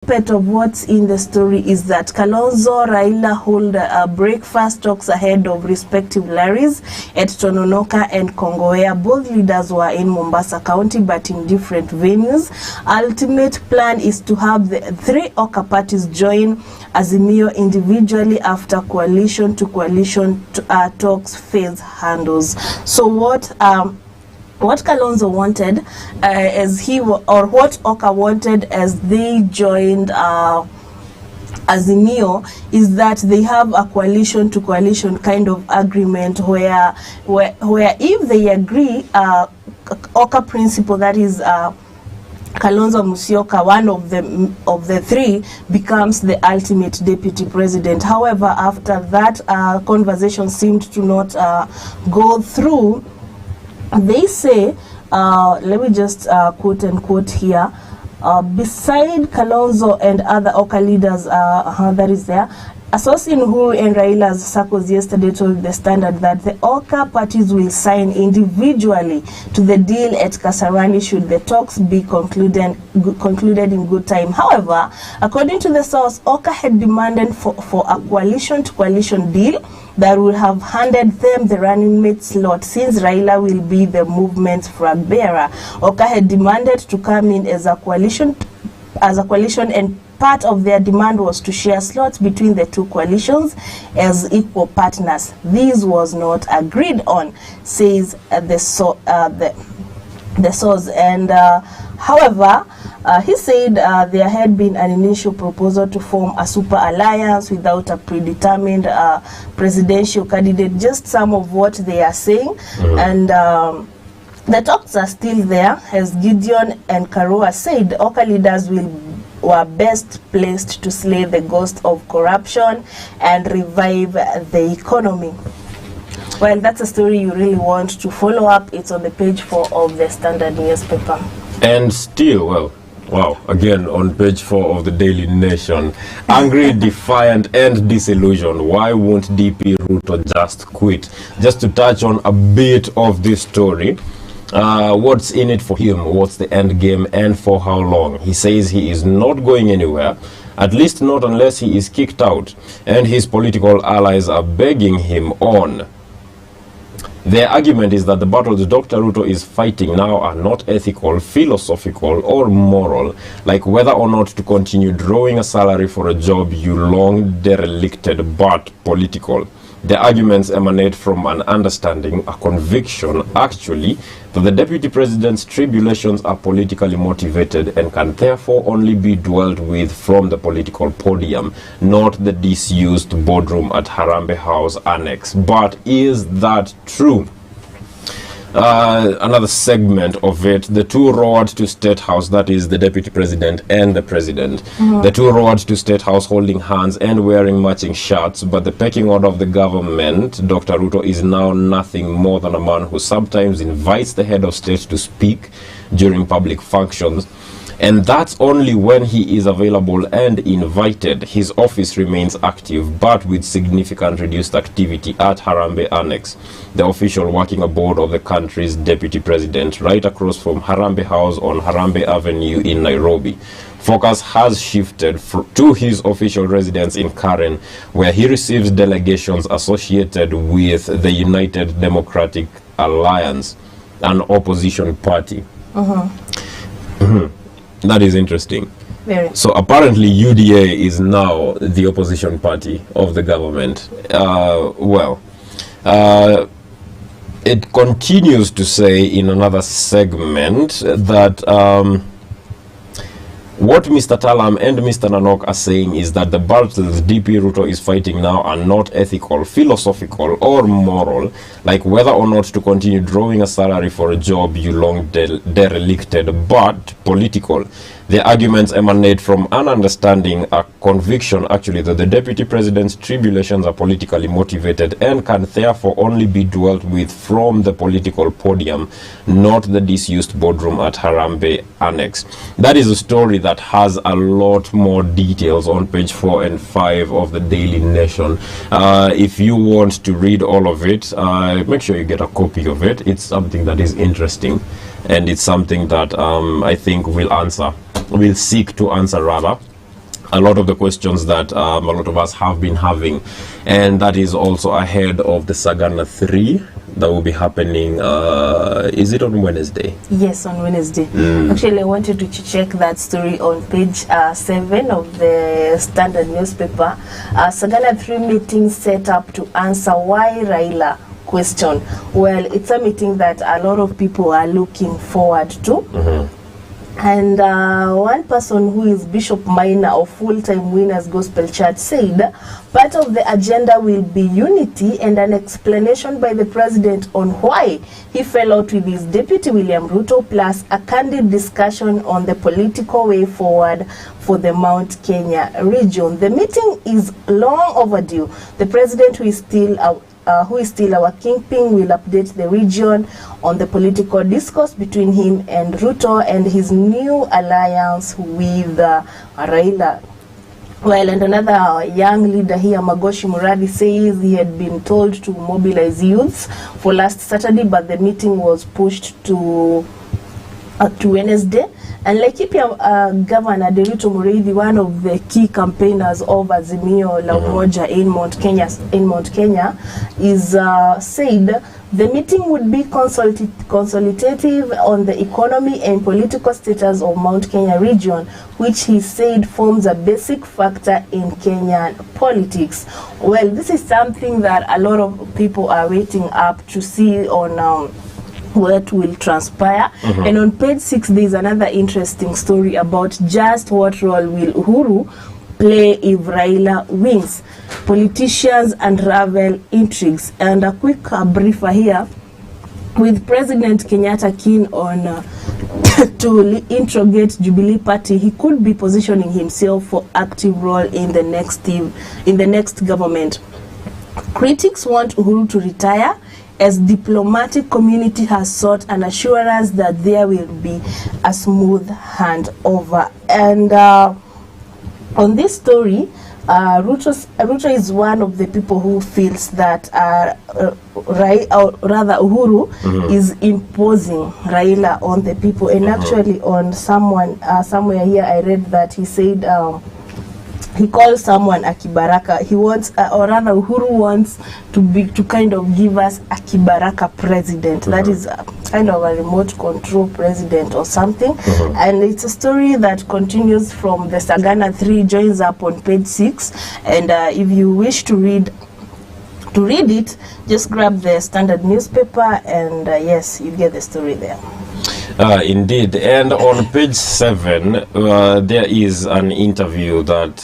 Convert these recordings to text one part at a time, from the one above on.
snippet of what's in the story is that Kalonzo, Raila hold breakfast talks ahead of respective rallies at Tononoka and Kongowea. Both leaders were in Mombasa County but in different venues. Ultimate plan is to have the three Oka parties join Azimio individually after coalition to coalition talks phase handles. So what Kalonzo wanted what Oka wanted as they joined Azimio is that they have a coalition to coalition kind of agreement where if they agree, Oka principle, that is Kalonzo Musyoka, one of the three, becomes the ultimate deputy president. However, after that conversation seemed to not go through, they say, let me just quote and quote here, beside Kalonzo and other Oka leaders, that is there, Associate Uhuru and Raila's circles yesterday told the Standard that the Oka parties will sign individually to the deal at Kasarani should the talks be concluded in good time. However, according to the source, Oka had demanded for a coalition-to-coalition deal that would have handed them the running mate slot since Raila will be the movement's flag bearer. Oka had demanded to come in as a coalition and part of their demand was to share slots between the two coalitions as equal partners. This was not agreed on, says the source. And however, he said there had been an initial proposal to form a super alliance without a predetermined presidential candidate. Just some of what they are saying. And the talks are still there. As Gideon and Karua said, Oka leaders were best placed to slay the ghost of corruption and revive the economy. Well, that's a story you really want to follow up. It's on the page 4 of the Standard newspaper. And still, well, wow, again on page 4 of the Daily Nation, angry, defiant and disillusioned. Why won't DP Ruto just quit? Just to touch on a bit of this story. What's in it for him? What's the end game and for how long? He says he is not going anywhere, at least not unless he is kicked out, and his political allies are begging him on. Their argument is that the battles Dr. Ruto is fighting now are not ethical, philosophical or moral, like whether or not to continue drawing a salary for a job you long derelicted, but political. The arguments emanate from an understanding, a conviction, actually, that the Deputy President's tribulations are politically motivated and can therefore only be dwelt with from the political podium, not the disused boardroom at Harambee House Annex. But is that true? Another segment of it, the two roared to State House, that is the Deputy President and the President. The two roared to State House holding hands and wearing matching shirts, but the pecking order of the government, Dr. Ruto, is now nothing more than a man who sometimes invites the head of state to speak during public functions. And that's only when he is available and invited. His office remains active, but with significant reduced activity at Harambee Annex, the official working aboard of the country's deputy president, right across from Harambee House on Harambee Avenue in Nairobi. Focus has shifted to his official residence in Karen, where he receives delegations associated with the United Democratic Alliance, an opposition party. That is interesting. Very. So apparently UDA is now the opposition party of the government. It continues to say in another segment that what Mr. Talam and Mr. Nanok are saying is that the battles DP Ruto is fighting now are not ethical, philosophical or moral, like whether or not to continue drawing a salary for a job you long derelicted, but political. The arguments emanate from an understanding, a conviction actually, that the Deputy President's tribulations are politically motivated and can therefore only be dwelt with from the political podium, not the disused boardroom at Harambee Annex. That is a story that has a lot more details on page 4 and 5 of the Daily Nation. If you want to read all of it, make sure you get a copy of it. It's something that is interesting, and it's something that I think will seek to answer rather a lot of the questions that a lot of us have been having, and that is also ahead of the Sagana 3 that will be happening. Is it on Wednesday? Yes, on Wednesday. Actually, I wanted to check that story on page 7 of the Standard newspaper. Sagana 3 meeting set up to answer why Raila question. Well, it's a meeting that a lot of people are looking forward to. And one person who is Bishop Minor of Full-Time Winners Gospel Church said part of the agenda will be unity and an explanation by the president on why he fell out with his deputy William Ruto, plus a candid discussion on the political way forward for the Mount Kenya region. The meeting is long overdue. The president, who is still our kingpin, will update the region on the political discourse between him and Ruto and his new alliance with Raila. Well, and another young leader here, Magoshi Muradi, says he had been told to mobilize youths for last Saturday, but the meeting was pushed to Wednesday. And Laikipia Governor Derito Mureithi, one of the key campaigners of Azimio la Umoja in Mount Kenya, is said the meeting would be consultative on the economy and political status of Mount Kenya region, which he said forms a basic factor in Kenyan politics. Well, this is something that a lot of people are waiting up to see on what will transpire. And on page 6 there is another interesting story about just what role will Uhuru play if Raila wins. Politicians unravel intrigues. And a quick briefer here, with President Kenyatta keen on to interrogate Jubilee Party, he could be positioning himself for active role in the next government. Critics want Uhuru to retire, as diplomatic community has sought an assurance that there will be a smooth handover. And on this story, Ruto is one of the people who feels that Uhuru is imposing Raila on the people. And actually on somewhere here I read that he said he calls someone a kibaraka. He wants, or rather Uhuru wants to kind of give us a kibaraka president. That is kind of a remote control president or something. And it's a story that continues from the Sagana 3, joins up on page 6. And if you wish to read it, just grab the Standard newspaper and yes, you get the story there. Indeed, and on page 7 there is an interview that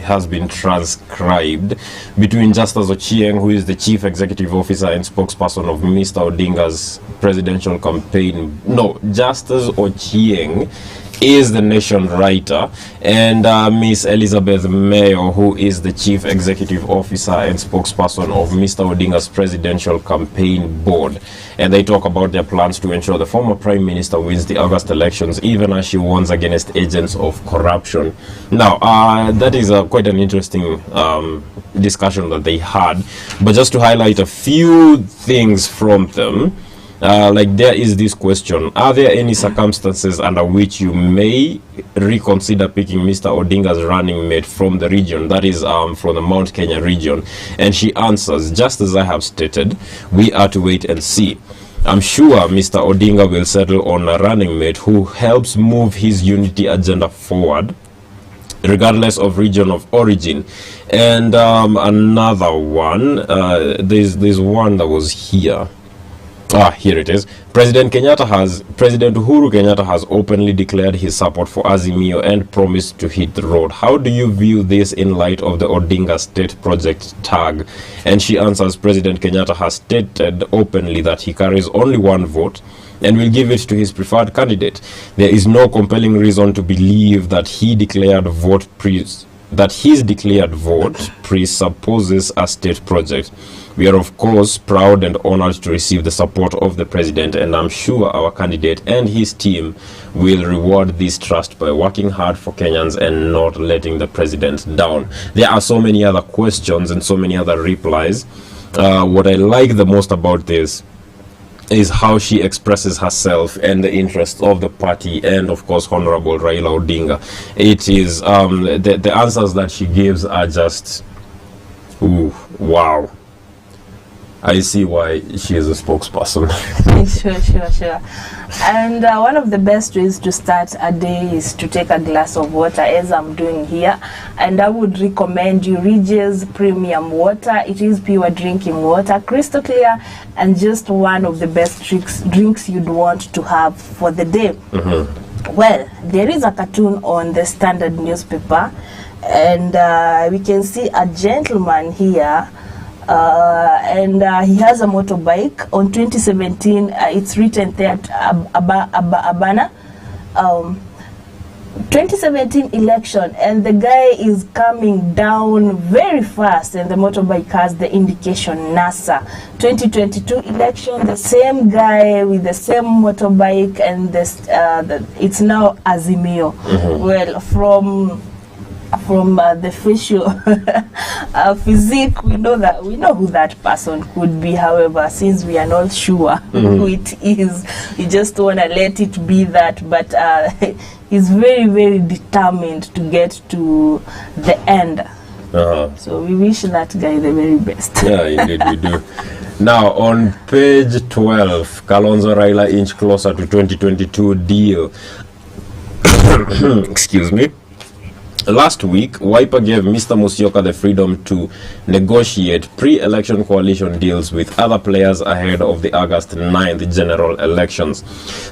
has been transcribed between Justus Ochieng, who is the Chief Executive Officer and spokesperson of Mr. Odinga's presidential campaign. No, Justus Ochieng is the nation writer, and Miss Elizabeth Mayo, who is the Chief Executive Officer and spokesperson of Mr. Odinga's presidential campaign board. And they talk about their plans to ensure the former Prime Minister wins the August elections, even as she warns against agents of corruption. Now, that is quite an interesting discussion that they had. But just to highlight a few things from them, like there is this question: are there any circumstances under which you may reconsider picking Mr. Odinga's running mate from the region, that is from the Mount Kenya region? And she answers, just as I have stated, we are to wait and see. I'm sure Mr. Odinga will settle on a running mate who helps move his unity agenda forward, regardless of region of origin. And another one, there's one that was here. Here it is. President Uhuru Kenyatta has openly declared his support for Azimio and promised to hit the road. How do you view this in light of the Odinga State Project tag? And she answers, President Kenyatta has stated openly that he carries only one vote and will give it to his preferred candidate. There is no compelling reason to believe that his declared vote presupposes a state project. We are of course proud and honored to receive the support of the president, and I'm sure our candidate and his team will reward this trust by working hard for Kenyans and not letting the president down. There are so many other questions and so many other replies. What I like the most about this is how she expresses herself and the interests of the party and of course Honorable Raila Odinga. It is the answers that she gives are just wow. I see why she is a spokesperson. Sure. And one of the best ways to start a day is to take a glass of water, as I'm doing here. And I would recommend you Regis Premium Water. It is pure drinking water, crystal clear, and just one of the best drinks you'd want to have for the day. Well, there is a cartoon on the Standard newspaper, and we can see a gentleman here. And he has a motorbike. On 2017, it's written there at Abana. 2017 election, and the guy is coming down very fast, and the motorbike has the indication NASA. 2022 election, the same guy with the same motorbike, and this it's now Azimio. Well, from the facial physique, we know who that person could be. However, since we are not sure who it is, we just want to let it be that. But he's very, very determined to get to the end. So we wish that guy the very best. Yeah, indeed we do. Now, on page 12, Kalonzo Raila inch closer to 2022 deal. Excuse me. Last week, Wiper gave Mr. Musyoka the freedom to negotiate pre-election coalition deals with other players ahead of the August 9th general elections.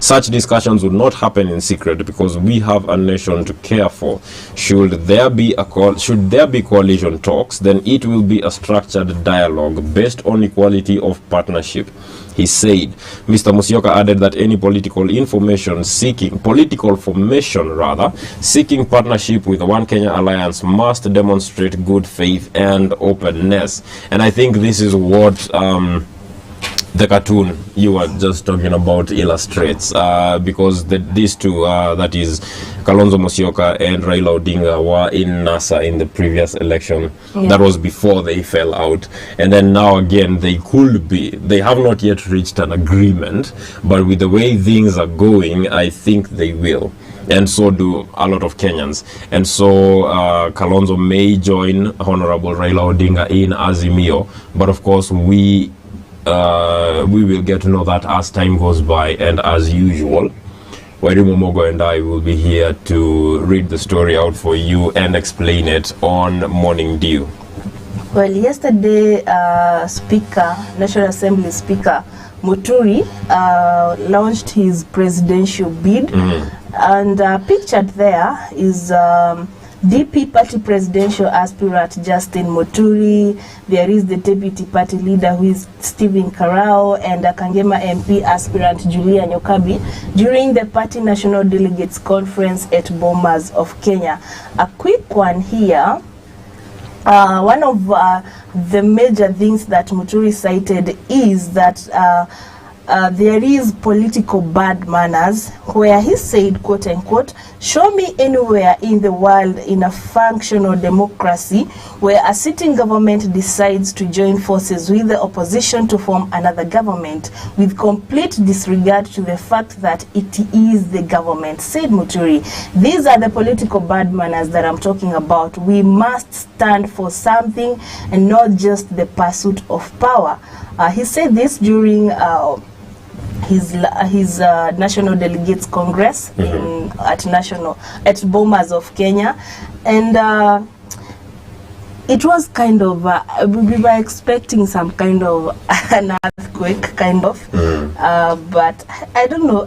Such discussions would not happen in secret because we have a nation to care for. Should there be coalition talks, then it will be a structured dialogue based on equality of partnership, he said. Mr. Musyoka added that any political formation seeking partnership with the One Kenya Alliance must demonstrate good faith and openness. And I think this is what the cartoon you were just talking about illustrates, because these two, that is Kalonzo Musyoka and Raila Odinga, were in NASA in the previous election. That was before they fell out, and then now again they have not yet reached an agreement, but with the way things are going, I think they will, and so do a lot of Kenyans. And so Kalonzo may join Honorable Raila Odinga in Azimio, but of course we will get to know that as time goes by, and as usual, Wairimu Mogo and I will be here to read the story out for you and explain it on Morning Dew. Well, yesterday, National Assembly Speaker Muturi launched his presidential bid, and pictured there is DP party presidential aspirant Justin Muturi. There is the deputy party leader, who is Stephen Karao, and Kangema MP aspirant Julia Nyokabi during the party national delegates conference at Bomas of Kenya. A quick one here. One of the major things that Muturi cited is that there is political bad manners, where he said, quote unquote, "Show me anywhere in the world in a functional democracy where a sitting government decides to join forces with the opposition to form another government with complete disregard to the fact that it is the government," said Muturi. These are the political bad manners that I'm talking about. We must stand for something and not just the pursuit of power. He said this during his National Delegates Congress at Bomas of Kenya, and it was kind of we were expecting some kind of an earthquake, kind of, but I don't know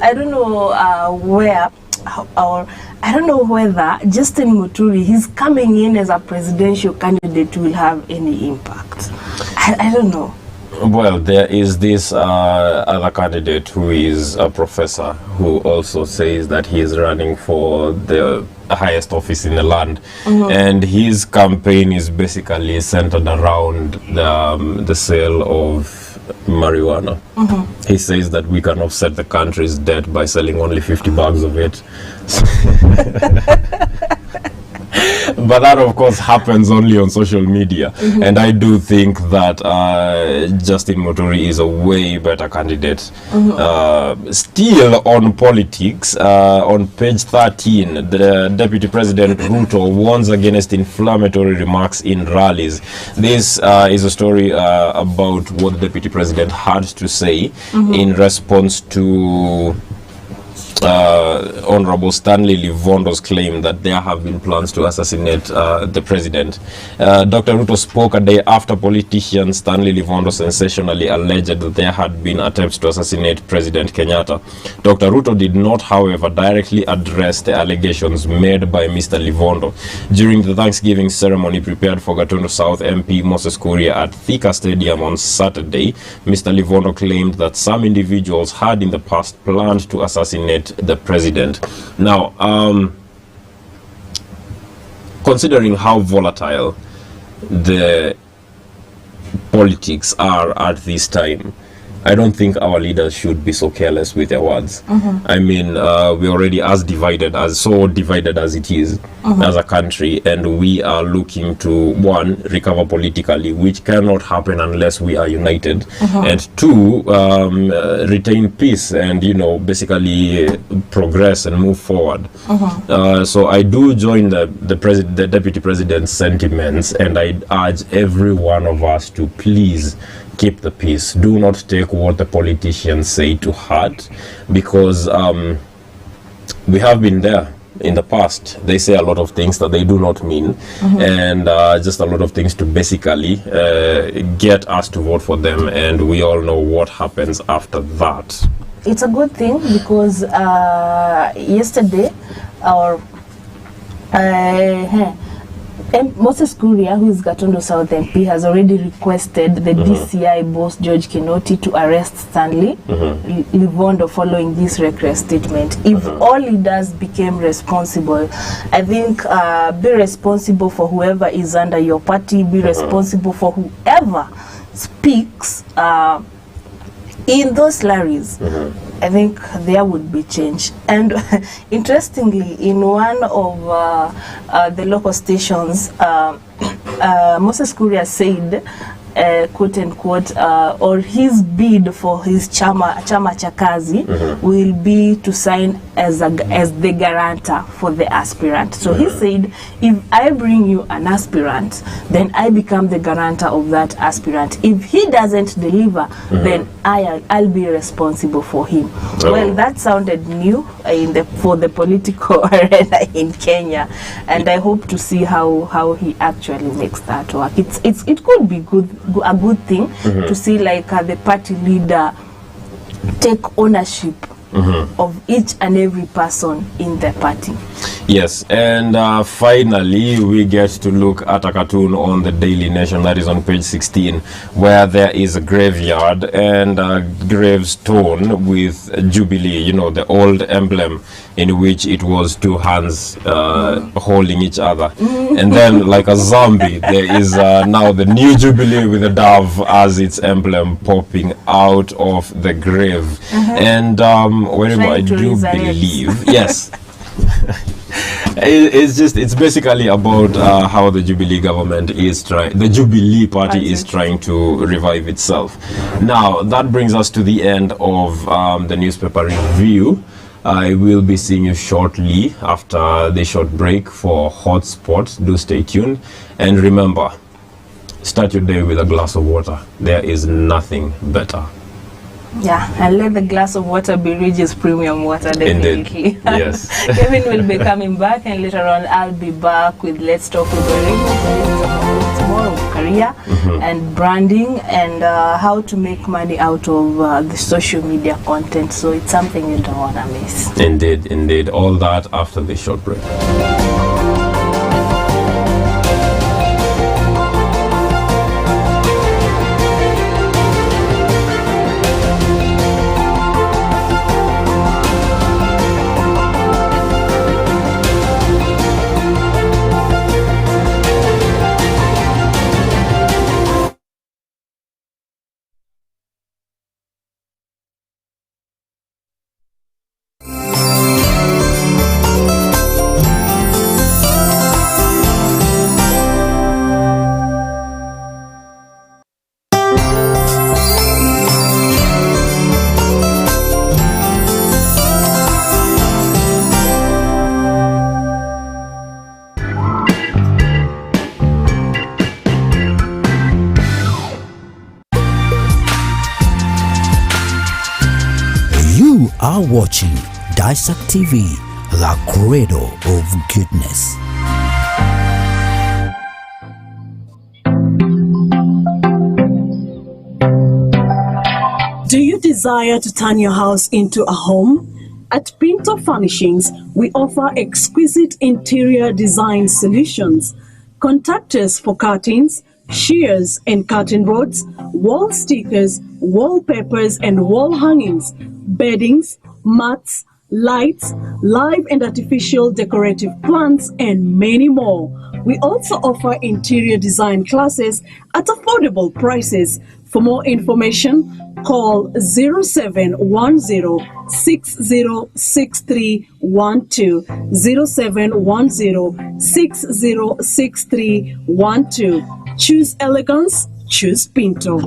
where, or I don't know whether Justin Muturi, he's coming in as a presidential candidate, will have any impact. I don't know. Well, there is this other candidate who is a professor, who also says that he is running for the highest office in the land, and his campaign is basically centered around the sale of marijuana. He says that we can offset the country's debt by selling only 50 bags of it. But that, of course, happens only on social media. And I do think that Justin Muturi is a way better candidate. Still on politics, on page 13, the Deputy President Ruto warns against inflammatory remarks in rallies. This is a story about what the Deputy President had to say in response to Honorable Stanley Livondo's claim that there have been plans to assassinate the president. Dr. Ruto spoke a day after politician Stanley Livondo sensationally alleged that there had been attempts to assassinate President Kenyatta. Dr. Ruto did not, however, directly address the allegations made by Mr. Livondo. During the Thanksgiving ceremony prepared for Gatundu South MP Moses Kuria at Thika Stadium on Saturday, Mr. Livondo claimed that some individuals had in the past planned to assassinate the president. Now, considering how volatile the politics are at this time, I don't think our leaders should be so careless with their words. I mean, we're already so divided as it is as a country, and we are looking to, one, recover politically, which cannot happen unless we are united, and two, retain peace and, basically progress and move forward. So I do join the Deputy President's sentiments, and I urge every one of us to please keep the peace. Do not take what the politicians say to heart, because we have been there in the past. They say a lot of things that they do not mean, and just a lot of things to basically get us to vote for them, and we all know what happens after that. It's a good thing because yesterday our Moses Kuria, who is Gatundu South MP, has already requested the DCI boss George Kinoti to arrest Stanley Livondo following this reckless statement. If all leaders became responsible, I think be responsible for whoever is under your party, be responsible for whoever speaks in those rallies. I think there would be change. And interestingly, in one of the local stations, Moses Kuria said, quote unquote, or his bid for his chama chakazi will be to sign as the guarantor for the aspirant. So he said, if I bring you an aspirant, then I become the guarantor of that aspirant. If he doesn't deliver, then I'll be responsible for him. Well, that sounded new for the political arena in Kenya, and I hope to see how he actually makes that work. It could be a good thing to see the party leader take ownership of each and every person in the party. Yes, and finally we get to look at a cartoon on the Daily Nation that is on page 16, where there is a graveyard and a gravestone with Jubilee, the old emblem in which it was two hands holding each other. And then, like a zombie, there is now the new Jubilee with a dove as its emblem popping out of the grave. And wherever I do believe, yes. It's basically about how the Jubilee government the Jubilee party is trying to revive itself. Now, that brings us to the end of the newspaper review. I will be seeing you shortly after the short break for Hotspot. Do stay tuned. And remember, start your day with a glass of water. There is nothing better. Yeah, and let the glass of water be Regis premium water, definitely. Indeed. Yes. Kevin will be coming back, and later on I'll be back with Let's Talk with the tomorrow, career and branding, and how to make money out of the social media content. So it's something you don't want to miss. Indeed, indeed. All that after the short break. are watching Daesak TV, the cradle of goodness. Do you desire to turn your house into a home? At Pinto Furnishings, we offer exquisite interior design solutions. Contact us for curtains, shears and curtain rods, wall stickers, wallpapers and wall hangings, beddings, mats, lights, live and artificial decorative plants, and many more. We also offer interior design classes at affordable prices. For more information, call 0710-606312, 0710-606312. Choose elegance, choose Pinto.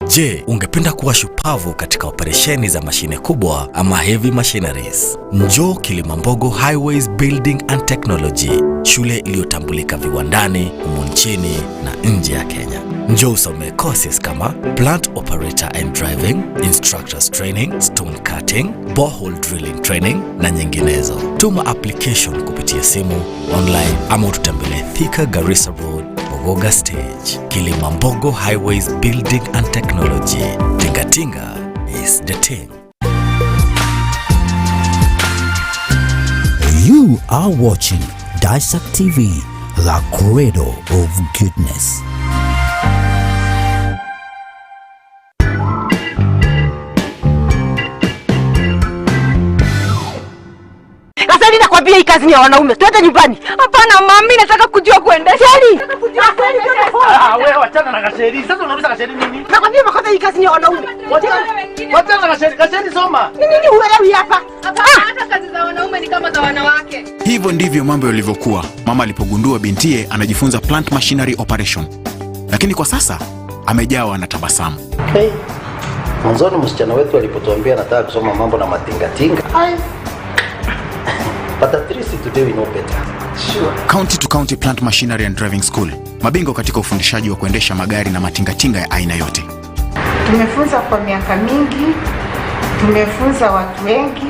Je, ungependa kuwa shupavu katika operesheni za mashine kubwa ama heavy machineries? Njoo Kilimambogo Highways Building and Technology, shule iliyotambulika viwandani, humu nchini na nje ya Kenya. Njoo usome courses kama plant operator and driving, instructors training, stone cutting, borehole drilling training na nyinginezo. Tuma application kupitia simu, online ama ututembelee Thika Garissa Road, Ogoga Stage. Kilimambogo Highways Building and Technology. Tinga is the team. You are watching Daesak TV, the cradle of goodness. Kasani nakwambia hii kazi ni ya wanaume. Twende nyumbani. Hapana mami, nataka kujua kuendesha. Wewe wachana na Gasheri. Sasa unauliza Gasheri nini? Nakwambia makosa hii kazi ni ya wanaume. Wachana na Gasheri. Gasheri soma. Nini huelewi hapa? Hata kazi za wanaume ni kama za wanawake. Hivyo ndivyo mambo yalivyokuwa mama alipogundua bintiye anajifunza plant machinery operation. Lakini kwa sasa amejawa na tabasamu. Hey. Mwanzoni msichana wetu alipotuambia anataka kusoma mambo na matingatinga. But at least today we know better. Sure. County to County Plant Machinery and Driving School. Mabingwa katika ufundishaji wa kuendesha magari na matingatinga ya aina yote. Tumefunza kwa miaka mingi, tumefunza watu wengi,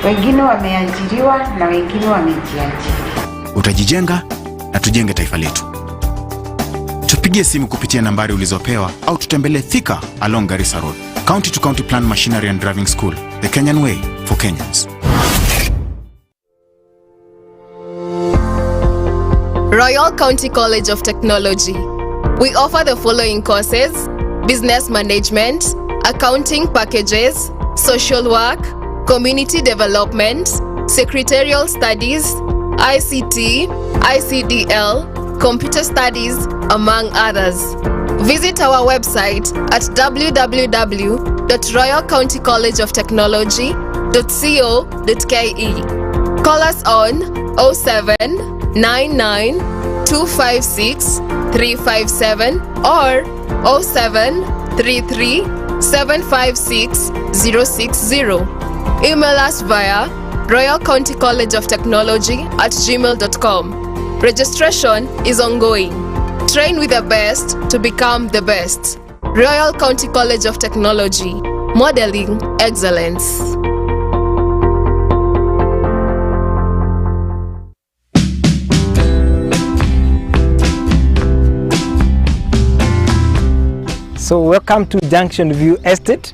wengine wameajiriwa na wengine wamejiajiri. Utajijenga na tujenge taifa letu. Tupigie simu kupitia nambari ulizopewa au tutembelee Thika along Garissa Road. County to County Plant Machinery and Driving School. The Kenyan way for Kenyans. Royal County College of Technology. We offer the following courses: business management, accounting packages, social work, community development, secretarial studies, ICT, ICDL, computer studies, among others. Visit our website at www.royalcountycollegeoftechnology.co.ke. Call us on 0799-256-357 or 0733-756-060. Email us via royalcountycollegeoftechnology@gmail.com. Registration is ongoing. Train with the best to become the best. Royal County College of Technology, modeling excellence. So welcome to Junction View Estate.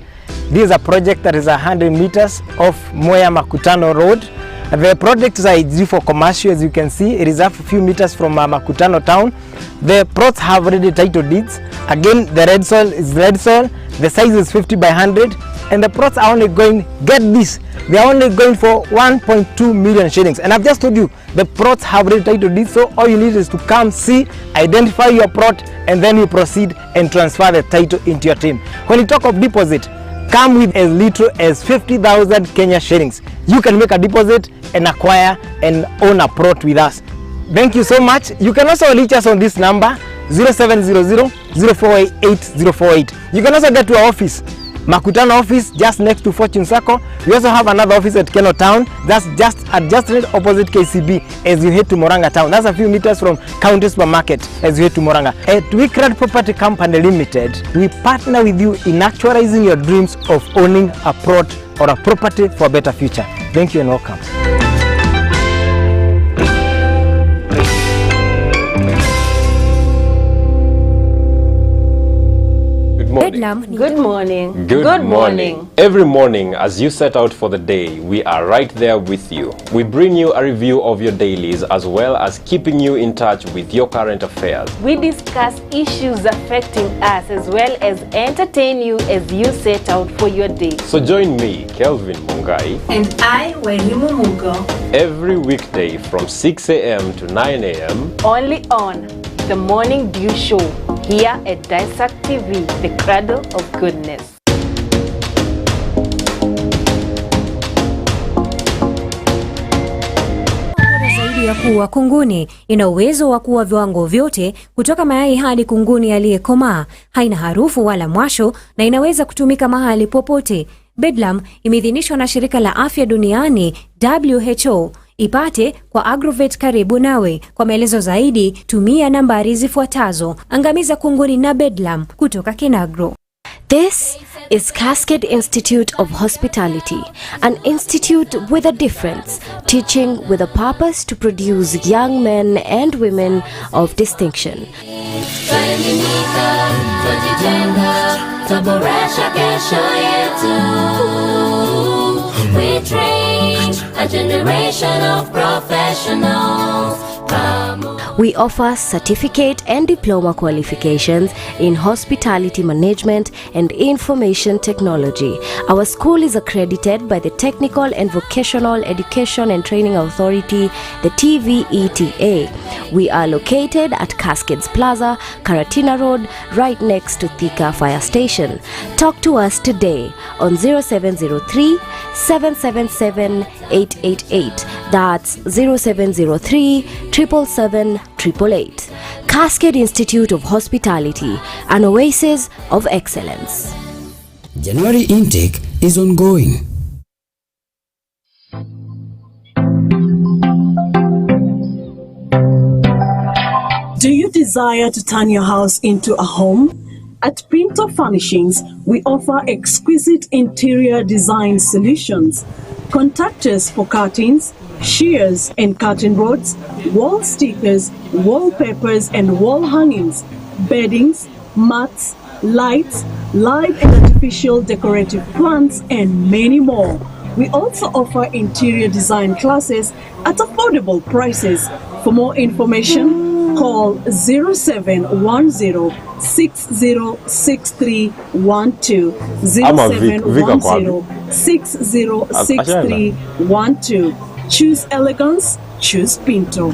This is a project that is 100 meters off Moya Makutano Road. The project is ideal for commercial. As you can see, it is a few meters from Makutano town. The plots have already title deeds. Again, the red soil is red soil. The size is 50 by 100, and the plots are only going, get this, they are only going for 1.2 million shillings. And I've just told you, the plots have already title deeds, so all you need is to come, see, identify your plot, and then you proceed and transfer the title into your team. When you talk of deposit, come with as little as 50,000 Kenya shillings. You can make a deposit and acquire and own a plot with us. Thank you so much. You can also reach us on this number 0700 048 048. You can also get to our office Makutano office just next to Fortune Circle. We also have another office at Keno Town. That's just right opposite KCB as you head to Moranga Town. That's a few meters from County Supermarket as you head to Moranga. At Wickred Property Company Limited, we partner with you in actualizing your dreams of owning a plot or a property for a better future. Thank you and welcome. Good morning. Good morning. Every morning as you set out for the day, we are right there with you. We bring you a review of your dailies as well as keeping you in touch with your current affairs. We discuss issues affecting us as well as entertain you as you set out for your day. So join me, Kelvin Mungai, And I, Welimu Mugo, every weekday from 6 a.m. to 9 a.m. only on The Morning Dew Show here at Daesak TV, the cradle of goodness. Zaidi ya kuwa kunguni, ina uwezo wa kuwa viwango vyote kutoka mayai hadi kunguni aliyekomaa. Haina harufu wala mwasho na inaweza kutumika mahali popote. Bedlam imeidhinishwa na shirika la afya duniani WHO. Ipate kwa Agrovet karibu nawe. Kwa maelezo zaidi tumia nambari zifuatazo. Angamiza kunguni na Bedlam kutoka Kinagro. This is Cascade Institute of Hospitality, an institute with a difference, teaching with a purpose to produce young men and women of distinction. We train a generation of professionals. We offer certificate and diploma qualifications in hospitality management and information technology. Our school is accredited by the Technical and Vocational Education and Training Authority, the TVETA. We are located at Cascades Plaza, Karatina Road, right next to Thika Fire Station. Talk to us today on 0703 777 888. That's 0703 777 888. Cascade Institute of Hospitality, an oasis of excellence. January intake is ongoing. Do you desire to turn your house into a home? At Pinto Furnishings, we offer exquisite interior design solutions. Contact us for curtains, shears and curtain rods, wall stickers, wallpapers and wall hangings, beddings, mats, lights, live and artificial decorative plants, and many more. We also offer interior design classes at affordable prices. For more information, call 0710 606312, 0710 606312. Choose elegance, choose Pinto.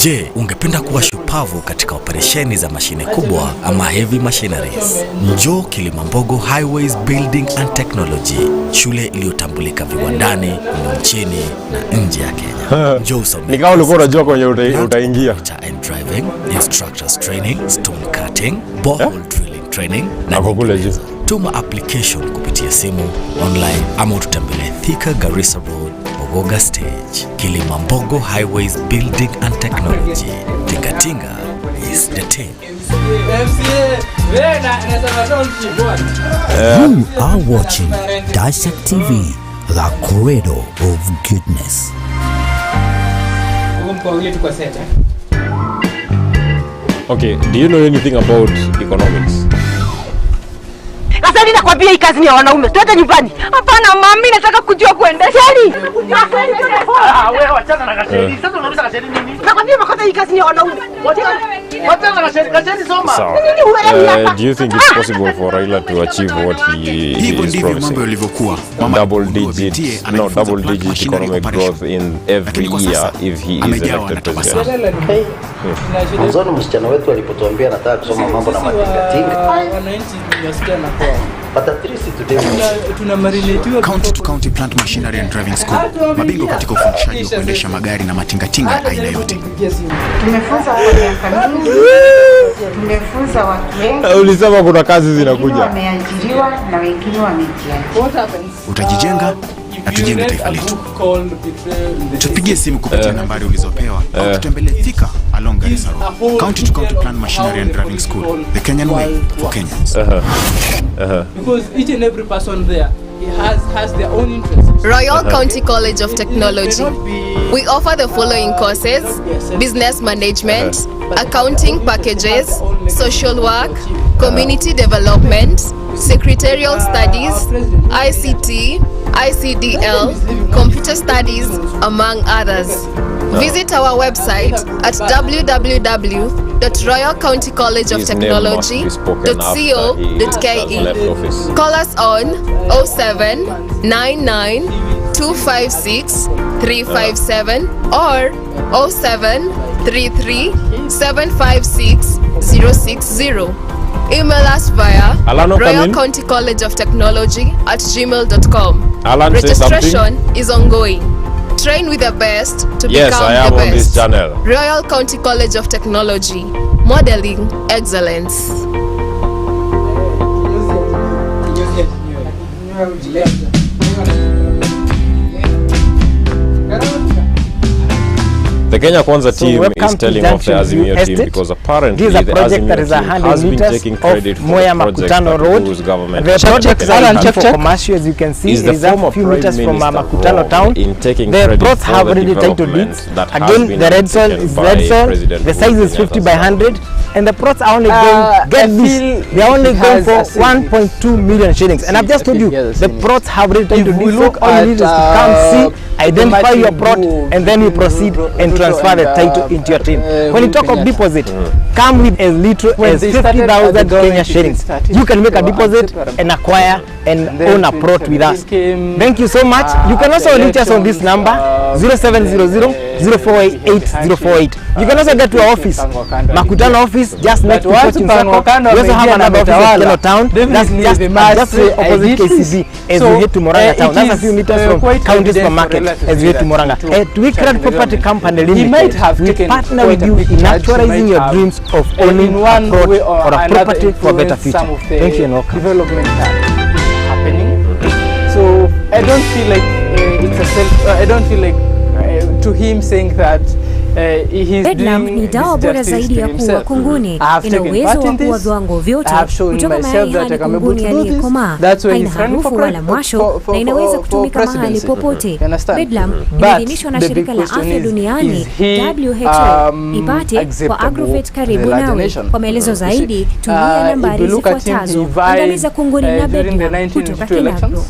Je, ungependa kuwa shupavu katika operesheni za mashine kubwa ama heavy machineries? Njoo Kilimambogo Highways Building and Technology, shule iliyotambulika viwandani, nchini na nje ya Kenya. Njoo usome. Nikao ulikuwa unajua kwenye utaingia. And driving, instructors training, stone cutting, borehole drilling training na kukuleje. Tuma application kupitia simu, online ama ututembelee Thika Garissa Road, Ogoga Stage. Kilimambogo Highways Building and Technology. Tinga is the team. You are watching Daesak TV, the cradle of goodness. Okay, do you know anything about economics? Sasa ninakwambia hii kazi ni ya wanaume. Twende nyumbani. Hapana mami, nataka kujua kuendesha. Wewe wachana na Gasheni. Sasa unauliza Gasheni nini? Nakwambia makosa hii kazi ni ya wanaume. Wachana na Gasheni. Gasheni soma. Do you think it's possible for Raila to achieve what he is promising? Double digit economic growth in every year if he is elected president. Mwanzoni msichana wetu alipotuambia nataka kusoma mambo na matingatinga. But at least today County to County Plant Machinery and Driving School, mabingwa katika ufundishaji wa kuendesha magari na matingatinga aina yote. Tumefunza kwa miaka mingi, tumefunza watu wengi. Ulisema kuna kazi zinakuja. Wameajiriwa na wengine wamejiajiri. Utajijenga na tujenge taifa letu. Tupigie simu kupitia nambari ulizopewa au tutembelee Thika along Garissa Road. County to County Plant Machinery and Driving School, the Kenyan way for Kenyans. Because each and every person there has their own interests. Royal County College of Technology. We offer the following courses: business management, accounting packages, social work, community development, secretarial studies, ICT, ICDL, computer studies, among others. Visit our website at www.royalcountycollegeoftechnology.co.ke. Call us on 0799 256 357 or 0733 756 060. Email us via royalcountycollegeoftechnology@gmail.com. Registration is ongoing. Train with the best to become the best. Yes, I am on this channel. Royal County College of Technology, modeling excellence. The Kenya Kwanza team is telling off the Azimio team because apparently the Azimio team has been taking credit for the project that Uhuru's government the project is for commercial, as you can see. Is the former few Prime meters from Minister Makutano town. in taking The credit plots for have the already title development deeds. that has Again, been the red soil taken is by red soil. President The size is 50 by 100, and the plots are only going. Get this, they are only going for 1.2 million shillings. And I've just told you, the plots have already title deeds. So all you need is to come see, identify your plot, and then you proceed and transfer the title into your team. When you talk of deposit, come with as little as 50,000 Kenya shillings. You can make a deposit and acquire and own a plot with us. Thank you so much. You can also reach us on this number 0700 0488 You can also get to our office, Makutano office, just next to Fortune Circle. We also have another office in Keno town. That's just opposite KCB as we head to Moranga town. That's a few meters from County Supermarket as we head to Moranga. At Wickred Property Company Limited, we partner with you in actualizing your dreams of owning a plot or a property for a better future. Thank you and welcome. Development happening. So I don't feel like it's a I don't feel like to him saying that Bedlam ni dawa bora zaidi ya kuua kunguni. Ina uwezo wa kuua viwango vyote kutoka mayai hadi kunguni aliyekomaa. Haina harufu wala mwasho na inaweza kutumika mahali popote. Bedlam imeidhinishwa na shirika la afya duniani WHO. Ipate kwa Agrovet karibu nawe. Kwa maelezo zaidi tumia nambari zifuatazo. Angaliza kunguni na Bedlam kutoka Kinagro.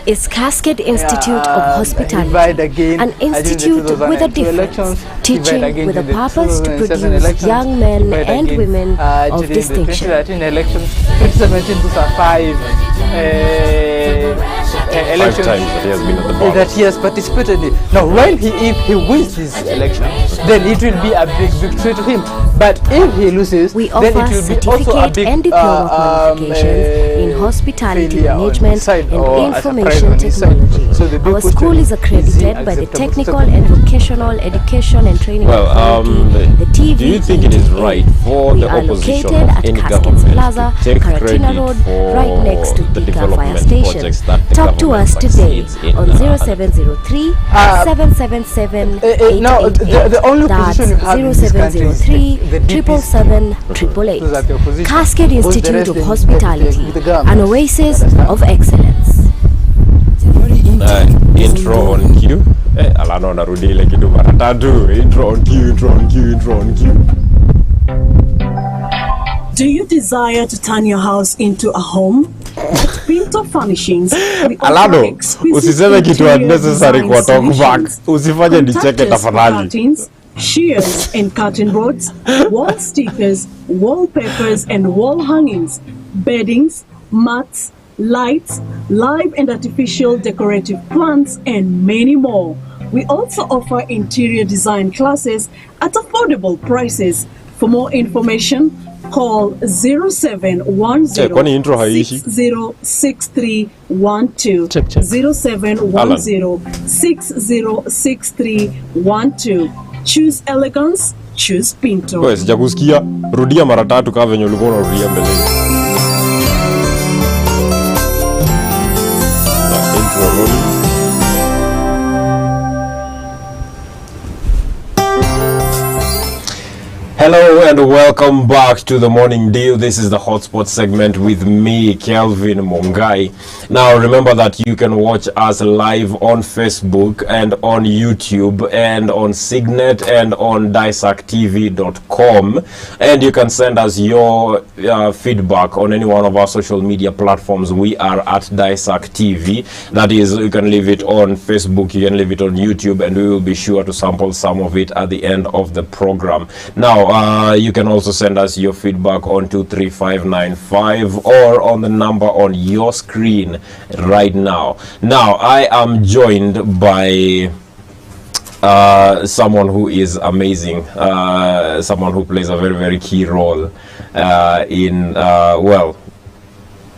Is Cascade Institute of Hospitality, an institute with a difference, teaching with a purpose to produce young men and women of distinction. 2017-2005 elections that he has participated in. Now, when if he wins this election, then it will be a big victory to him. But if he loses, we then it offer will be also a big and diploma qualifications in hospitality management and information technology. So our school is accredited by the Technical and Vocational Education and Training Authority, the TV. Do you think it is right for the opposition of any government Plaza, to take Karatina Road, right next to the Thika Fire development Station? projects that the Talk to us today on 0703 777 now, the only position you have in this country is the 777 888. Cascade Institute of Hospitality, an oasis of excellence. Intro on cue. Alano narudi ile kitu mara tatu. Intro on cue, intro on cue, intro on cue. Do you desire to turn your house into a home? At Pinto Furnishings, we Alano, offer exquisite usiseme kitu interior unnecessary kwa talk back. solutions. Usifanye nicheke Contact us for tafadhali. curtains, shears and curtain rods, wall stickers, wallpapers and wall hangings, beddings, mats, lights, live and artificial decorative plants, and many more. We also offer interior design classes at affordable prices. For more information, Call 0710 kwani intro haishi? 606312. 0710 606312. Choose elegance, choose Pinto. Wewe sijakusikia. Rudia mara 3 kama venye ulikuwa unarudia mbele. Intro rolling. Hello and welcome back to the Morning Dew. This is the Hotspot segment with me, Kelvin Mungai. Now remember that you can watch us live on Facebook and on YouTube and on Signet and on DaesakTV.com, and you can send us your feedback on any one of our social media platforms. We are at Daesak TV. That is, you can leave it on Facebook, you can leave it on YouTube, and we will be sure to sample some of it at the end of the program. Now, you can also send us your feedback on 23595 or on the number on your screen right now. Now, I am joined by someone who is amazing, someone who plays a very, very key role in, well,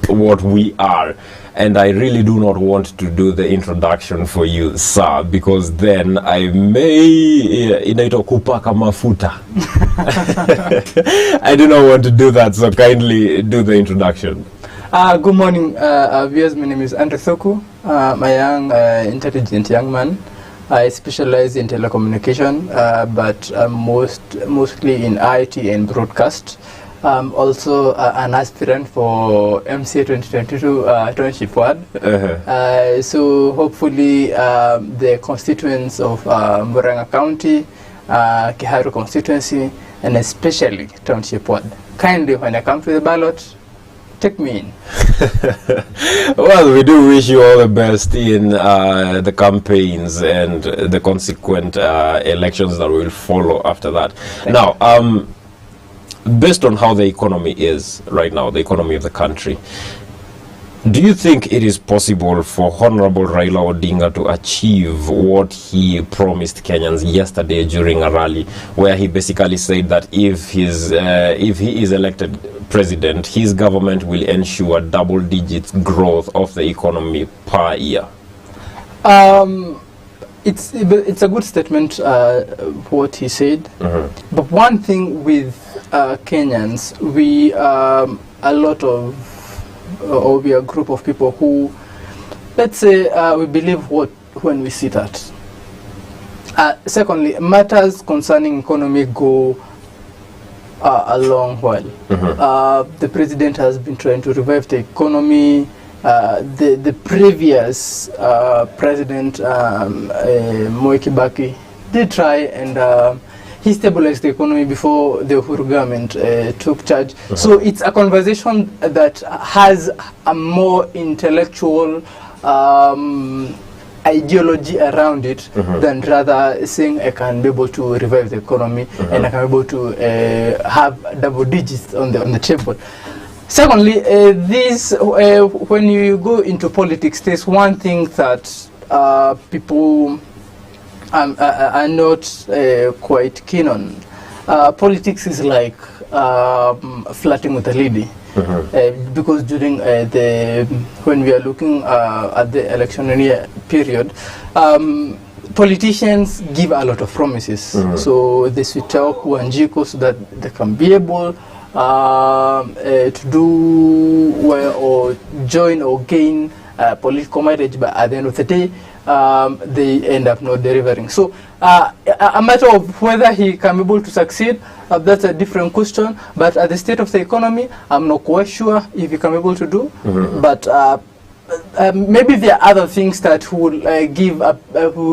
what we are. And I really do not want to do the introduction for you, sir, because then I may inaitwa kupaka mafuta. I do not want to do that, so kindly do the introduction. Good morning, viewers. My name is Andre Thoku. I'm a young, intelligent young man. I specialize in telecommunication, but mostly in IT and broadcast. I'm also an aspirant for MCA 2022 Township Ward. So hopefully the constituents of Murang'a County, Kiharu constituency, and especially Township Ward. Kindly, when I come to the ballot, take me in. Well, we do wish you all the best in the campaigns and the consequent elections that will follow after that. Now, based on how the economy is right now, the economy of the country, do you think it is possible for Honorable Raila Odinga to achieve what he promised Kenyans yesterday during a rally, where he basically said that if he is elected president, his government will ensure double-digit growth of the economy per year? It's a good statement, what he said. But one thing with Kenyans, we are a group of people who, let's say, we believe when we see that. Secondly, matters concerning economy go a long while. The president has been trying to revive the economy. The previous president, Moi Kibaki, did try, and he stabilized the economy before the Uhuru government took charge. So it's a conversation that has a more intellectual ideology around it than rather saying I can be able to revive the economy and I can be able to have double digits on the table. Secondly, when you go into politics, there's one thing that people are not quite keen on. Politics is like flirting with a lady. Because during when we are looking at the election period, politicians give a lot of promises. So they should talk Wanjiko so that they can be able to do well or join or gain political mileage, but at the end of the day, they end up not delivering. So a matter of whether he can be able to succeed, that's a different question. But at the state of the economy, I'm not quite sure if he can be able to do. But maybe there are other things that will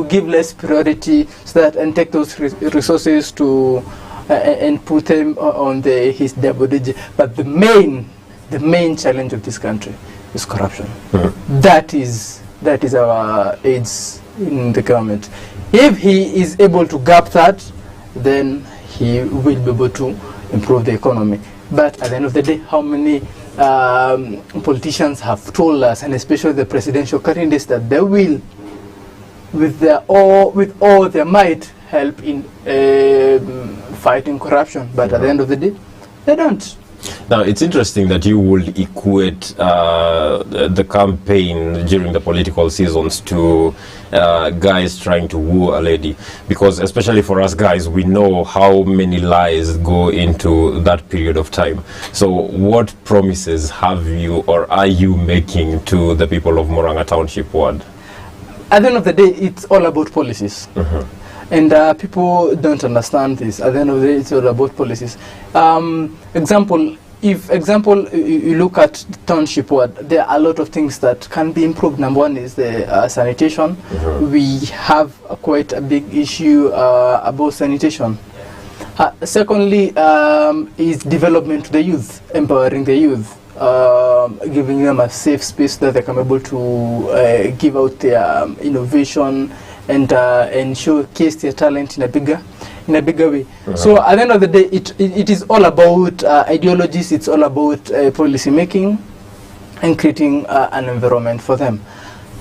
give less priority, so that and take those resources to and put them on his double digit. But the main challenge of this country is corruption. That is our aids in the government. If he is able to gap that, then he will be able to improve the economy. But at the end of the day, how many politicians have told us, and especially the presidential candidates, that they will, with all their might, help in fighting corruption, but at the end of the day, they don't. Now, it's interesting that you would equate the campaign during the political seasons to guys trying to woo a lady, because especially for us guys, we know how many lies go into that period of time. So what promises have you or are you making to the people of Murang'a Township Ward? At the end of the day, it's all about policies. And people don't understand this. At the end of the day, it's all about policies. If you look at the township ward, there are a lot of things that can be improved. Number one is the sanitation. We have quite a big issue about sanitation. Secondly, is development to the youth, empowering the youth, giving them a safe space that they can be able to give out their innovation and showcase their talent in a bigger way. So at the end of the day, it is all about ideologies. It's all about policy making and creating an environment for them.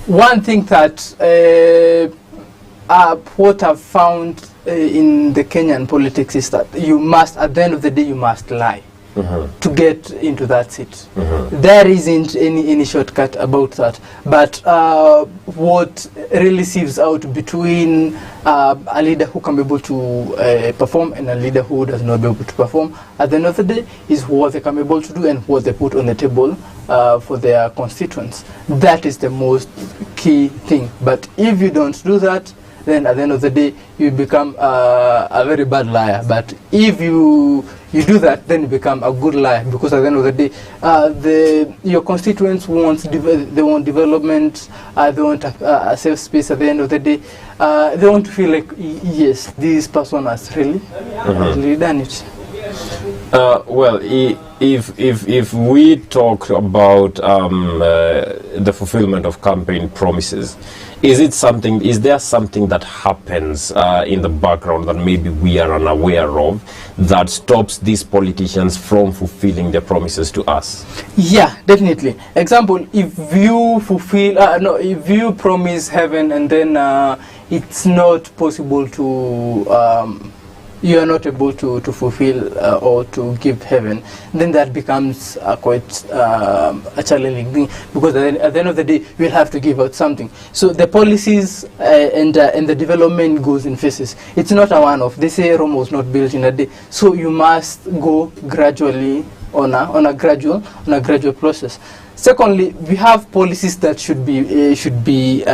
One thing that what I've found in the Kenyan politics is that you must, at the end of the day, you must lie to get into that seat. There isn't any shortcut about that. But what really sieves out between a leader who can be able to perform and a leader who does not be able to perform, at the end of the day, is what they can be able to do and what they put on the table for their constituents. That is the most key thing. But if you don't do that, then at the end of the day, you become a very bad liar. But if you do that, then you become a good liar, because at the end of the day, your constituents want development, they want a safe space. At the end of the day, they want to feel like, yes, this person has really done it. Well, if we talk about the fulfillment of campaign promises, is there something that happens in the background that maybe we are unaware of that stops these politicians from fulfilling their promises to us? Yeah, definitely. Example, if you if you promise heaven and then it's not possible to you are not able to fulfill or to give heaven, then that becomes quite a challenging thing, because at the end of the day, you will have to give out something. So the policies and the development goes in phases. It's not a one-off. They say Rome was not built in a day. So you must go gradually on a gradual process. Secondly, we have policies that should be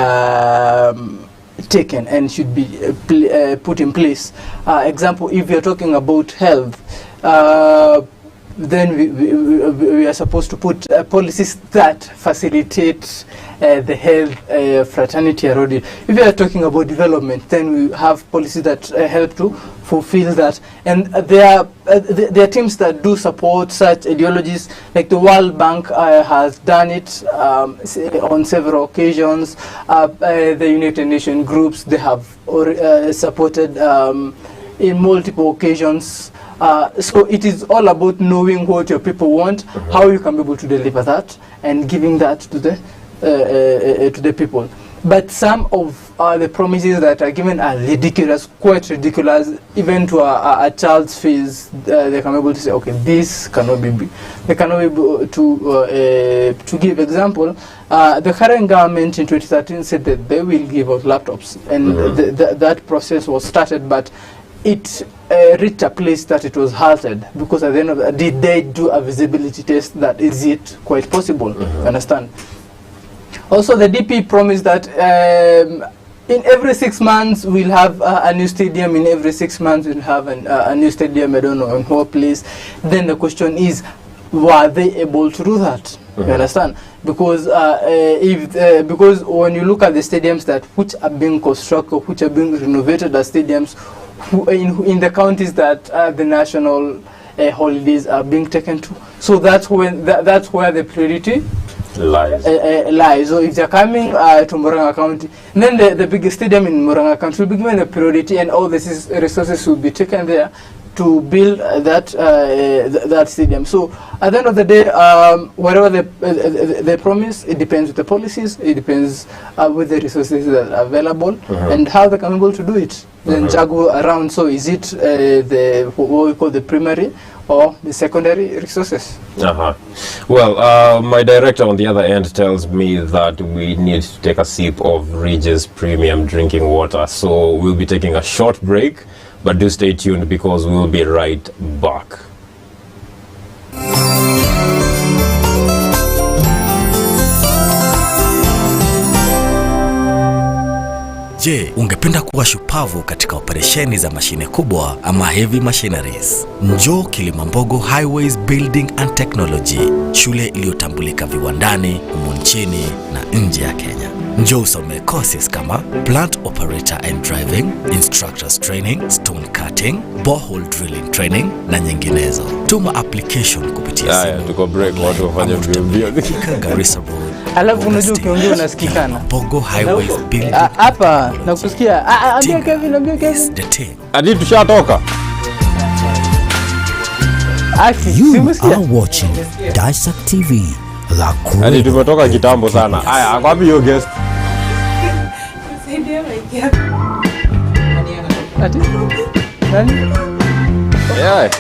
taken and should be put in place. Example, if you're talking about health, then we are supposed to put policies that facilitate the health fraternity eroded. If we are talking about development, then we have policies that help to fulfill that. And there are teams that do support such ideologies, like the World Bank has done it on several occasions. The United Nations groups, they have supported in multiple occasions. So it is all about knowing what your people want, how you can be able to deliver that, and giving that to the people. But some of the promises that are given are ridiculous, quite ridiculous, even to a child's face. They can be able to say, okay, this cannot be. They cannot be able to give example. The current government in 2013 said that they will give out laptops, and that process was started, but it reached a place that it was halted, because at the end of the day, did they do a visibility test that is it quite possible? You understand? Also, the DP promised that in every 6 months we'll have a new stadium. In every 6 months we'll have a new stadium. I don't know in what place. Then the question is, were they able to do that? You understand? Because because when you look at the stadiums which are being constructed, which are being renovated as stadiums, in the counties that the national holidays are being taken to, so that's where the priority lies. So if they're coming to Murang'a County, then the biggest stadium in Murang'a County will be given the priority, and all the resources will be taken there to build that stadium. So at the end of the day, whatever they promise, it depends with the policies, it depends with the resources that are available, and how they can be able to do it. Then juggle around. So is it what we call the primary, or the secondary resources. Well, my director on the other end tells me that we need to take a sip of Regis Premium drinking water. So we'll be taking a short break, but do stay tuned because we'll be right back. Je, ungependa kuwa shupavu katika operesheni za mashine kubwa ama heavy machineries? Njoo Kilimambogo Highways Building and Technology, shule iliyotambulika viwandani, humu nchini na nje ya Kenya. Njoo usome courses kama plant operator and driving, instructors training, stone cutting, borehole drilling training na nyinginezo. Tuma application kupitia simu. Tuko break, watu wafanye mbio. Garissa Road. Alafu unajua ukiongea unasikikana. Kilimambogo Highways Building. Hapa nakusikia. Ambia Kevin. Hadi tushatoka. You are watching Daesak TV. Hadi tumetoka kitambo sana. Haya, akwapi hiyo guest?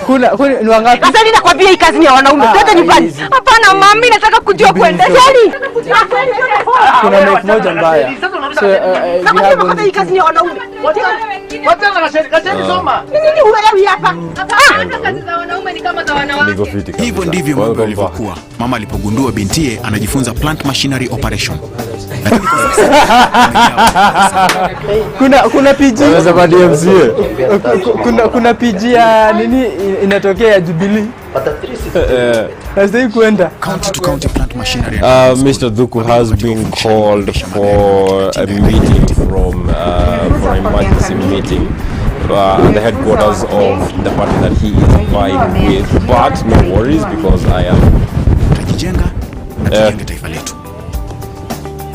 Kuna ni wangapi? Sasa ninakwambia hii kazi ni ya wanaume. Twende nyumbani. Hapana mami, nataka kujua kuendesha. Kuna mic moja mbaya. So Sasa hii kazi ni ya wanaume. Wacha na kasheni soma. Nini uelewi hapa? Hata kazi za wanaume ni kama za wanawake. Hivyo ndivyo mambo yalivyokuwa mama alipogundua bintiye anajifunza plant machinery operation. Kuna PG kuna PG ya nini inatokea ya Jubilee. Sasa kuenda county to county plant machinery. Mr. Dhuku has been called for a meeting for an emergency meeting at the headquarters of the party that he is vying with, but no worries because I am tutajijenga na tujenge taifa letu.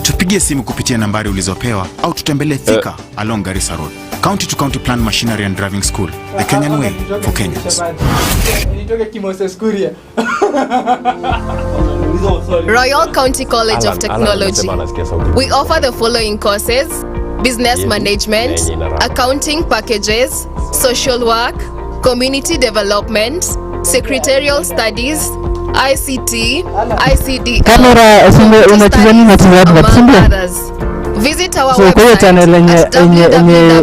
Tupigie simu kupitia nambari ulizopewa au tutembelee Thika along Garissa Road. County to County Plant Machinery and Driving School, the Kenyan way for Kenyans. Royal County College of Technology. We offer the following courses: business management, accounting packages, social work, community development, secretarial studies, ICT, ICD, among others. Visit our website yenye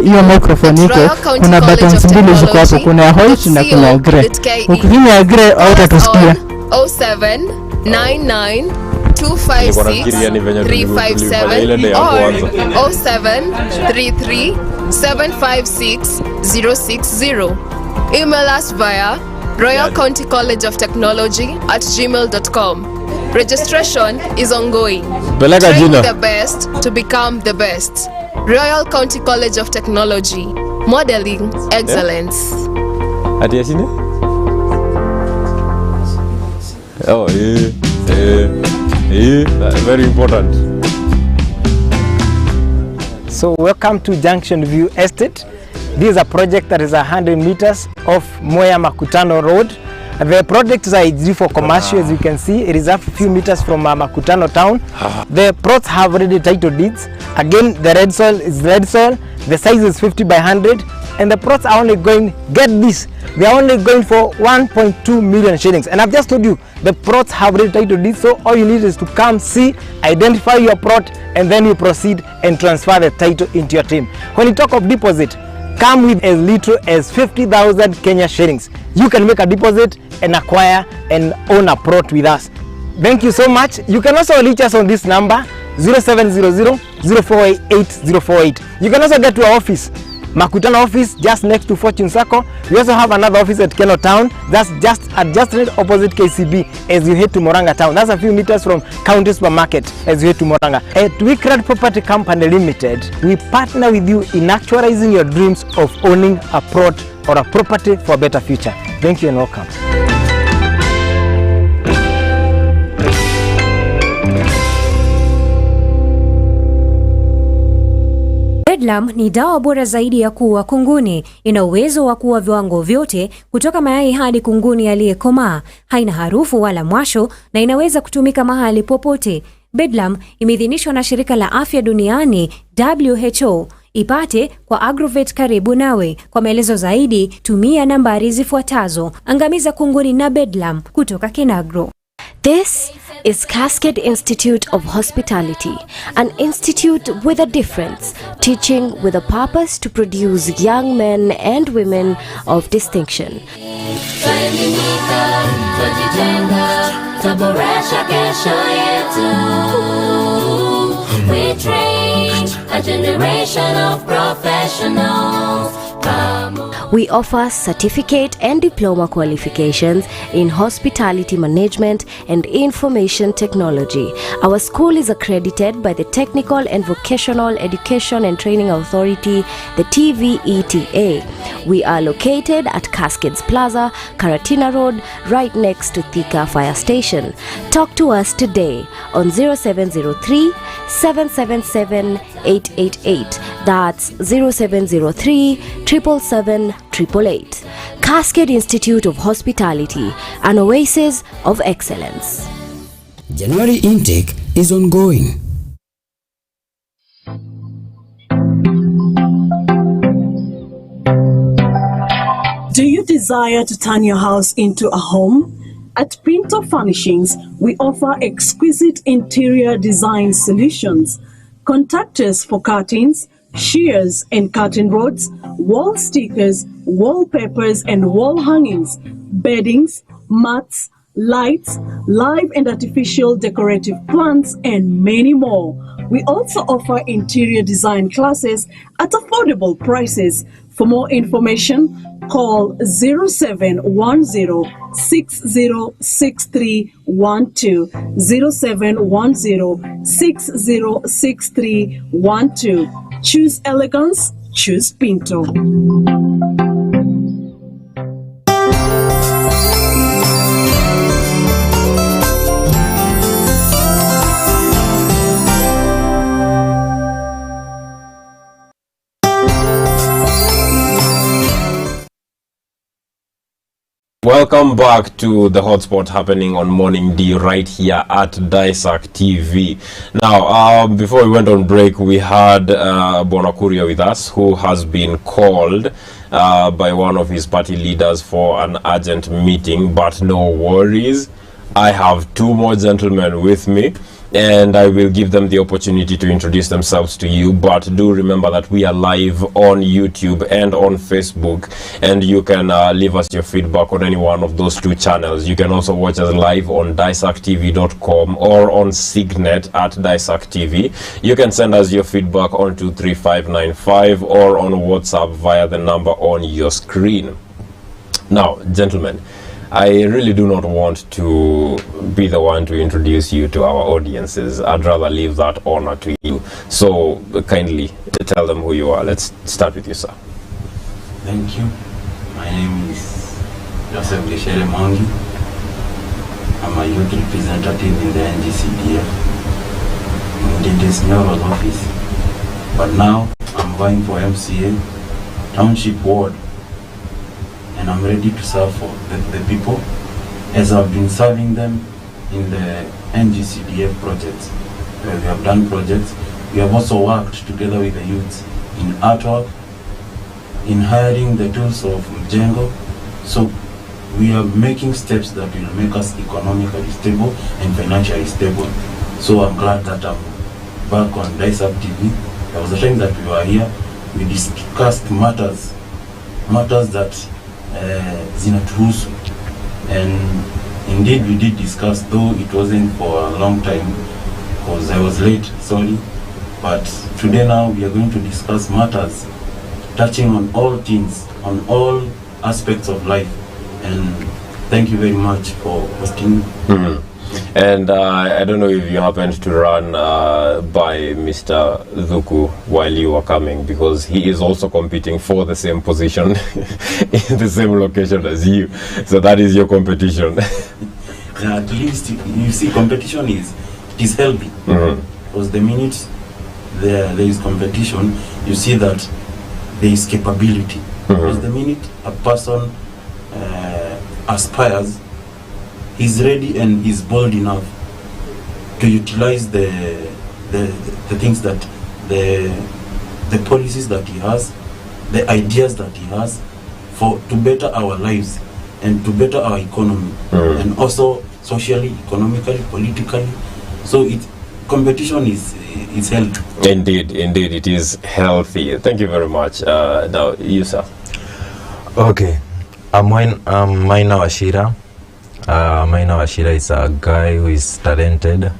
hiyo microphone iko kuna buttons mbili ziko hapo, kuna host na kuna grey. Ukifinya grey hautatusikia. 0799 256 357 or 0733 756 060. Email us via Royal County College of Technology @gmail.com. Registration is ongoing. Train the best to become the best. Royal County College of Technology, modeling excellence. Atiashine? Oh, very important. So welcome to Junction View Estate. This is a project that is 100 meters off Moya Makutano Road. The project is ideal for commercial, as you can see. It is a few meters from Makutano town. The plots have already title deeds. Again, the red soil is red soil. The size is 50 by 100. And the plots are only going, get this, they are only going for 1.2 million shillings. And I've just told you, the plots have already title deeds. So all you need is to come, see, identify your plot, and then you proceed and transfer the title into your team. When you talk of deposit, come with as little as 50,000 Kenya shillings. You can make a deposit and acquire and own a plot with us. Thank you so much. You can also reach us on this number 0700 048 048. You can also get to our office, Makutano office, just next to Fortune Circle. We also have another office at Keno Town. That's just right opposite KCB as you head to Moranga Town. That's a few meters from County Supermarket as you head to Moranga. At Wickrad Property Company Limited, we partner with you in actualizing your dreams of owning a plot or a property for a better future. Thank you and welcome. Bedlam ni dawa bora zaidi ya kuua kunguni. Ina uwezo wa kuua viwango vyote kutoka mayai hadi kunguni aliyekomaa. Haina harufu wala mwasho na inaweza kutumika mahali popote. Bedlam imeidhinishwa na Shirika la Afya Duniani WHO Ipate kwa Agrovet karibu nawe. Kwa maelezo zaidi, tumia nambari zifuatazo. Angamiza kunguni na bedlam kutoka Kinagro. This is Cascade Institute of Hospitality, an institute with a difference, teaching with a purpose to produce young men and women of distinction. We train a generation of professionals. We offer certificate and diploma qualifications in hospitality management and information technology. Our school is accredited by the Technical and Vocational Education and Training Authority, the TVETA. We are located at Cascades Plaza, Karatina Road, right next to Thika Fire Station. Talk to us today on 0703 777 888. That's 0703 777 888. Cascade Institute of Hospitality, an oasis of excellence. January intake is ongoing. Do you desire to turn your house into a home? At Pinto Furnishings, we offer exquisite interior design solutions. Contact us for curtains, shears and curtain rods, wall stickers, wallpapers and wall hangings, beddings, mats, lights, live and artificial decorative plants, and many more. We also offer interior design classes at affordable prices. For more information, call 0710 606312, 0710 606312. Choose elegance, choose Pinto. Welcome back to the hotspot happening on Morning D right here at Daesak TV. Now, before we went on break, we had Bonakuria with us, who has been called by one of his party leaders for an urgent meeting, but no worries. I have two more gentlemen with me, and I will give them the opportunity to introduce themselves to you. But do remember that we are live on YouTube and on Facebook, and you can leave us your feedback on any one of those two channels. You can also watch us live on daesaktv.com or on Signet at Daesak TV. You can send us your feedback on 23595 or on WhatsApp via the number on your screen. Now, gentlemen, I really do not want to be the one to introduce you to our audiences. I'd rather leave that honor to you. So kindly tell them who you are. Let's start with you, sir. Thank you. My name is Joseph Geshere Mangi. I'm a youth representative in the NGCDF in the Senior's office. But now I'm vying for MCA, Township Ward. And I'm ready to serve for the people as I've been serving them in the NGCDF projects, where we have done projects. We have also worked together with the youth in artwork, in hiring the tools of Mjengo. So we are making steps that will make us economically stable and financially stable. So I'm glad that I'm back on Daesak TV. There was a time that we were here, we discussed matters that zinatuhusu, and indeed we did discuss, though it wasn't for a long time because I was late, sorry. But today now we are going to discuss matters touching on all things, on all aspects of life, and thank you very much for hosting. And I don't know if you happened to run by Mr. Dhuku while you were coming, because he is also competing for the same position in the same location as you. So that is your competition. At least, you see, competition is healthy. Because the minute there is competition, you see that there is capability. Because the minute a person aspires, he's ready and he's bold enough to utilize the things that the the policies that he has, the ideas that he has to better our lives and to better our economy, and also socially, economically, politically. So competition is healthy. Indeed, it is healthy. Thank you very much. Now, you, sir. Okay, Maina Wachira. Maina Wachira is a guy who is talented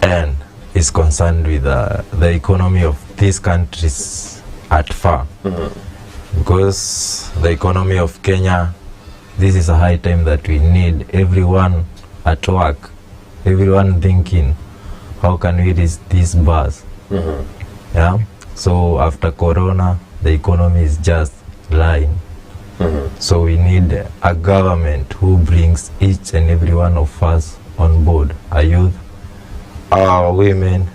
and is concerned with the economy of these countries at far. Because the economy of Kenya, this is a high time that we need everyone at work, everyone thinking, how can we reach these bars? Yeah. So after Corona, the economy is just lying. So we need a government who brings each and every one of us on board, our youth, our women,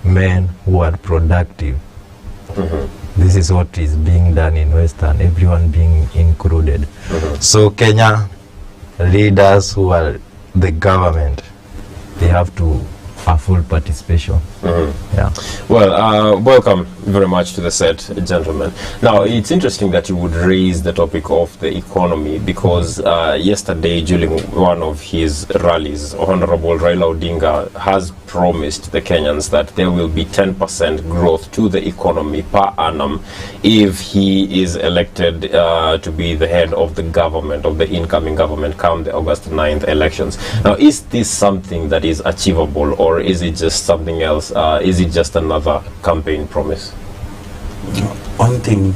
men who are productive. This is what is being done in Western, everyone being included. So Kenya leaders who are the government, they have to a full participation. Yeah. Well, welcome very much to the set, gentlemen. Now, it's interesting that you would raise the topic of the economy because yesterday, during one of his rallies, Honorable Raila Odinga has promised the Kenyans that there will be 10% growth to the economy per annum if he is elected to be the head of the government, of the incoming government, come the August 9th elections. Now, is this something that is achievable, or is it just something else? Is it just another campaign promise? One thing,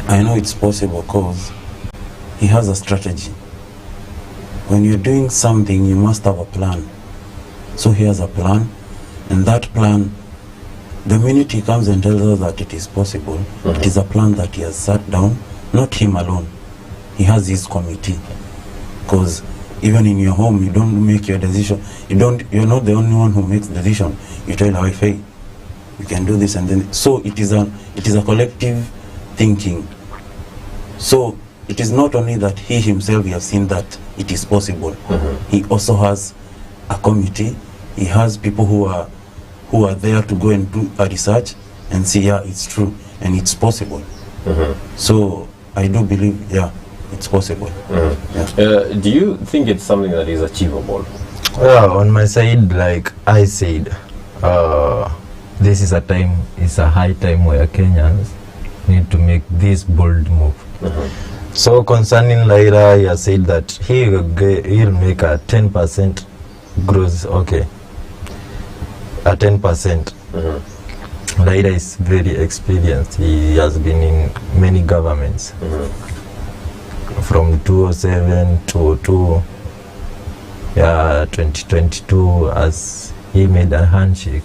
I know it's possible because he has a strategy. When you're doing something, you must have a plan. So he has a plan, and that plan, the minute he comes and tells us that it is possible, it is a plan that he has sat down, not him alone. He has his committee. Because even in your home, you don't make your decision. You're not the only one who makes the decision. You tell your wife, hey, we can do this, and then so it is a collective thinking. So it is not only that he himself has seen that it is possible. He also has a committee. He has people who are there to go and do a research and see, yeah, it's true and it's possible. So I do believe, yeah, it's possible. Do you think it's something that is achievable? Well, on my side, like I said, this is a high time where Kenyans need to make this bold move. So concerning Laira, he has said that he'll make a 10% growth. Okay, a 10%. Laira is very experienced. He has been in many governments. From 2007 to 2022, as he made a handshake.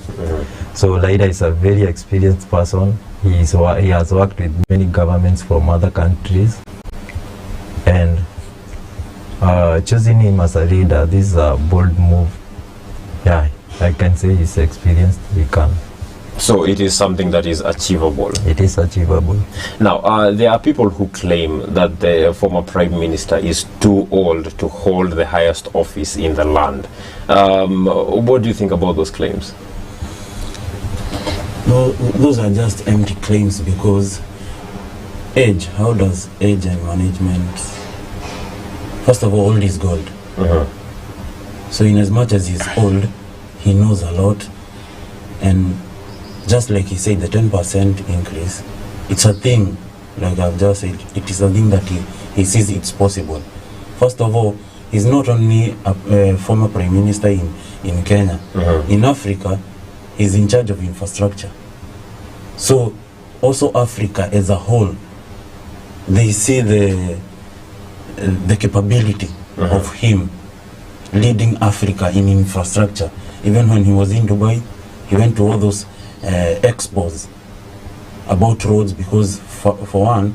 So Laira is a very experienced person. He has worked with many governments from other countries, and choosing him as a leader, this is a bold move. Yeah, I can say he's experienced. He can. So it is something that is achievable. It is achievable. Now, there are people who claim that the former Prime Minister is too old to hold the highest office in the land. What do you think about those claims? No, those are just empty claims because age, how does age and management... First of all, old is gold. So in as much as he's old, he knows a lot, and just like he said, the 10% increase, it's a thing, like I've just said, it is a thing that he sees it's possible. First of all, he's not only a former Prime Minister in Kenya. In Africa, he's in charge of infrastructure. So also Africa as a whole, they see the capability of him leading Africa in infrastructure. Even when he was in Dubai, he went to all those expos about roads because for one,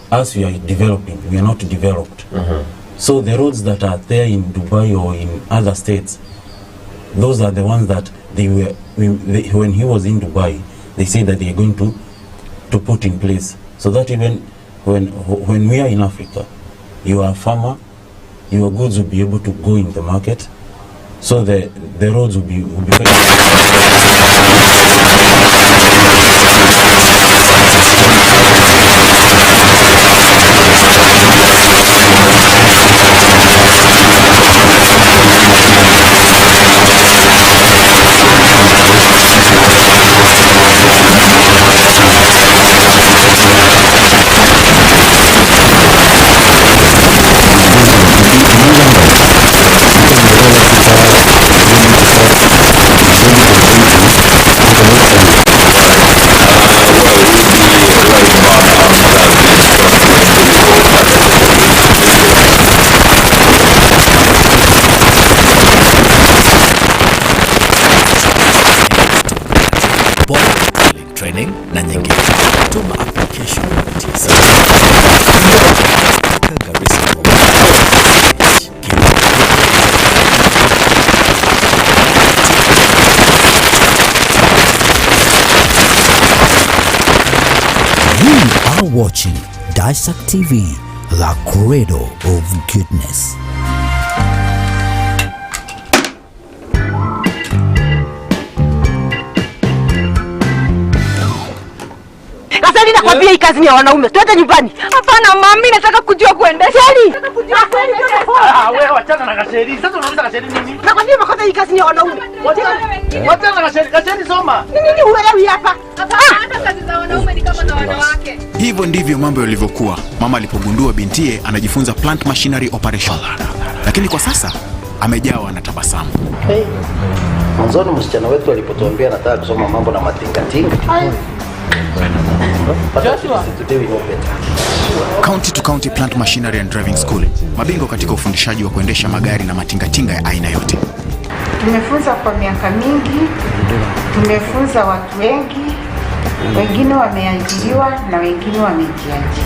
as we are developing, we are not developed. So the roads that are there in Dubai or in other states, those are the ones that when he was in Dubai, they say that they are going to put in place, so that even when we are in Africa, you are a farmer, your goods will be able to go in the market, so the roads will be na nyingine. Tuma application kupitia simu. Garissa Road. You are watching Daesak TV, the cradle of goodness. Sasa ninakwambia hii kazi ni ya wanaume. Twende nyumbani. Hapana mami, nataka kujua kuendesha. Wewe wachana na Gasheri. Sasa unauliza Gasheri nini? Nakwambia makosa hii kazi ni ya wanaume. Wachana na Gasheri. Gasheri soma. Nini huelewi hapa? Hata kazi za wanaume ni kama za wanawake. Hivyo ndivyo mambo yalivyokuwa mama alipogundua bintiye anajifunza plant machinery operation, lakini kwa sasa amejawa na tabasamu. Hey, mwanzoni msichana wetu alipotuambia anataka kusoma mambo na matingatinga. County to County Plant Machinery and Driving School, mabingwa katika ufundishaji wa kuendesha magari na matingatinga ya aina yote. Tumefunza kwa miaka mingi, tumefunza watu wengi, wengine wameajiriwa na wengine wamejiajiri.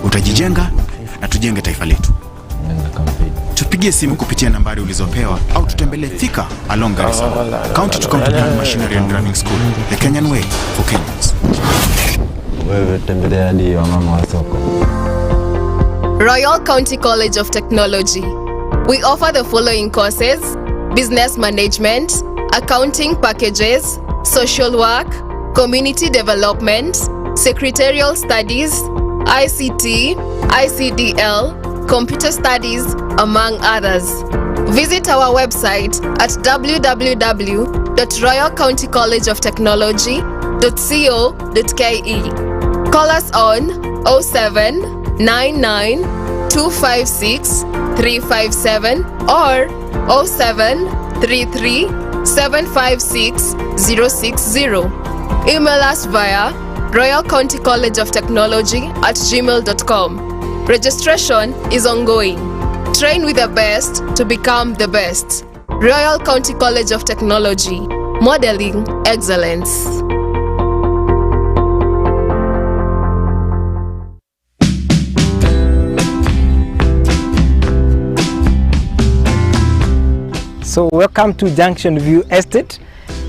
Utajijenga na tujenge taifa letu. Tupigie simu kupitia nambari ulizopewa au tutembelee Thika along Garissa. County to County Plant Machinery and Driving School, the Kenyan way for Kenyans. Wewe tembelea hadi wamama wa soko. Royal County College of Technology. We offer the following courses: business management, accounting packages, social work, community development, secretarial studies, ICT, ICDL, computer studies, among others. Visit our website at www.royalcountycollegeoftechnology.co.ke. Call us on 0799 256 357 or 0733 756 060. Email us via royalcountycollegeoftechnology@gmail.com. Registration is ongoing. Train with the best to become the best. Royal County College of Technology, modeling excellence. So welcome to Junction View Estate.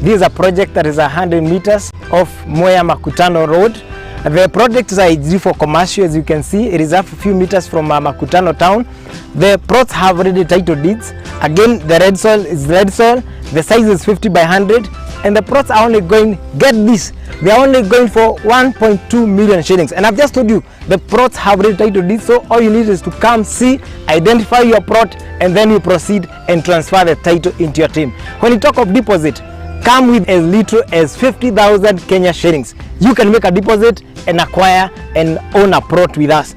This is a project that is 100 meters off Moya Makutano Road. The project is ideal for commercial. As you can see, it is a few meters from Makutano town. The plots have already title deeds. Again, the red soil is red soil. The size is 50 by 100, and the plots are only going, get this, they are only going for 1.2 million shillings. And I've just told you, the plots have already title deeds, so all you need is to come see, identify your plot, and then you proceed and transfer the title into your team. When you talk of deposit, come with as little as 50,000 Kenya shillings. You can make a deposit and acquire and own a plot with us.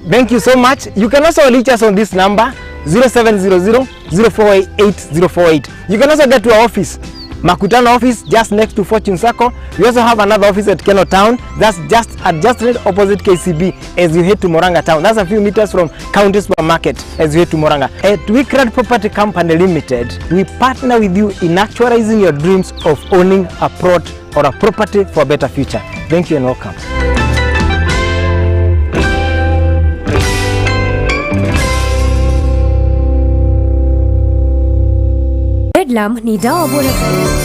Thank you so much. You can also reach us on this number 0700 048 048. You can also get to our office, Makutano office, just next to Fortune Circle. We also have another office at Keno Town. That's just right opposite KCB as you head to Moranga Town. That's a few meters from County Supermarket as you head to Moranga. At Wickred Property Company Limited, we partner with you in actualizing your dreams of owning a plot or a property for a better future. Thank you and welcome. Bedlam ni dawa bora zaidi.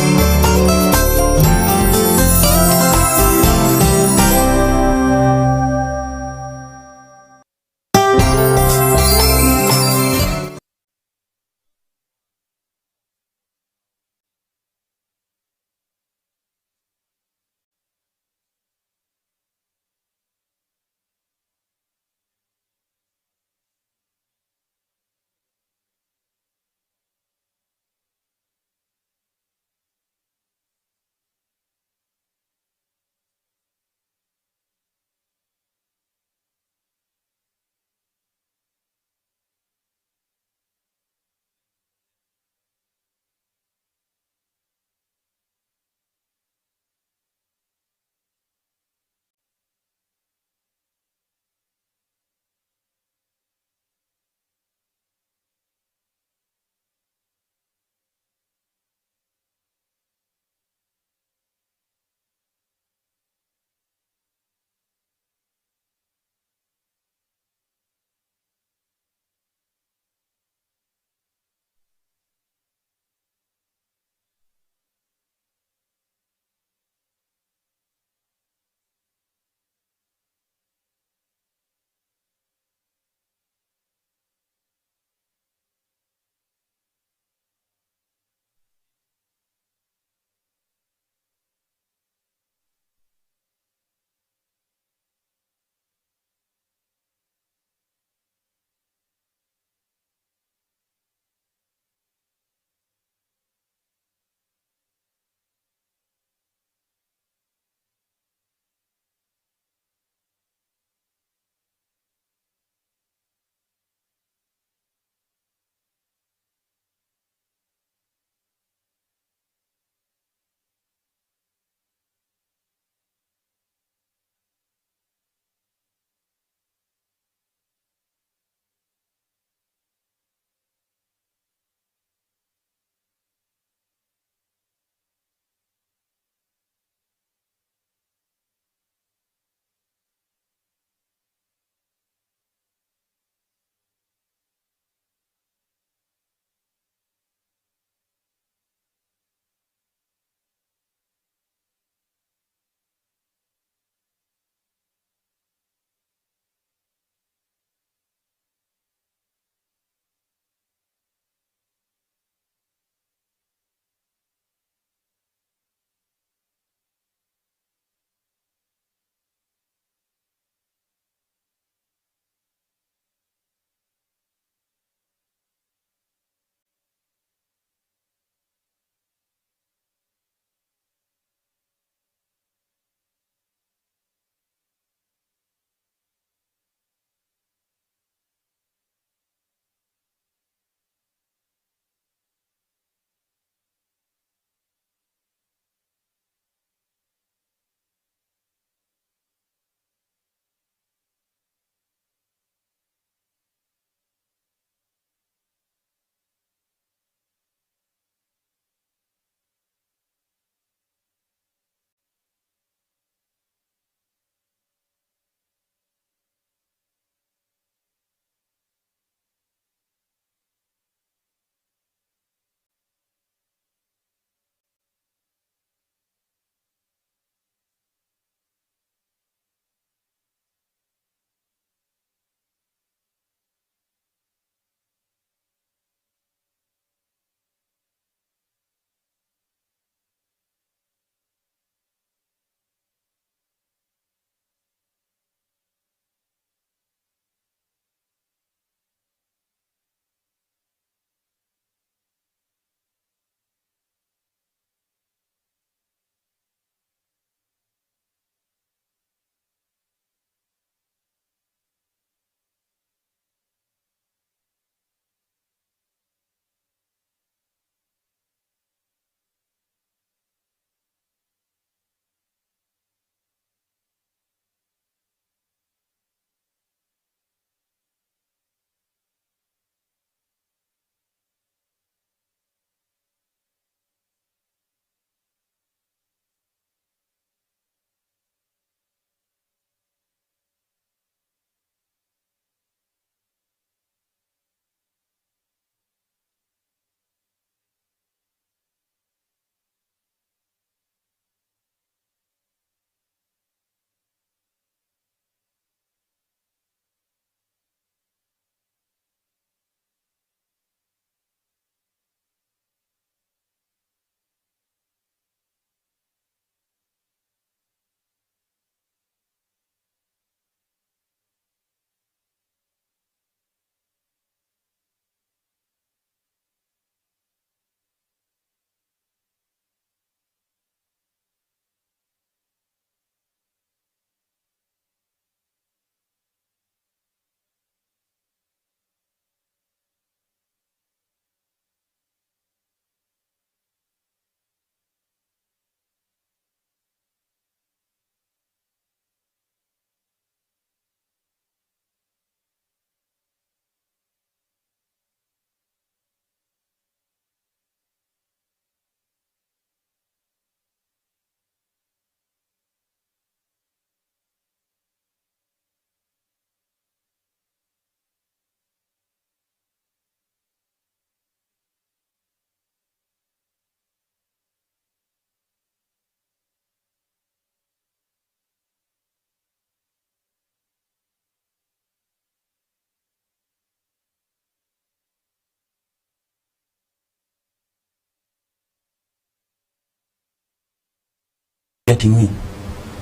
getting me?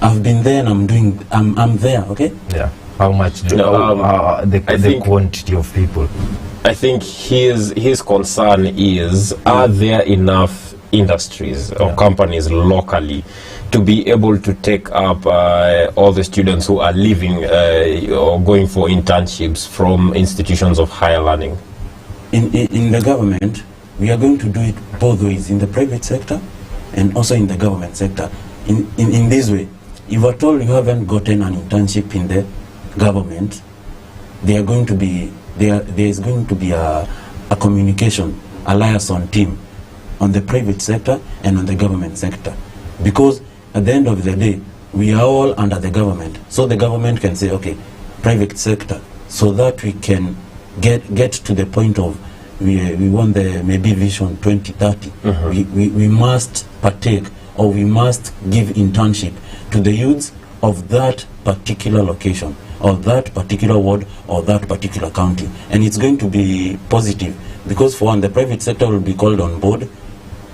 I've been there and I'm there, okay? Yeah. How much do the quantity of people? I think his concern is, are there enough industries or companies locally to be able to take up all the students who are leaving or going for internships from institutions of higher learning? In the government, we are going to do it both ways, in the private sector and also in the government sector. In this way, if at all you haven't gotten an internship in the government, there is going to be a communication, a liaison team on the private sector and on the government sector, because at the end of the day we are all under the government, so the government can say, okay, private sector, so that we can get to the point of we want the maybe vision 2030. We must partake, or we must give internship to the youths of that particular location, or that particular ward, or that particular county. And it's going to be positive, because for one, the private sector will be called on board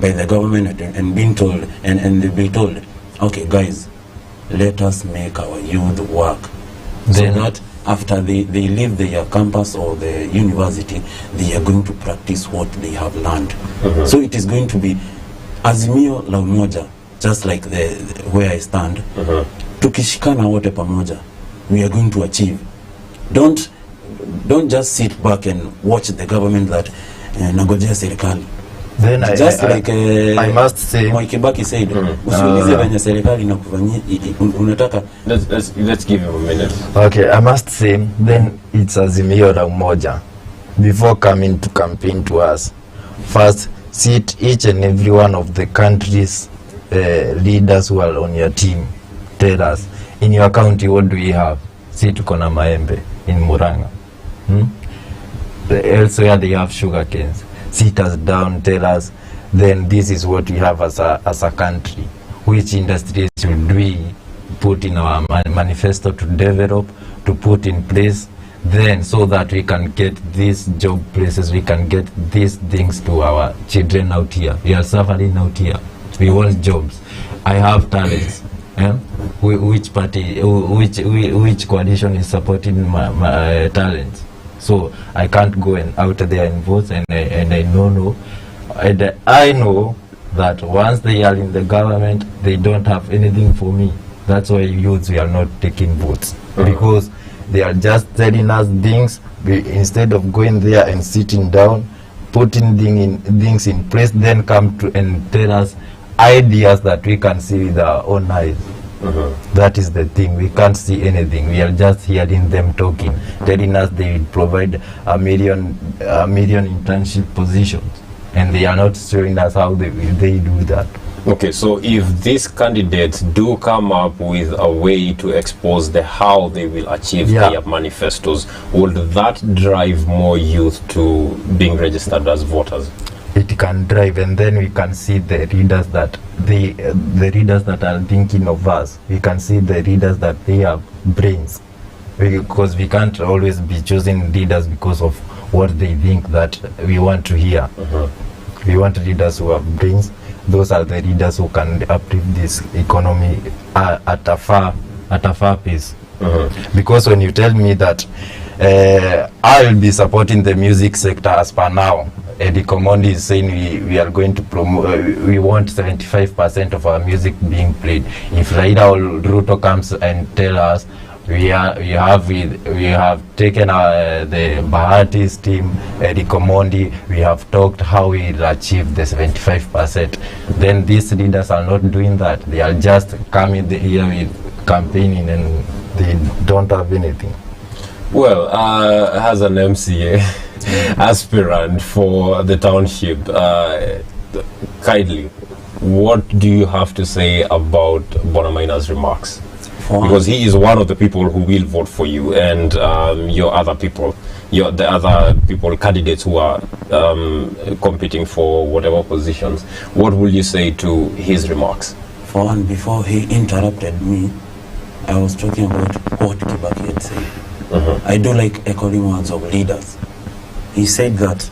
by the government and being told, and they'll be told, okay guys, let us make our youth work, so that after they leave their campus or the university, they are going to practice what they have learned. So it is going to be azimio la umoja, just like where I stand. Tukishikana wote pamoja, we are going to achieve. Don't just sit back and watch the government that nagojea serikali. Then I must say, Kibaki said, usiulize venye serikali inakufanyia, unataka. Let's give him a minute. Okay, I must say, then it's azimio la umoja. Before coming to campaign to us, first sit each and every one of the country's leaders who are on your team. Tell us, in your county, what do we have? See, tuko na maembe in Muranga. Elsewhere they have sugar canes. Sit us down, tell us, then this is what we have as a country. Which industries should we put in our manifesto to develop, to put in place, then so that we can get these job places, we can get these things to our children out here. We are suffering out here. We want jobs. I have talents. Which party, which coalition is supporting my talents? So I can't go out there and vote, and I know that once they are in the government, they don't have anything for me. That's why youths, we are not taking votes, because they are just telling us things. Instead of going there and sitting down, putting things in place, then come to and tell us ideas that we can see with our own eyes. That is the thing. We can't see anything. We are just hearing them talking, telling us they will provide a million internship positions, and they are not showing us how they do that. Okay, so if these candidates do come up with a way to expose how they will achieve their manifestos, would that drive more youth to being registered as voters? It can drive, and then we can see the readers that the readers that are thinking of us. We can see the readers that they have brains, because we can't always be choosing leaders because of what they think that we want to hear. We want leaders who have brains. Those are the leaders who can uplift this economy at a far pace. Because when you tell me that I will be supporting the music sector as per now, Eddie Comondi is saying we are going to promote, we want 75% of our music being played. If Raila Ruto comes and tell us we have taken the Bahati's team, Eddie Comondi, we have talked how we will achieve the 75%. Then these leaders are not doing that. They are just coming here with campaigning, and they don't have anything. Well, as an MCA aspirant for the township, kindly, what do you have to say about Bonamaina's remarks? Because he is one of the people who will vote for you, and your other people, the other people, candidates who are competing for whatever positions. What will you say to his remarks? For one, before he interrupted me, I was talking about what Kibaki had said. I do like echoing words of leaders. He said that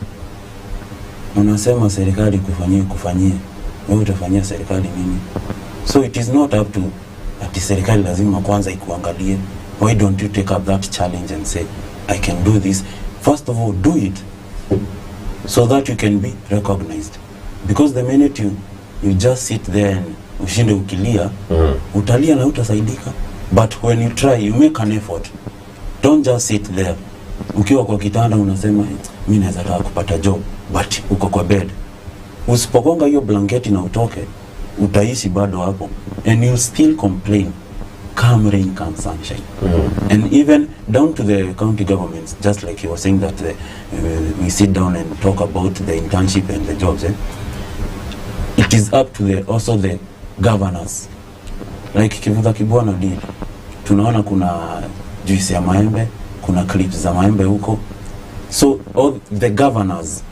unasema serikali kufanyie, wewe utafanyia serikali nini? So it is not up to ati serikali lazima kwanza ikuangalie. Why don't you take up that challenge and say, I can do this? First of all, do it so that you can be recognized. Because the minute you just sit there and ushinde ukilia, utalia na utasaidika. But when you try, you make an effort. Don't just sit there. Ukiwa kwa kitanda unasema, mimi naweza taka kupata job, but uko kwa bed. Usipogonga hiyo blanketi na utoke, utaishi bado hapo. And you'll still complain. Come rain, come sunshine. And even down to the county governments, just like you were saying that we sit down and talk about the internship and the jobs. It is up to also the governors. Like Kivutha Kibwana did. Tunaona kuna juice ya maembe, kuna clips za maembe huko. So all the governors,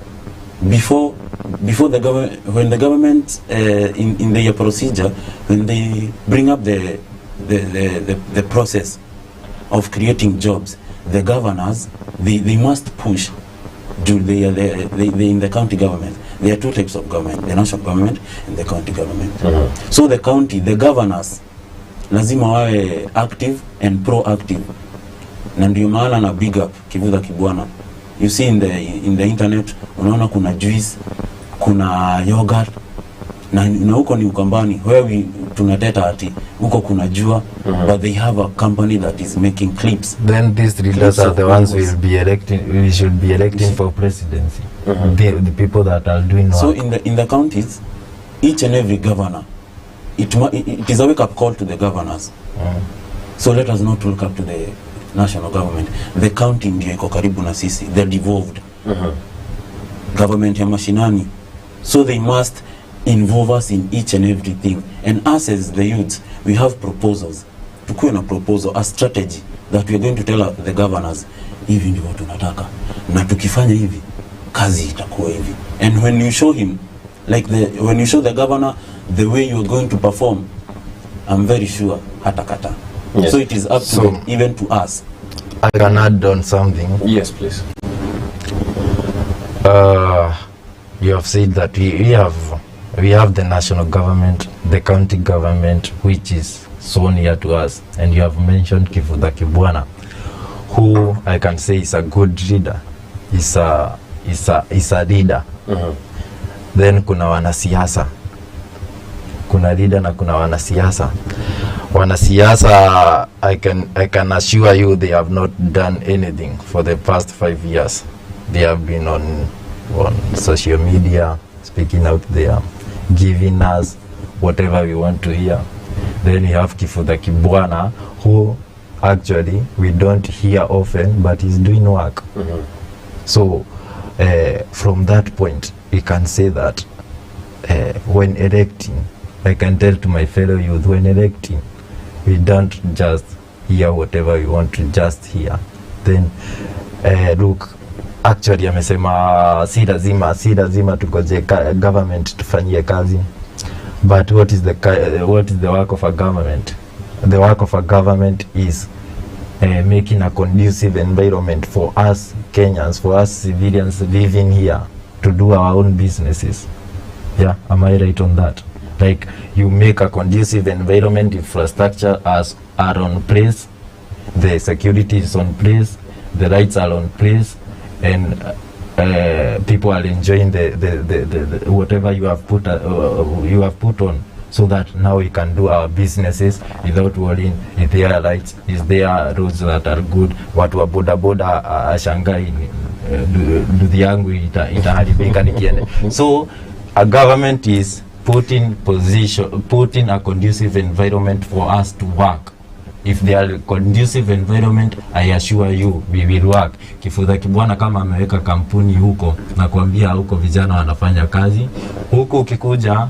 before the government, when the government in their procedure, when they bring up the process of creating jobs, the governors they must push. They in the county government. There are two types of government: the national government and the county government. So the governors lazima wawe active and proactive. Na ndio maana na big up Kivutha Kibwana. You see in the internet, unaona kuna juice, kuna yogurt, na huko ni Ukambani where tunateta ati huko kuna jua, but they have a company that is making clips. Then these leaders are the ones we should be electing for presidency. The people that are doing work. So in the counties, each and every governor, it is a wake up call to the governors. So let us not look up to the national government. The county ndio iko karibu na sisi, the devolved government ya mashinani. So they must involve us in each and everything. And us as the youths, we have proposals. Tukuwe na proposal, a strategy that we are going to tell the governors, hivi ndivyo tunataka, na tukifanya hivi kazi itakuwa hivi. And when you show him, when you show the governor the way you are going to perform, I'm very sure hatakata. Yes. So it is up to them, even to us. I can add on something. Yes, please. You have said that we have the national government, the county government, which is so near to us, and you have mentioned Kivutha Kibwana, who I can say is a good leader. Is a leader. Then kuna wanasiasa. Kuna leader na kuna wanasiasa. Wanasiasa, I can assure you they have not done anything for the past 5 years. They have been on social media, speaking out there, giving us whatever we want to hear. Then you have Kivutha Kibwana, who actually we don't hear often, but he's doing work. So from that point, we can say that when electing, I can tell to my fellow youth, when electing, we don't just hear whatever we want to just hear. Then look, actually amesema si lazima tugoje government tufanyie kazi. But what is the work of a government? The work of a government is making a conducive environment for us Kenyans, for us civilians living here, to do our own businesses. Yeah, am I right on that? Like, you make a conducive environment, infrastructure are on place, the security is on place, the rights are on place, and people are enjoying the whatever you have put on, so that now we can do our businesses without worrying if there are rights, is there roads that are good, watu wa boda boda ashangai nduthi yangu itaharibika nikiende. So a government is putting a conducive environment for us to work. If there are conducive environment, I assure you we will work. Kivutha Kibwana kama ameweka kampuni huko na kuambia huko vijana wanafanya kazi, huko ukikuja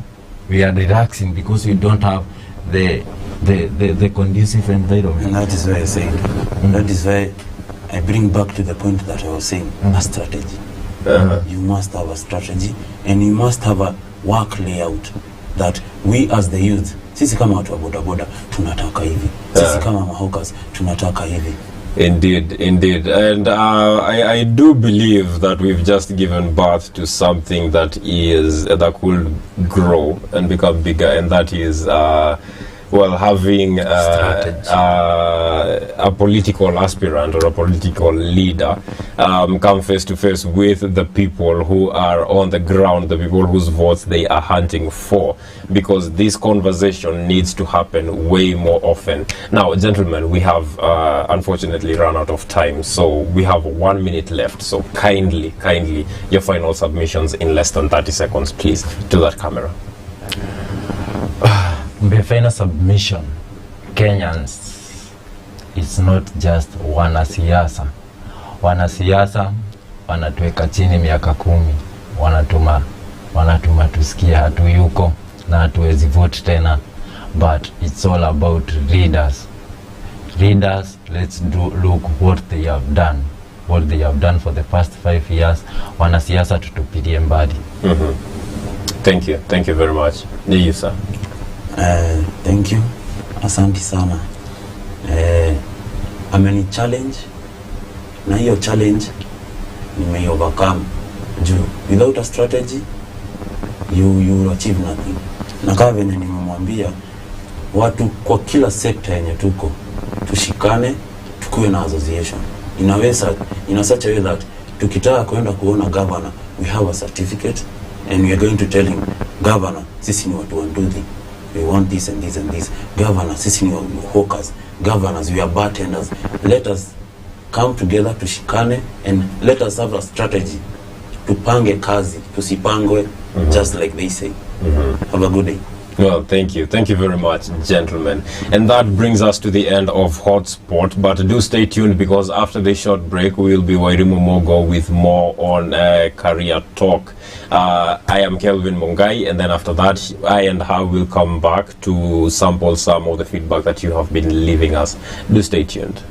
we are relaxing because we don't have the conducive environment. And that is why I said, that is why I bring back to the point that I was saying, a strategy. You must have a strategy, and you must have a work layout that we as the youth, sisi kama watu wa boda boda tunataka hivi, sisi kama mahawkers tunataka hivi. Indeed, indeed. And I do believe that we've just given birth to something that could grow and become bigger, and that is having a political aspirant or a political leader come face to face with the people who are on the ground, the people whose votes they are hunting for, because this conversation needs to happen way more often. Now, gentlemen, we have unfortunately run out of time, so we have 1 minute left. So kindly, your final submissions in less than 30 seconds, please, to that camera. My final submission, Kenyans, it's not just wanasiasa. Wanasiasa wanatuweka chini miaka 10, wanatuma tusikie hatuyuko na hatuwezi vote tena, but it's all about leaders. Leaders, let's look what they have done for the past 5 years. Wanasiasa tutupilie mbali. Thank you very much. You, sir. Thank you. Asante sana. Ameni challenge na hiyo challenge nime overcome. Without a strategy you achieve nothing. Na kama vile nimemwambia watu kwa kila sekta yenye tushikane, tukuwe na association. In such a way that tukitaka kwenda kuona governor, we have a certificate and we are going to tell him, governor, sisi ni watu wa Nduthi. We want this and this and this. Governor, sisi ni hawkers. Governors, we are bartenders. Let us come together, tushikane, and let us have a strategy. Tupange kazi, tusipangwe, just like they say. Have a good day. Well, thank you very much, gentlemen. And that brings us to the end of Hotspot, but do stay tuned, because after this short break we will be Wairimu Mogo with more on career talk. I am Kelvin Mungai, and then after that I and her will come back to sample some of the feedback that you have been leaving us. Do stay tuned.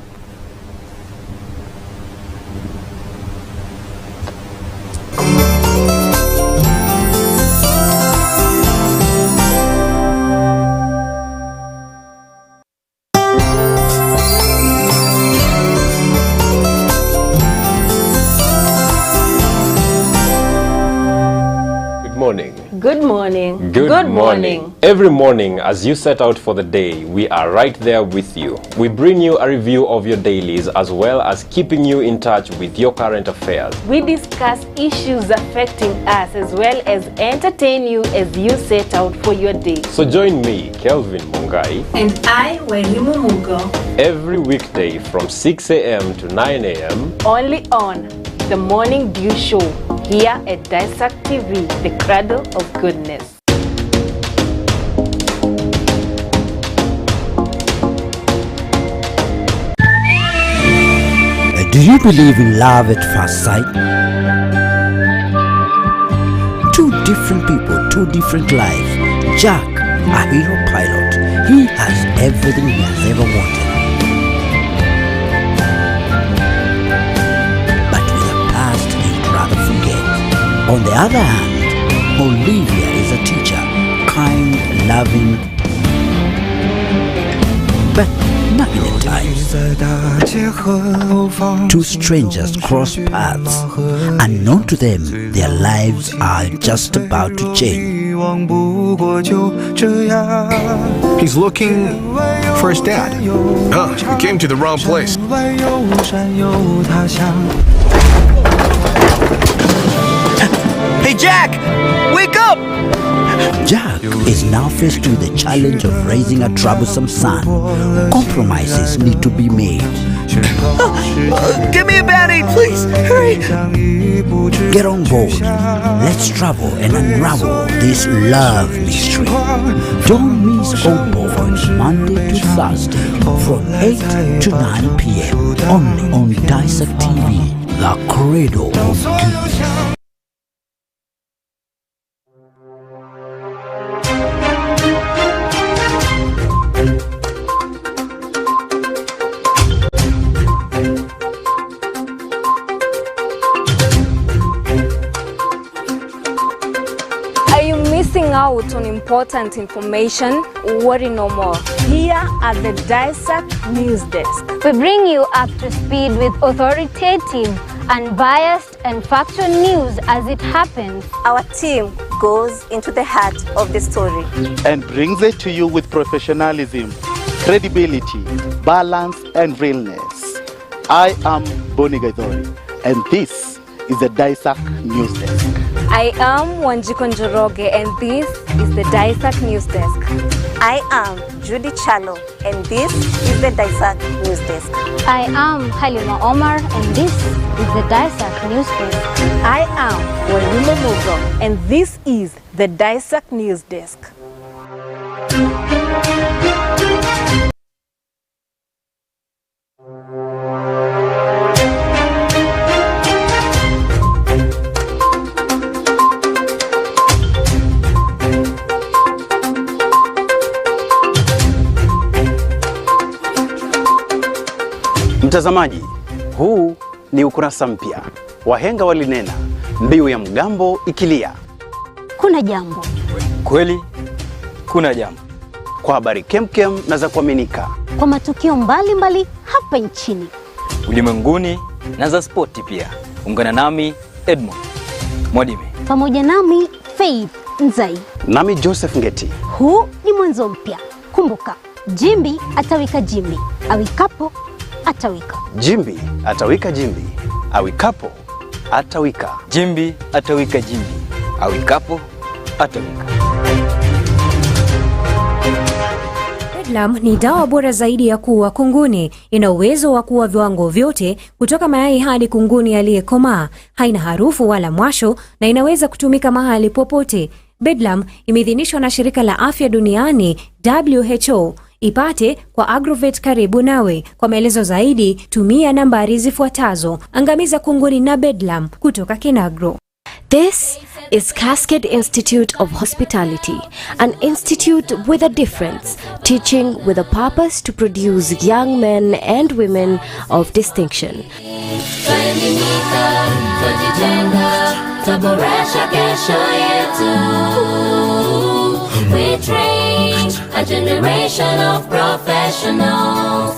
Good morning. Good morning. Every morning as you set out for the day, we are right there with you. We bring you a review of your dailies as well as keeping you in touch with your current affairs. We discuss issues affecting us as well as entertain you as you set out for your day. So join me, Kelvin Mungai, and I, Wairimu Mugo, every weekday from 6 a.m. to 9 a.m. only on The Morning Dew Show, here at Daesak TV, the cradle of goodness. Do you believe in love at first sight? Two different people, two different lives. Jack, a hero pilot, he has everything he has ever wanted. But with a past he'd rather forget. On the other hand, Olivia is a teacher, kind, loving, but not in the times. Two strangers cross paths. Unknown to them, their lives are just about to change. He's looking for his dad. Oh, he came to the wrong place. Hey Jack! Wake up! Jack is now faced with the challenge of raising a troublesome son. Compromises need to be made. Give me a Band-Aid, please! Hurry! Get on board. Let's travel and unravel this love mystery. Don't miss Open Monday to Thursday from 8 to 9 p.m. only on Daesak TV, the cradle of goodness. out on important information, worry no more. Here at the Daesak News Desk, we bring you up to speed with authoritative, unbiased and factual news as it happens. Our team goes into the heart of the story and brings it to you with professionalism, credibility, balance and realness. I am Boni Gaidori and this is the Daesak News Desk. I am Wanjiko Njoroge and this is the Daesak News Desk. I am Judy Chalo and this is the Daesak News Desk. I am Halima Omar and this is the Daesak News Desk. I am Walima Mugo and this is the Daesak News Desk. Mtazamaji, huu ni ukurasa mpya. Wahenga walinena, mbiu ya mgambo ikilia, kuna jambo. Kweli kuna jambo. Kwa habari kemkem na za kuaminika, kwa matukio mbalimbali hapa nchini, ulimwenguni na za spoti pia. Ungana nami Edmond Mwadime, pamoja nami Faith Nzai, nami Joseph Ngeti. Huu ni mwanzo mpya. Kumbuka, jimbi atawika jimbi, awikapo atawika. Jimbi atawika jimbi, awikapo atawika. Jimbi atawika jimbi, awikapo atawika. Bedlam ni dawa bora zaidi ya kuua kunguni. Ina uwezo wa kuua viwango vyote kutoka mayai hadi kunguni aliyekomaa. Haina harufu wala mwasho na inaweza kutumika mahali popote. Bedlam imeidhinishwa na shirika la afya duniani WHO. Ipate kwa Agrovet karibu nawe. Kwa maelezo zaidi tumia nambari zifuatazo. Angamiza kunguni na Bedlam kutoka Kinagro. This is Cascade Institute of Hospitality, an institute with a difference, teaching with a purpose to produce young men and women of distinction. We train a generation of professionals.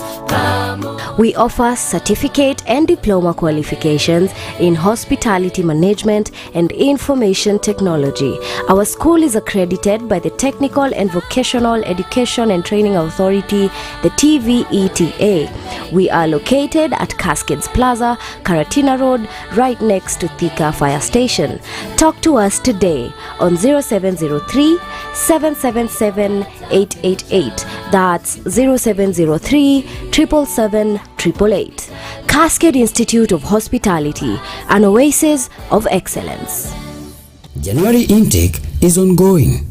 We offer certificate and diploma qualifications in hospitality management and information technology. Our school is accredited by the Technical and Vocational Education and Training Authority, the TVETA. We are located at Cascades Plaza, Karatina Road, right next to Thika Fire Station. Talk to us today on 0703 777 888. That's 0703 777 888. Cascade Institute of Hospitality, an oasis of excellence. January intake is ongoing.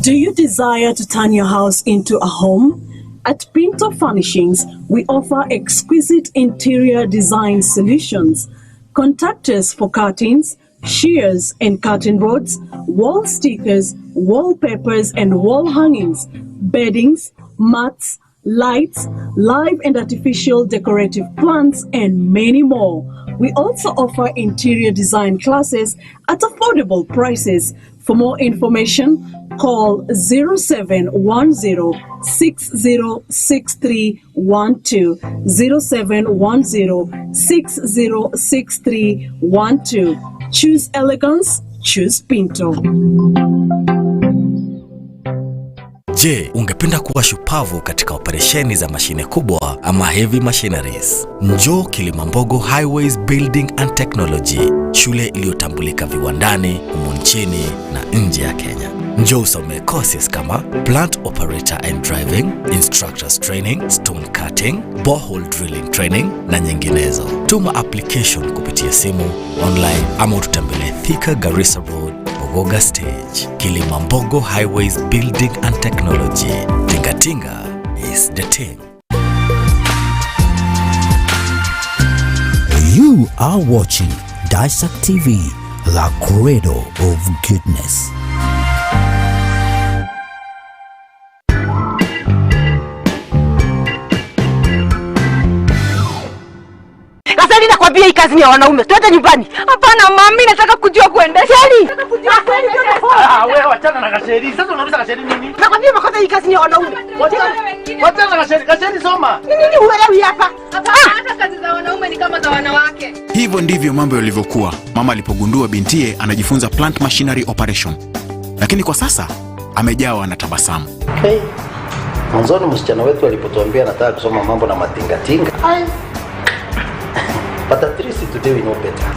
Do you desire to turn your house into a home? At Pinto Furnishings, we offer exquisite interior design solutions. Contact us for curtains, shears and curtain rods, wall stickers, wallpapers and wall hangings, beddings, mats, lights, live and artificial decorative plants, and many more. We also offer interior design classes at affordable prices. For more information, call 0710 606312, 0710 606312. Choose elegance, choose Pinto. Je, ungependa kuwa shupavu katika operesheni za mashine kubwa ama heavy machineries? Njoo Kilimambogo Highways Building and Technology, shule iliyotambulika viwandani, humu nchini na nje ya Kenya. Njoo usome courses kama plant operator and driving, instructors training, stone cutting, borehole drilling training na nyinginezo. Tuma application kupitia simu, online ama ututembelee Thika Garissa Road, Ogoga Stage. Kilimambogo Highways Building and Technology. Tinga is the team. You are watching Daesak TV, the cradle of goodness. kazi ni ya wanaume. Twende nyumbani. Hapana mami, nataka kujua kuendesha. Nataka kujua wewe wachana na Gasheri. Sasa unauliza Gasheri nini? Nakwambia makosa hii kazi ni ya wanaume. Wachana na Gasheri. Gasheri soma. Nini huelewi hapa? Hapana, hata kazi za wanaume ni kama za wanawake. Hivyo ndivyo mambo yalivyokuwa mama alipogundua bintiye anajifunza plant machinery operation. Lakini kwa sasa amejawa na tabasamu. Okay. Mwanzoni msichana wetu alipotuambia anataka kusoma mambo na matingatinga. But at least today we know better.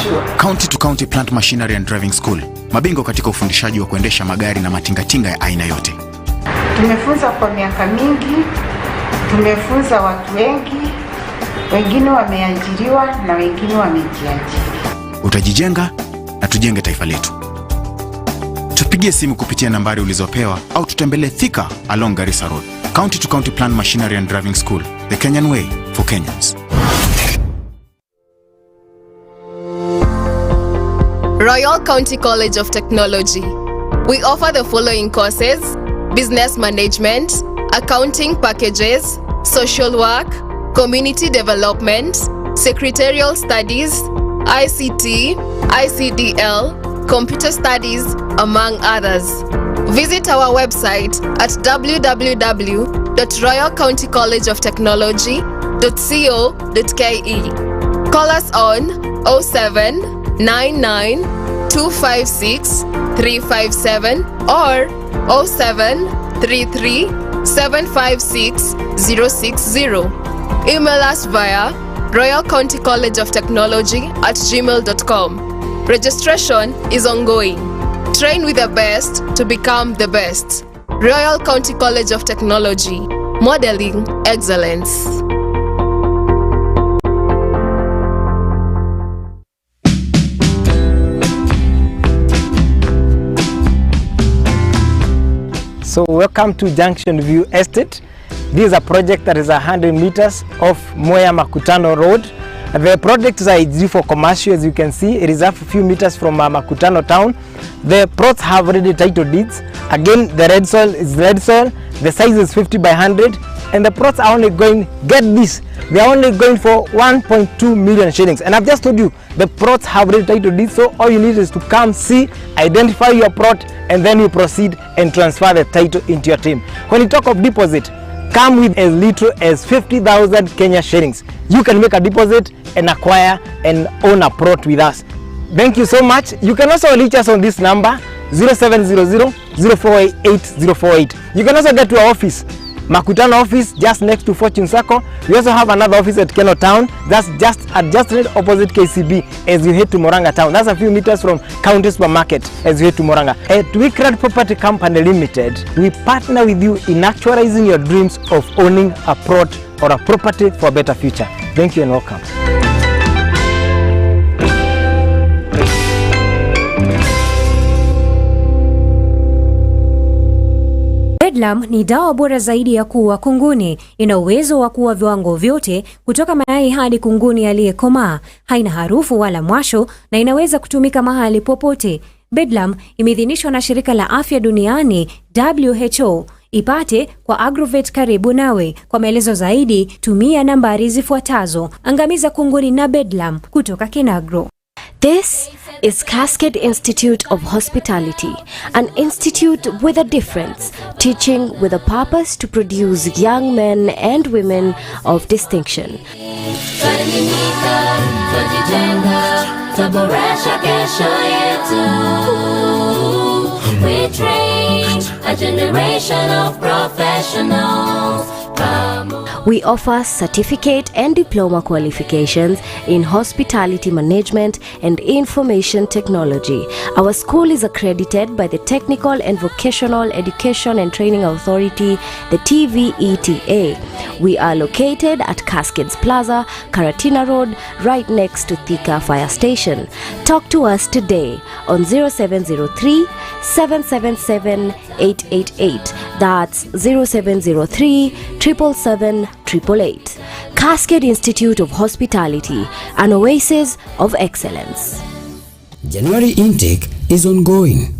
Sure. County to County Plant Machinery and Driving School. Mabingwa katika ufundishaji wa kuendesha magari na matingatinga ya aina yote. Tumefunza kwa miaka mingi. Tumefunza watu wengi. Wengine wameajiriwa na wengine wamejiajiri. Utajijenga na tujenge taifa letu. Tupigie simu kupitia nambari ulizopewa au tutembelee Thika along Garissa Road. County to County Plant Machinery and Driving School. The Kenyan way for Kenyans. Royal County College of Technology. We offer the following courses: business management, accounting packages, social work, community development, secretarial studies, ICT, ICDL, computer studies, among others. Visit our website at www.royalcountycollegeoftechnology.co.ke. Call us on 0799 256 357 or 0733 756 060. Email us via royalcountycollegeoftechnology@gmail.com. Registration is ongoing. Train with the best to become the best. Royal County College of Technology, modeling excellence. So welcome to Junction View Estate. This is a project that is 100 meters off Mwea Makutano Road. The project is ideal for commercial. As you can see, it is a few meters from Makutano town. The plots have already title deeds. Again, the red soil is red soil. The size is 50 by 100. And the plots are only going, get this, they are only going for 1.2 million shillings. And I've just told you, the plots have already title deeds. So all you need is to come see, identify your plot, and then you proceed and transfer the title into your team. When you talk of deposit, come with as little as 50,000 Kenya shillings. You can make a deposit and acquire and own a plot with us. Thank you so much. You can also reach us on this number 0700 048 048. You can also get to our office, Makutano office, just next to Fortune Circle. We also have another office at Keno Town. That's just right opposite KCB as you head to Moranga Town. That's a few meters from County Supermarket as you head to Moranga. At Wickred Property Company Limited, we partner with you in actualizing your dreams of owning a plot or a property for a better future. Thank you and welcome. Bedlam ni dawa bora zaidi ya kuua kunguni. Ina uwezo wa kuua viwango vyote kutoka mayai hadi kunguni aliyekomaa. Haina harufu wala mwasho na inaweza kutumika mahali popote. Bedlam imeidhinishwa na Shirika la Afya Duniani WHO. Ipate kwa Agrovet karibu nawe. Kwa maelezo zaidi, tumia nambari zifuatazo. Angamiza kunguni na Bedlam kutoka Kinagro. This is Cascade Institute of Hospitality, an institute with a difference, teaching with a purpose to produce young men and women of distinction. We train a generation of professionals. We offer certificate and diploma qualifications in hospitality management and information technology. Our school is accredited by the Technical and Vocational Education and Training Authority, the TVETA. We are located at Cascades Plaza, Karatina Road, right next to Thika Fire Station. Talk to us today on 0703 777 888. That's 0703 777 888. Cascade Institute of Hospitality, an oasis of excellence. January intake is ongoing.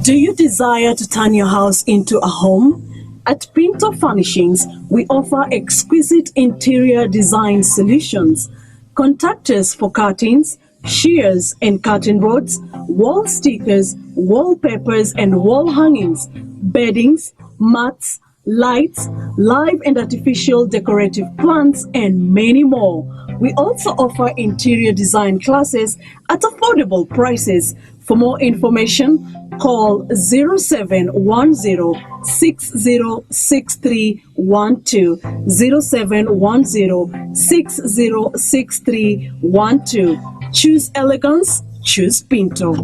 Do you desire to turn your house into a home? At Pinto Furnishings, we offer exquisite interior design solutions. Contact us for curtains, shears and curtain rods, wall stickers, wallpapers and wall hangings, beddings, mats, lights, live and artificial decorative plants, and many more. We also offer interior design classes at affordable prices. For more information, call 0710-606312, 0710-606312. Choose elegance, choose Pinto.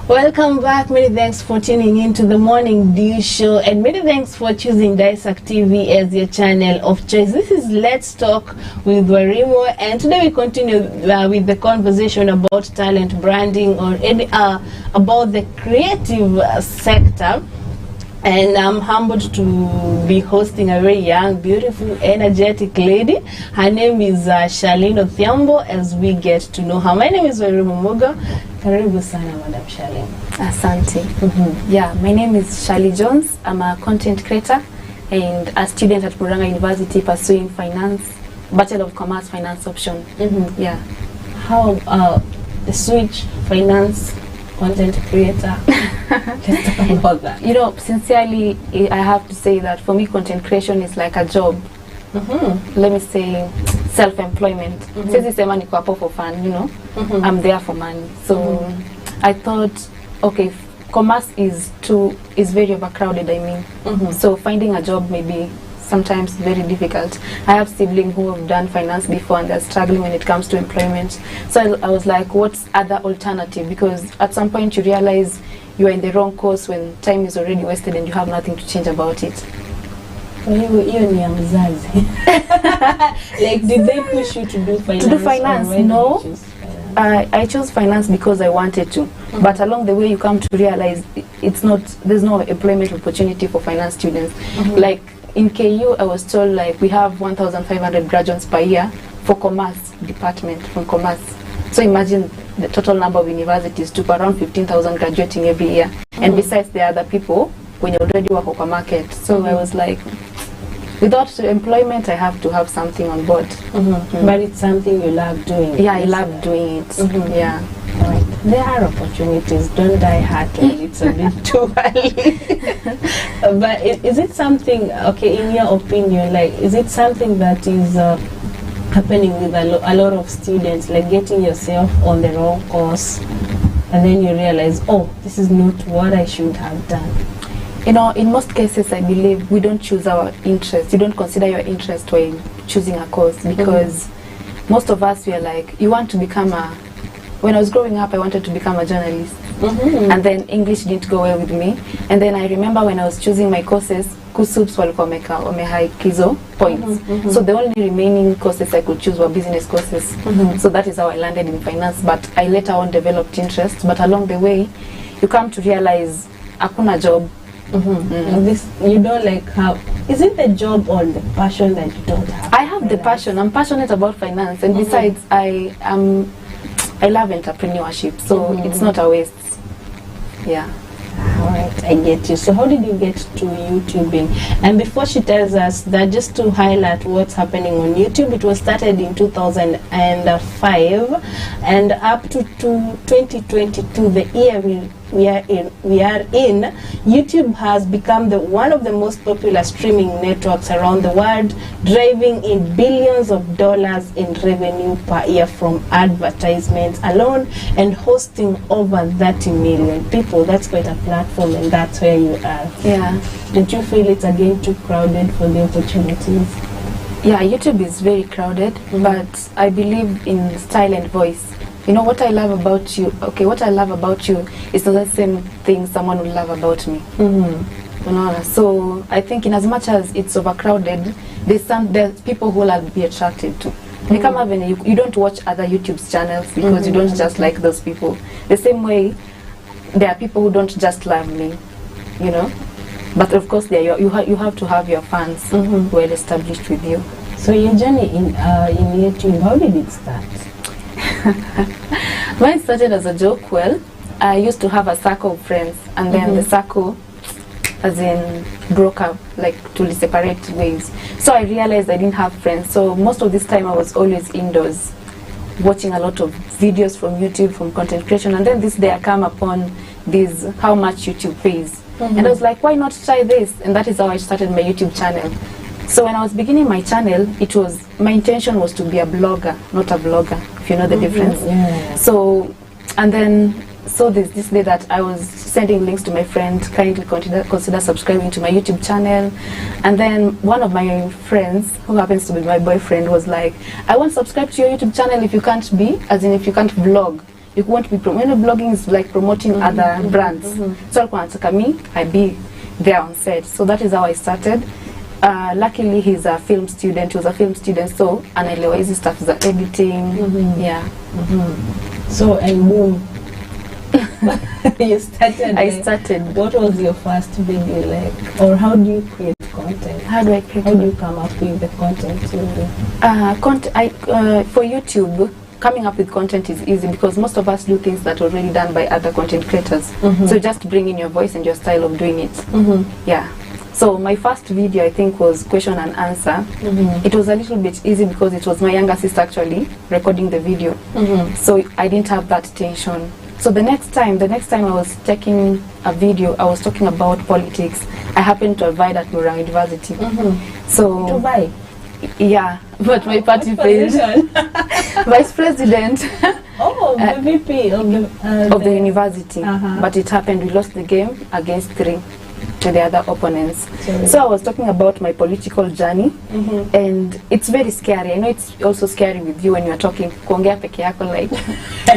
Welcome back. Many thanks for tuning in to the Morning Dew Show, and many thanks for choosing Daesak TV as your channel of choice. This is Let's Talk with Warimo, and today we continue with the conversation about talent branding or about the creative sector. And I'm humbled to be hosting a very young, beautiful, energetic lady. Her name is Charlene Othiambo, as we get to know her. My name is Warimo Moga. Karibu sana, Madam Charlene. Asante. Yeah, my name is Charlie Jones. I'm a content creator and a student at Murang'a University pursuing finance, Bachelor of Commerce Finance option. Yeah. How the switch, finance, content creator? Let's talk about that. You know, sincerely, I have to say that for me, content creation is like a job. Let me say self-employment. Since it's a money for fun, you know, I'm there for money. So I thought, okay, commerce is very overcrowded, I mean. So finding a job may be sometimes very difficult. I have siblings who have done finance before and they're struggling when it comes to employment. So I was like, what's other alternative? Because at some point you realize you are in the wrong course when time is already wasted and you have nothing to change about it. Like, did they push you to do finance? To do finance? No. I chose finance because I wanted to. But along the way you come to realize there's no employment opportunity for finance students. Like in KU, I was told like we have 1,500 graduates per year for commerce department from commerce. So imagine the total number of universities to around 15,000 graduating every year. And besides the other people, when you already work on a market. So I was like, without employment, I have to have something on board. But it's something you love doing. Yeah, I love doing it. Yeah. Right. There are opportunities. Don't die hard when it's a bit too early. But is it something, okay, in your opinion, like, is it something that is happening with a lot of students, like getting yourself on the wrong course, and then you realize, oh, this is not what I should have done? You know, in most cases, I believe we don't choose our interest. You don't consider your interest when choosing a course, because most of us, we are like, you want to become when I was growing up, I wanted to become a journalist. And then English didn't go well with me. And then I remember when I was choosing my courses, KUSUPS walikuwa wamehaikizo points. So the only remaining courses I could choose were business courses. So that is how I landed in finance. But I later on developed interest. But along the way, you come to realize, hakuna job. And this, you don't like how, is it the job or the passion that you don't have? I have the passion. I'm passionate about finance, and besides, I love entrepreneurship, so it's not a waste. Yeah. Alright, I get you. So how did you get to YouTubing? And before she tells us that, just to highlight what's happening on YouTube, it was started in 2005 and up to 2022, the year we are in, YouTube has become one of the most popular streaming networks around the world, driving in billions of dollars in revenue per year from advertisements alone and hosting over 30 million people. That's quite a platform, and that's where you are. Yeah. Don't you feel it's again too crowded for the opportunities? Yeah, YouTube is very crowded, but I believe in style and voice. You know what I love about you? Okay, what I love about you is not the same thing someone will love about me. So I think in as much as it's overcrowded, there's people who will be attracted to. Ni kama when you don't watch other YouTube channels because you don't just like those people. The same way, there are people who don't just love me, you know. But of course, you have to have your fans well established with you. So your journey in YouTube, how did it start? Mine started as a joke. Well, I used to have a circle of friends, and then the circle, as in, broke up, like to separate ways. So I realized I didn't have friends. So most of this time I was always indoors, watching a lot of videos from YouTube, from content creation. And then this day I come upon this, how much YouTube pays. And I was like, why not try this? And that is how I started my YouTube channel. So when I was beginning my channel, my intention was to be a blogger, not a vlogger, if you know the difference. Yeah. So, and then, so there's this day that I was sending links to my friend, kindly consider subscribing to my YouTube channel. And then one of my friends, who happens to be my boyfriend, was like, I won't subscribe to your YouTube channel if you can't be, as in if you can't vlog. You won't be blogging is like promoting other brands. So I be there on set. So that is how I started. Luckily he's a film student. He was a film student, so anaelewa hizi stuff za editing. Yeah. So and boom. You started. I started. What was your first video like? Or how do you create content? How do I create? How do you come up with the content you do? For YouTube, coming up with content is easy because most of us do things that are already done by other content creators. So just bring in your voice and your style of doing it. Yeah. So my first video I think was question and answer. It was a little bit easy because it was my younger sister actually recording the video. So I didn't have that tension. So the next time I was taking a video, I was talking about politics. I happened to abide at Murang University. So to buy? Yeah, but my party failed. Vice President. Oh, the VP of the university. But it happened, we lost the game against 3 to the other opponents. So I was talking about my political journey, and it's very scary. I know it's also scary with you when you're talking, kuongea peke yako, like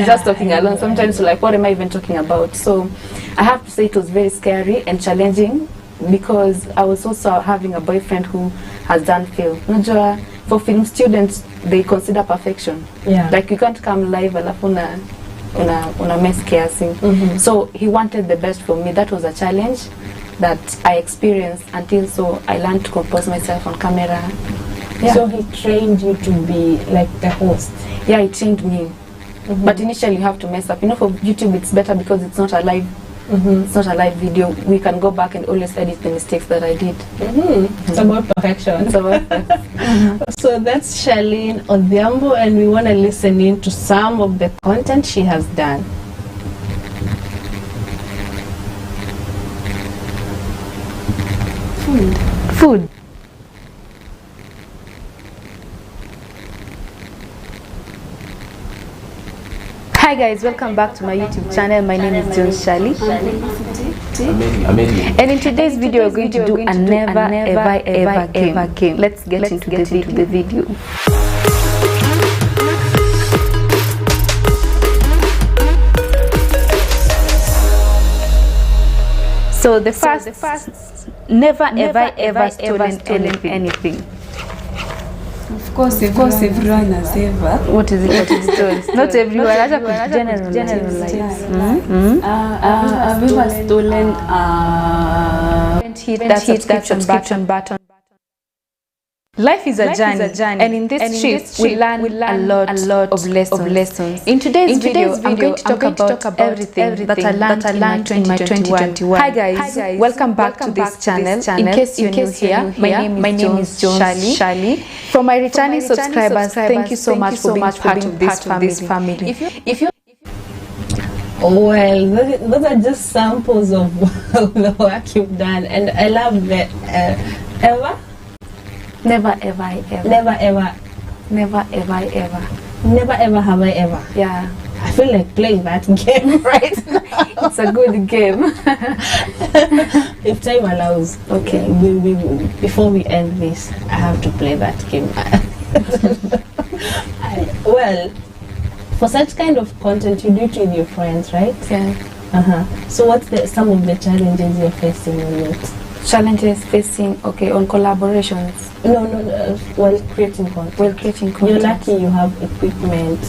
just talking alone. Sometimes you're like, what am I even talking about? So I have to say it was very scary and challenging because I was also having a boyfriend who has done film. For film students, they consider perfection. Like you can't come live alafu una mess kiasi. So he wanted the best for me. That was a challenge that I experienced until I learned to compose myself on camera. So he trained you to be like the host? Yeah, he trained me. But initially you have to mess up. You know, for YouTube it's better because it's not a live it's not a live video. We can go back and always edit the mistakes that I did. It's about perfection. It's about perfection. So that's Charlene Odhiambo, and we want to listen in to some of the content she has done. Food. Hi guys, welcome back to my YouTube channel. My name is John Shali. And in today's video we're going to do a never ever game. Let's get into the video. So the first never ever stolen anything. Of course, everyone has ever. What is it? Not everyone. Generalize. I've ever stolen hit that subscription button. Life is a journey, and in this trip we learn a lot of lessons. In today's video, I'm going to talk about everything that I learned in my 2021. Hi guys, welcome back to this channel. In case you're new here, my name is John Shali. For my returning subscribers, thank you so much for being part of this family. Well, those are just samples of the work you've done, and I love the ever. Never ever have I ever. Yeah. I feel like playing that game right now. It's a good game. If time allows. Okay. Before we end this, I have to play that game. Well, for such kind of content, you do it with your friends, right? Yeah. So what's some of the challenges you're facing on it? Challenges facing, okay, on collaborations. No, while creating content. While creating content. You're lucky you have equipment,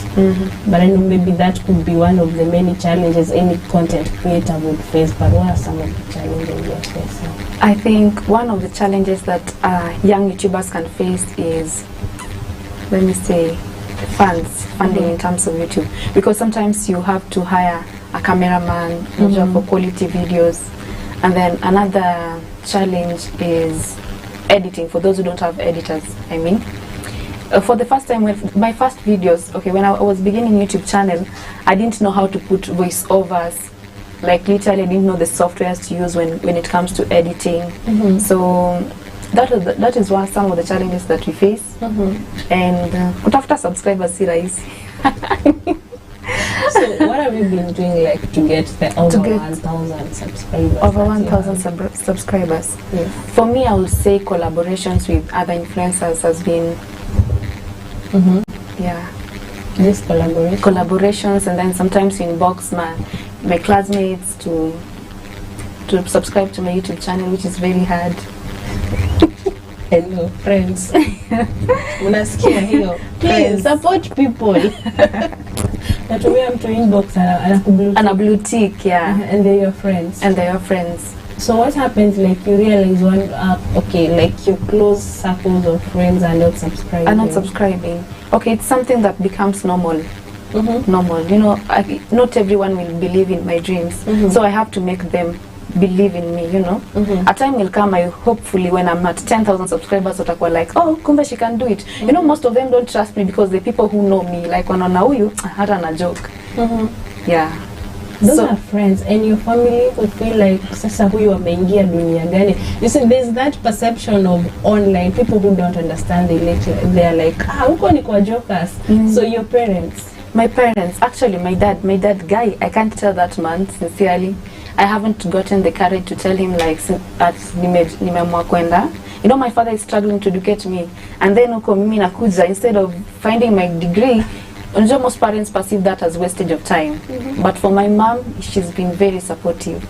but I know maybe that could be one of the many challenges any content creator would face. But what are some of the challenges you're facing? I think one of the challenges that young YouTubers can face is, let me say, funding in terms of YouTube, because sometimes you have to hire a cameraman for quality videos, and then another challenge is editing for those who don't have editors. I mean, for the first time, when my first videos, okay, when I was beginning YouTube channel, I didn't know how to put voiceovers. Like literally, I didn't know the softwares to use when it comes to editing. So that is one some of the challenges that we face. And kutafuta subscribers si rahisi. So what have you been doing, like, to get the over 1,000 subscribers? Over 1,000 subscribers. Yes. For me, I would say collaborations with other influencers has been, yeah. This collaborations, and then sometimes you inbox my classmates to subscribe to my YouTube channel, which is very hard. Hello, friends. Unasikia hiyo? Please support people. Natumia mtu inbox ana blue tick, yeah. And they're your friends. And they're your friends. So what happens, like, you realize okay, like your close circles of friends are not subscribing. Okay, it's something that becomes normal. Normal, you know. Not everyone will believe in my dreams, so I have to make them believe in me, you know. A time will come, hopefully when I'm at 10,000 subscribers, watakuwa like, oh, kumbe she can do it. You know, most of them don't trust me because the people who know me, like, wanaona huyu hata na joke. Yeah. Those are friends, and your family will feel like, sasa huyu ameingia dunia gani? You see, there's that perception of online people who don't understand they are like, huko ni kwa jokers. So your parents? My parents, actually my dad guy, I can't tell that man sincerely. I haven't gotten the courage to tell him, like, at nimeamua kwenda. You know, my father is struggling to educate me, and then uko mimi nakuja, instead of finding my degree. Most parents perceive that as wastage of time, but for my mom, she's been very supportive.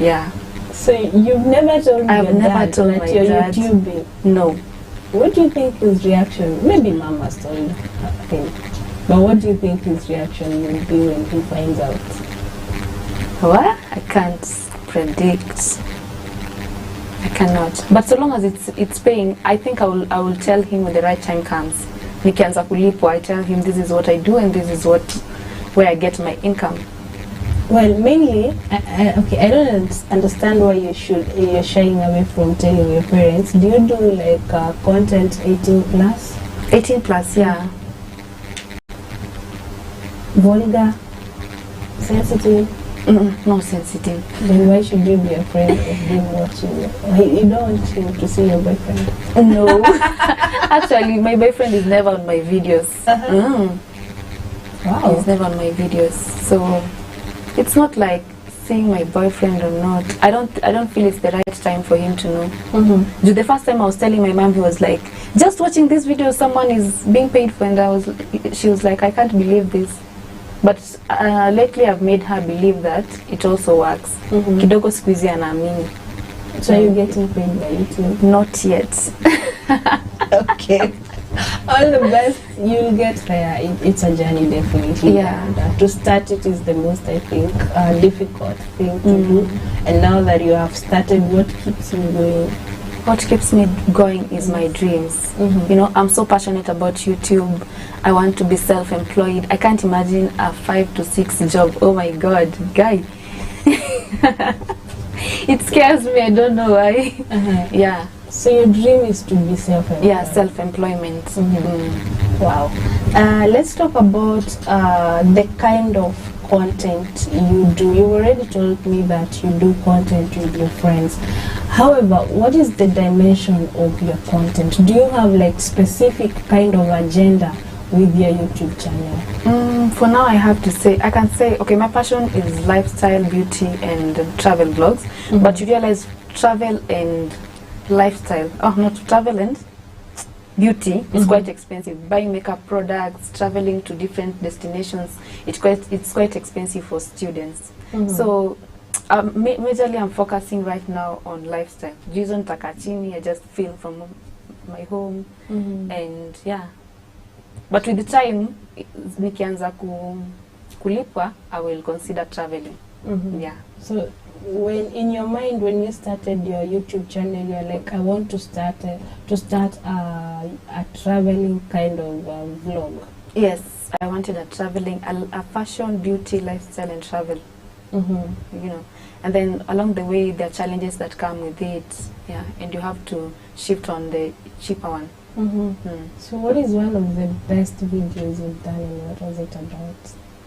Yeah. So you've never told me I've never told my dad. YouTubing? No. What do you think his reaction? Maybe mom has told him, but what do you think his reaction will be when he finds out? What? I can't predict. I cannot. But so long as it's paying, I think I will tell him when the right time comes. Nikianza kulipwa, I tell him this is what I do and this is where I get my income. Well, mainly, okay, I don't understand why you're shying away from telling your parents. Do you do like content 18 plus? 18 plus, yeah. Vulgar? Sensitive? No sensitive. Then why should you be afraid of him watching you? You don't want him to see your boyfriend? No. Actually, my boyfriend is never on my videos. Wow. He's never on my videos. So it's not like seeing my boyfriend or not. I don't feel it's the right time for him to know. The first time I was telling my mom, he was like, just watching this video someone is being paid for, and she was like, I can't believe this. But lately I've made her believe that it also works. Kidogo siku hizi anaamini. So are you getting paid by YouTube? Not yet. Okay. All the best. You'll get there. It's a journey, definitely. Yeah. And to start it is the most, I think, difficult thing to do. And now that you have started, what keeps you going? What keeps me going is my dreams. You know, I'm so passionate about YouTube. I want to be self-employed. I can't imagine a 5 to 6 job. Oh my God, guy. It scares me. I don't know why. Yeah. So your dream is to be self-employed? Yeah, self-employment. Wow. Let's talk about the kind of content you do. You already told me that you do content with your friends. However, what is the dimension of your content? Do you have like specific kind of agenda with your YouTube channel? For now, I have to say, I can say, okay, my passion is lifestyle, beauty, and travel vlogs. But you realize travel and lifestyle, not travel and beauty is quite expensive. Buying makeup products, traveling to different destinations, it's quite expensive for students. So Majorly I'm focusing right now on lifestyle. Jason Takachini, I just film from my home and yeah. But with the time nikianza kulipwa, I will consider traveling. Yeah. So when in your mind when you started your YouTube channel, you're like, I want to start a traveling kind of vlog. Yes, I wanted a traveling, a fashion, beauty, lifestyle and travel. You know, and then along the way there are challenges that come with it. Yeah, and you have to shift on the cheaper one. So what is one of the best videos you've done and what was it about?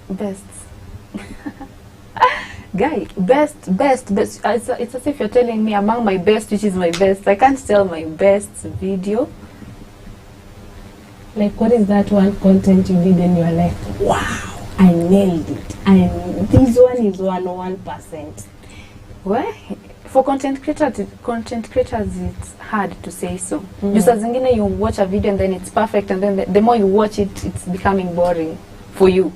Best. Guy, best. It's as if you're telling me among my best, which is my best. I can't tell my best video. Like, what is that one content you did and you're like, wow, I nailed it. And this one is 101%. Well, for content creators, it's hard to say so. Just as you watch a video and then it's perfect, and then the more you watch it, it's becoming boring for you.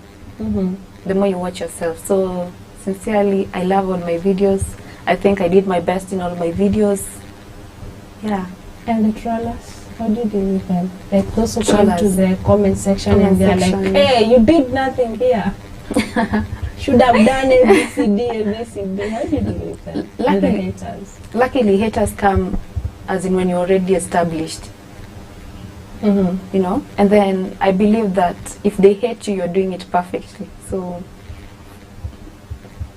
The more you watch yourself. So sincerely, I love all my videos. I think I did my best in all my videos. Yeah. And the trollers, how did you do them? Like those who come to the comment section and they're like, hey, you did nothing here. Should have done ABCD. How did you do them? And the haters. Luckily, haters come as in when you're already established. You know, and then I believe that if they hate you, you're doing it perfectly. So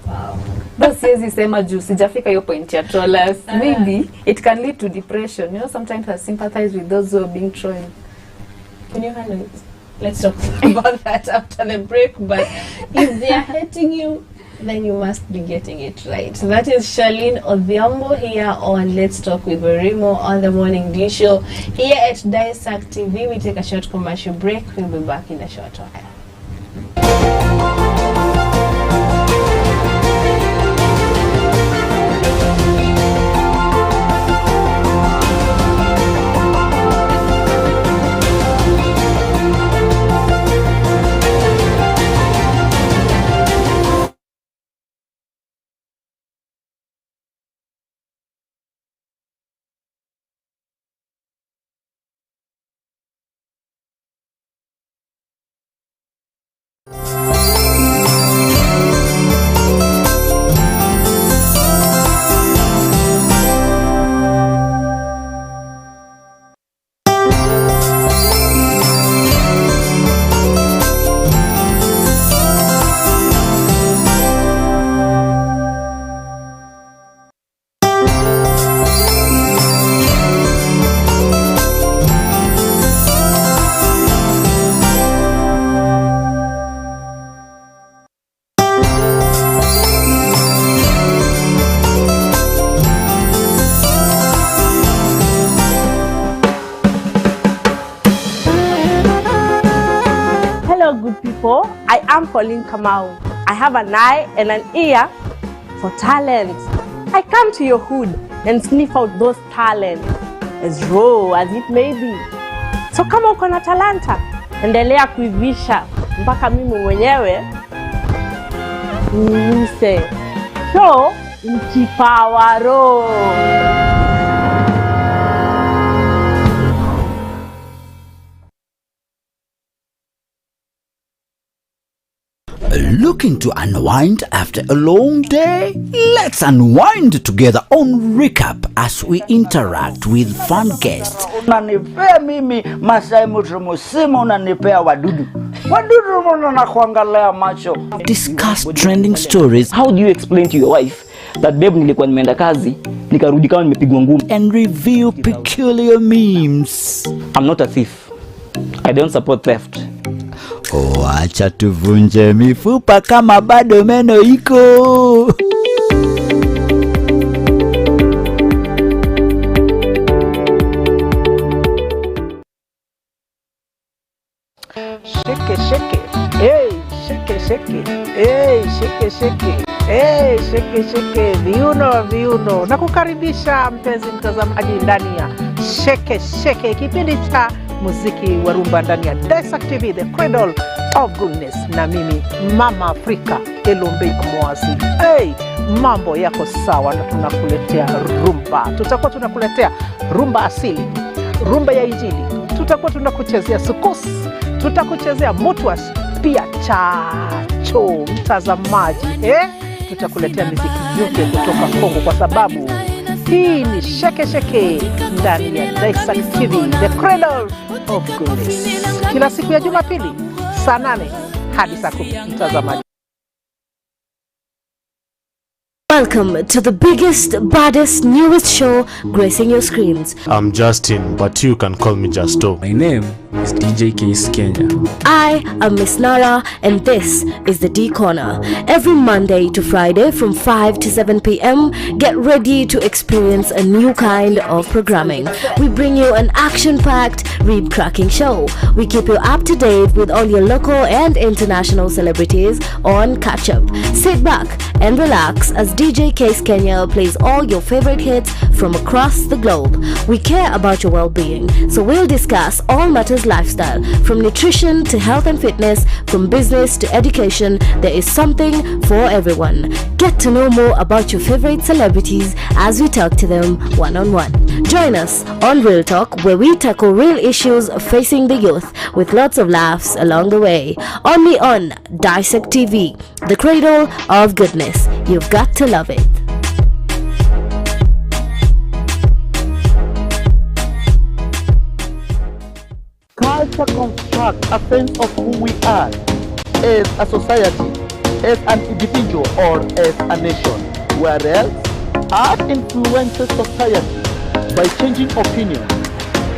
wow. But siwezi sema juu sijafika hiyo point ya trollers. Maybe it can lead to depression. You know, sometimes I sympathize with those who are being trolled. Can you handle it? Let's talk about that after the break. But if they are hating you, then you must be getting it right. So that is Charlene Odhiambo here on Let's Talk with Werimo on the Morning Dew Show here at Daesak TV. We take a short commercial break. We'll be back in a short while. I am Pauline Kamau. I have an eye and an ear for talent. I come to your hood and sniff out those talents, as raw as it may be. So kama uko na talanta, endelea kuivisha mpaka mimi mwenyewe nise. So mkipawaro. Looking to unwind after a long day? Let's unwind together on Recap as we interact with fun guests. Unanipea mimi Masai Mutrumosima, unanipea wadudu na kuangalia macho. Discuss trending stories. How do you explain to your wife that babe nilikuwa nimeenda kazi nikarudi kama nimepigwa ngumi? And review peculiar memes. I'm not a thief. I don't support theft. Oh, acha tuvunje mifupa kama bado meno iko. Shake, shake, hey, shake, shake, hey, shake, shake, hey, shake, shake, viuno. Na kukaribisha mpenzi mtazamaji ndani ya Shake, kipindi cha muziki wa rumba ndani ya Daesak TV, the cradle of goodness, na mimi Mama Afrika Elombe Mwasi. Hey, mambo yako sawa, na tunakuletea rumba. Tutakuwa tunakuletea rumba asili, rumba ya Injili. Tutakuwa tunakuchezea sukus, tutakuchezea mutwas, pia chacho mtazamaji. Tutakuletea muziki yote kutoka Kongo, kwa sababu hii ni sheke sheke ndani ya Daesak TV, the cradle of goodness. Kila siku ya Jumapili saa 8 hadi saa 10 mtazamaji. Welcome to the biggest, baddest, newest show gracing your screens. I'm Justin, but you can call me Justo. My name is DJ Case Kenya. I am Miss Nara, and this is the D Corner. Every Monday to Friday from 5 to 7 p.m, get ready to experience a new kind of programming. We bring you an action-packed, rib-cracking show. We keep you up to date with all your local and international celebrities on Catch Up. Sit back and relax as DJ Case Kenya plays all your favorite hits from across the globe. We care about your well-being, so we'll discuss all matters lifestyle, from nutrition to health and fitness, from business to education. There is something for everyone. Get to know more about your favorite celebrities as we talk to them one-on-one. Join us on Real Talk, where we tackle real issues facing the youth with lots of laughs along the way. Only on Daesak TV, the cradle of goodness. You've got to love it. Culture constructs a sense of who we are as a society, as an individual, or as a nation, whereas art influences society by changing opinions,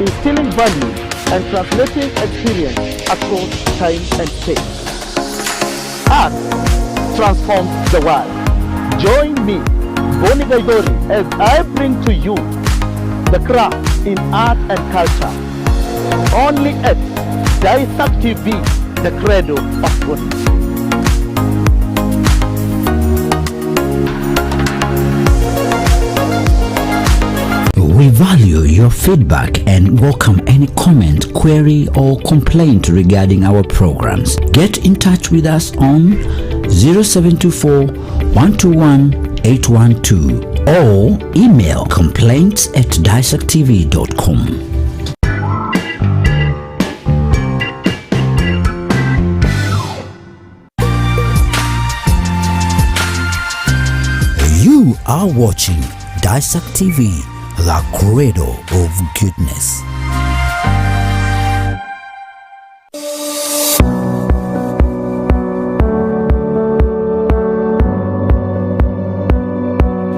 instilling values, and translating experience across time and space. Art transforms the world. Join me, Boni Gaidori, as I bring to you the craft in art and culture. Only at Daesak TV, the cradle of goodness. We value your feedback and welcome any comment, query, or complaint regarding our programs. Get in touch with us on 0724 121 812 or email complaints@daesaktv.com. You are watching Daesak TV, the cradle of goodness.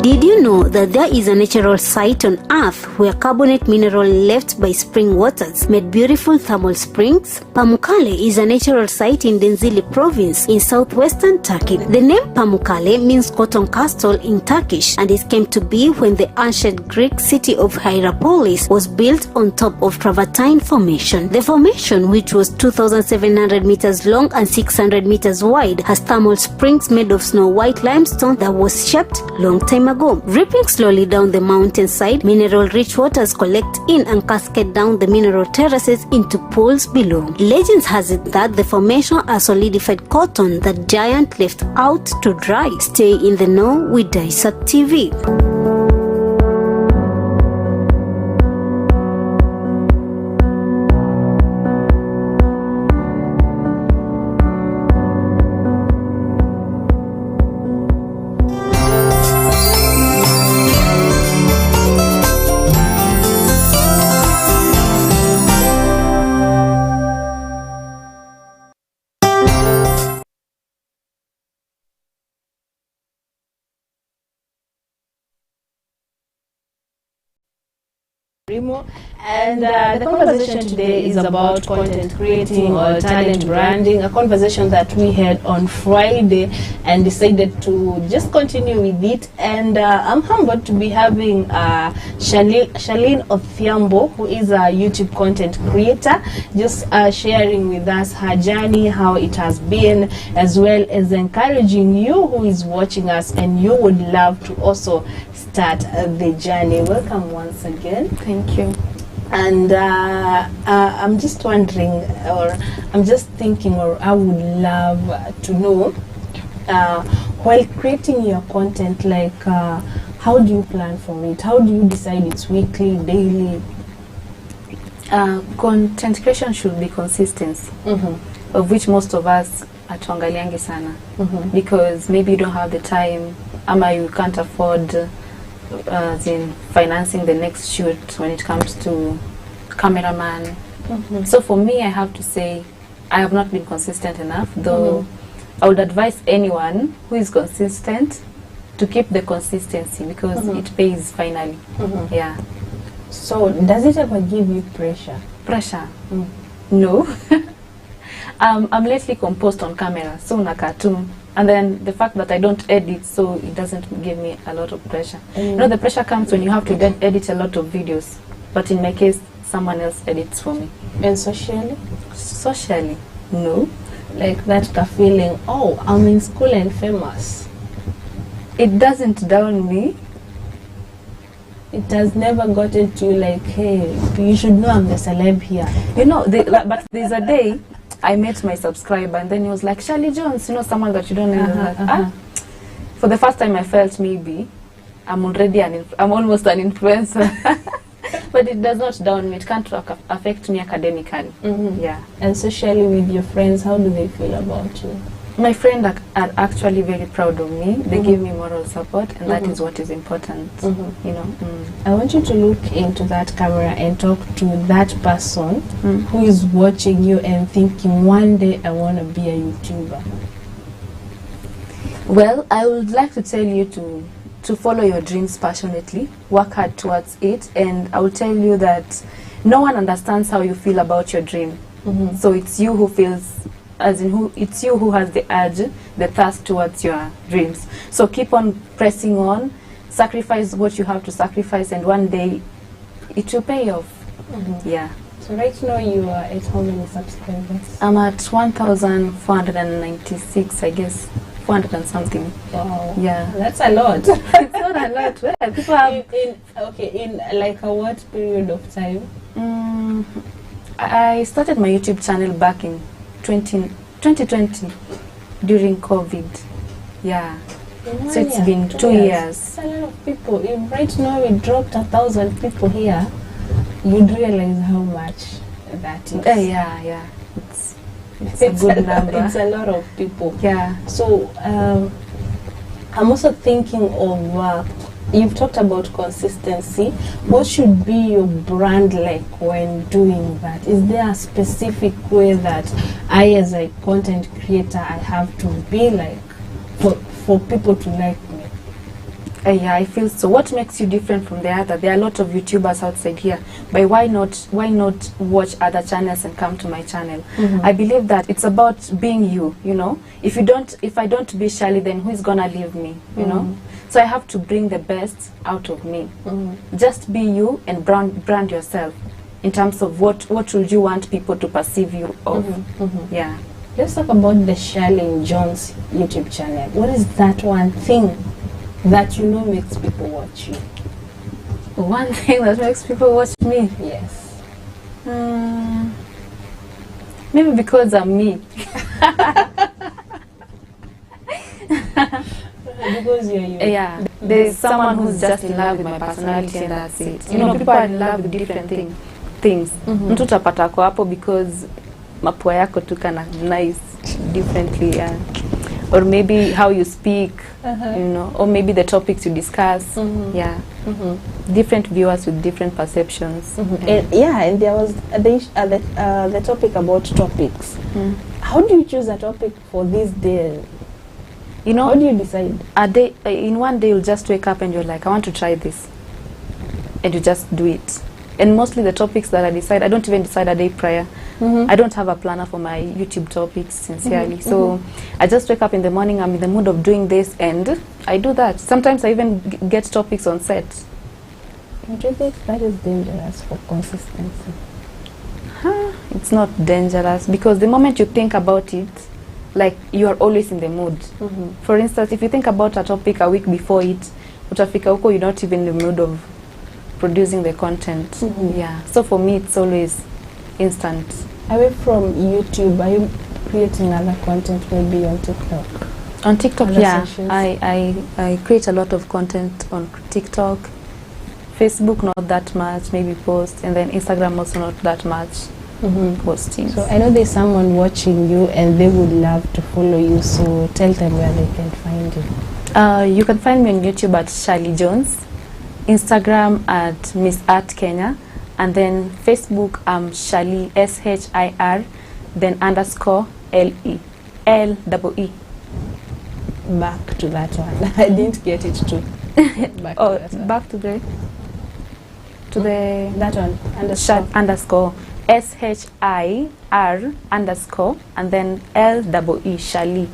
Did you know that there is a natural site on Earth where carbonate mineral left by spring waters made beautiful thermal springs? Pamukkale is a natural site in Denizli province in southwestern Turkey. The name Pamukkale means cotton castle in Turkish, and it came to be when the ancient Greek city of Hierapolis was built on top of Travertine Formation. The formation, which was 2,700 meters long and 600 meters wide, has thermal springs made of snow-white limestone that was shaped long time ago. Dripping slowly down the mountainside, mineral-rich waters collect in and cascade down the mineral terraces into pools below. Legends has it that the formation are solidified cotton that giant left out to dry. Stay in the know with Daesak TV. And the conversation today is about content creating or talent branding, a conversation that we had on Friday and decided to just continue with it. And I'm humbled to be having Charlene Othiambo, who is a YouTube content creator, just sharing with us her journey, how it has been, as well as encouraging you who is watching us and you would love to also start the journey. Welcome once again. Thank you. And I'm just wondering, or I'm just thinking, or I would love to know, while creating your content, like how do you plan for it? How do you decide it's weekly, daily? Content creation should be consistency, of which most of us atuangaliangi sana, because maybe you don't have the time, ama you can't afford financing the next shoot when it comes to cameraman. So for me, I have to say I have not been consistent enough, though I would advise anyone who is consistent to keep the consistency, because it pays finally. Yeah. So does it ever give you pressure? Pressure? No. I'm lately composed on camera, so na cartoon. And then the fact that I don't edit, so it doesn't give me a lot of pressure. You know, the pressure comes when you have to then edit a lot of videos. But in my case, someone else edits for me. And socially? Socially, no. Like that feeling, oh, I'm in school and famous. It doesn't down me. It has never gotten to like, hey, you should know I'm the celeb here. You know, but there's a day I met my subscriber, and then he was like, Shirley Jones, you know, someone that you don't know. For the first time I felt maybe I'm almost an influencer. But it does not down me. It can't affect me academically. Yeah. And socially with your friends, how do they feel about you? My friends are actually very proud of me. They give me moral support, and that is what is important. You know. I want you to look into that camera and talk to that person who is watching you and thinking, one day I want to be a YouTuber. Well, I would like to tell you to follow your dreams passionately, work hard towards it, and I will tell you that no one understands how you feel about your dream. So it's you who feels, it's you who has the urge, the thirst towards your dreams. So keep on pressing on, sacrifice what you have to sacrifice, and one day it will pay off. Yeah. So right now you are at how many subscribers? I'm at 1,496, I guess. 400 and something. Wow. Yeah. That's a lot. It's not a lot. Well, people have in like a what period of time? I started my YouTube channel back in 2020 during COVID. Yeah. So it's been 2 years. It's a lot of people. If right now we dropped 1,000 people here, you'd realize how much that is. Yeah. It's a good number. It's a lot of people. Yeah. So I'm also thinking of, you've talked about consistency. What should be your brand like when doing that? Is there a specific way that I, as a content creator, I have to be like for people to like me? Yeah, I feel so. What makes you different from the other? There are a lot of YouTubers outside here, but why not watch other channels and come to my channel? I believe that it's about being you know. If I don't be Shirley, then who is gonna leave me, you know? So I have to bring the best out of me. Just be you and brand yourself in terms of what would you want people to perceive you of. Yeah. Let's talk about the Shirley Jones YouTube channel. What is that one thing that you know makes people watch you? One thing that makes people watch me? Yes. Maybe because I'm me. Because you're you. Yeah. There's someone who's just in love with my personality, and that's it. You know, people are in love with different things. Mtu utapata ako hapo because mapua yako tu kana nice differently, or maybe how you speak, you know, or maybe the topics you discuss. Yeah. Different viewers with different perceptions. And there was the topic about topics. How do you choose a topic for this day? You know, how do you decide? In one day you'll just wake up and you're like, I want to try this, and you just do it. And mostly the topics that I decide, I don't even decide a day prior. I don't have a planner for my YouTube topics, sincerely. So I just wake up in the morning, I'm in the mood of doing this, and I do that. Sometimes I even get topics on set. Do you think that is dangerous for consistency? It's not dangerous, because the moment you think about it, like, you are always in the mood. For instance, if you think about a topic a week before it, utafika huko, you're not even in the mood of producing the content. Yeah. So for me, it's always instant. Away from YouTube, are you creating other content maybe on TikTok? On TikTok, Other yeah. socials? I create a lot of content on TikTok. Facebook, not that much, maybe post. And then Instagram also not that much posting. So I know there's someone watching you and they would love to follow you. So tell them where they can find you. You can find me on YouTube at Shirley Jones, Instagram at Miss Art Kenya, and then Facebook Shirley SHIR, then underscore LE. L-E-E. Back to that one. I didn't get it too. Back to the that one. Underscore SHIR underscore and then LEE Shirley,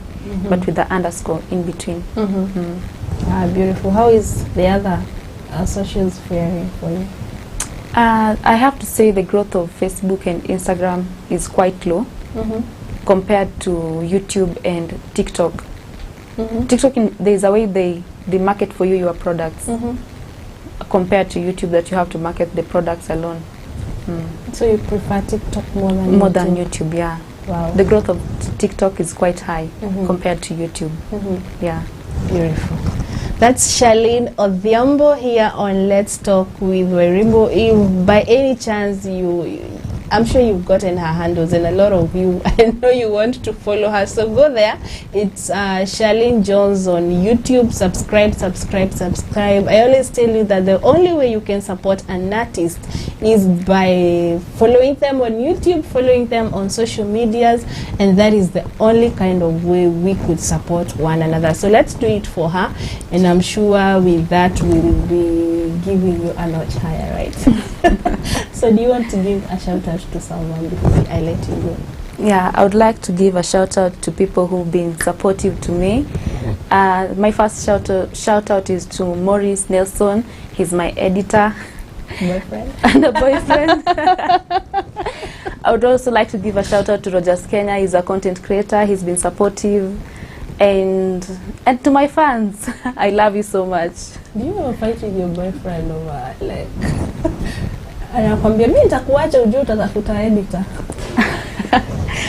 but with the underscore in between. Ah, beautiful. How is the other socials faring for you? I have to say the growth of Facebook and Instagram is quite low compared to YouTube and TikTok. TikTok, there's a way they market for you your products compared to YouTube that you have to market the products alone. So you prefer TikTok more than YouTube? Yeah. Wow. The growth of TikTok is quite high compared to YouTube. Yeah. Beautiful. That's Charlene Odhiambo here on Let's Talk with Wairimu. If by any chance I'm sure you've gotten her handles, and a lot of you, I know you want to follow her, so go there. It's Charlene Jones on YouTube. Subscribe. I always tell you that the only way you can support an artist is by following them on YouTube, following them on social medias, and that is the only kind of way we could support one another. So let's do it for her, and I'm sure with that we'll be giving you a notch higher, right? So do you want to give a shout out to someone before I let you go? Yeah, I would like to give a shout out to people who've been supportive to me. My first shout out is to Maurice Nelson. He's my editor. Boyfriend? And a boyfriend. I would also like to give a shout out to Rogers Kenya. He's a content creator. He's been supportive. And to my fans, I love you so much. Do you ever fight with your boyfriend over like anakwambia mimi nitakuacha ujue utatafuta editor?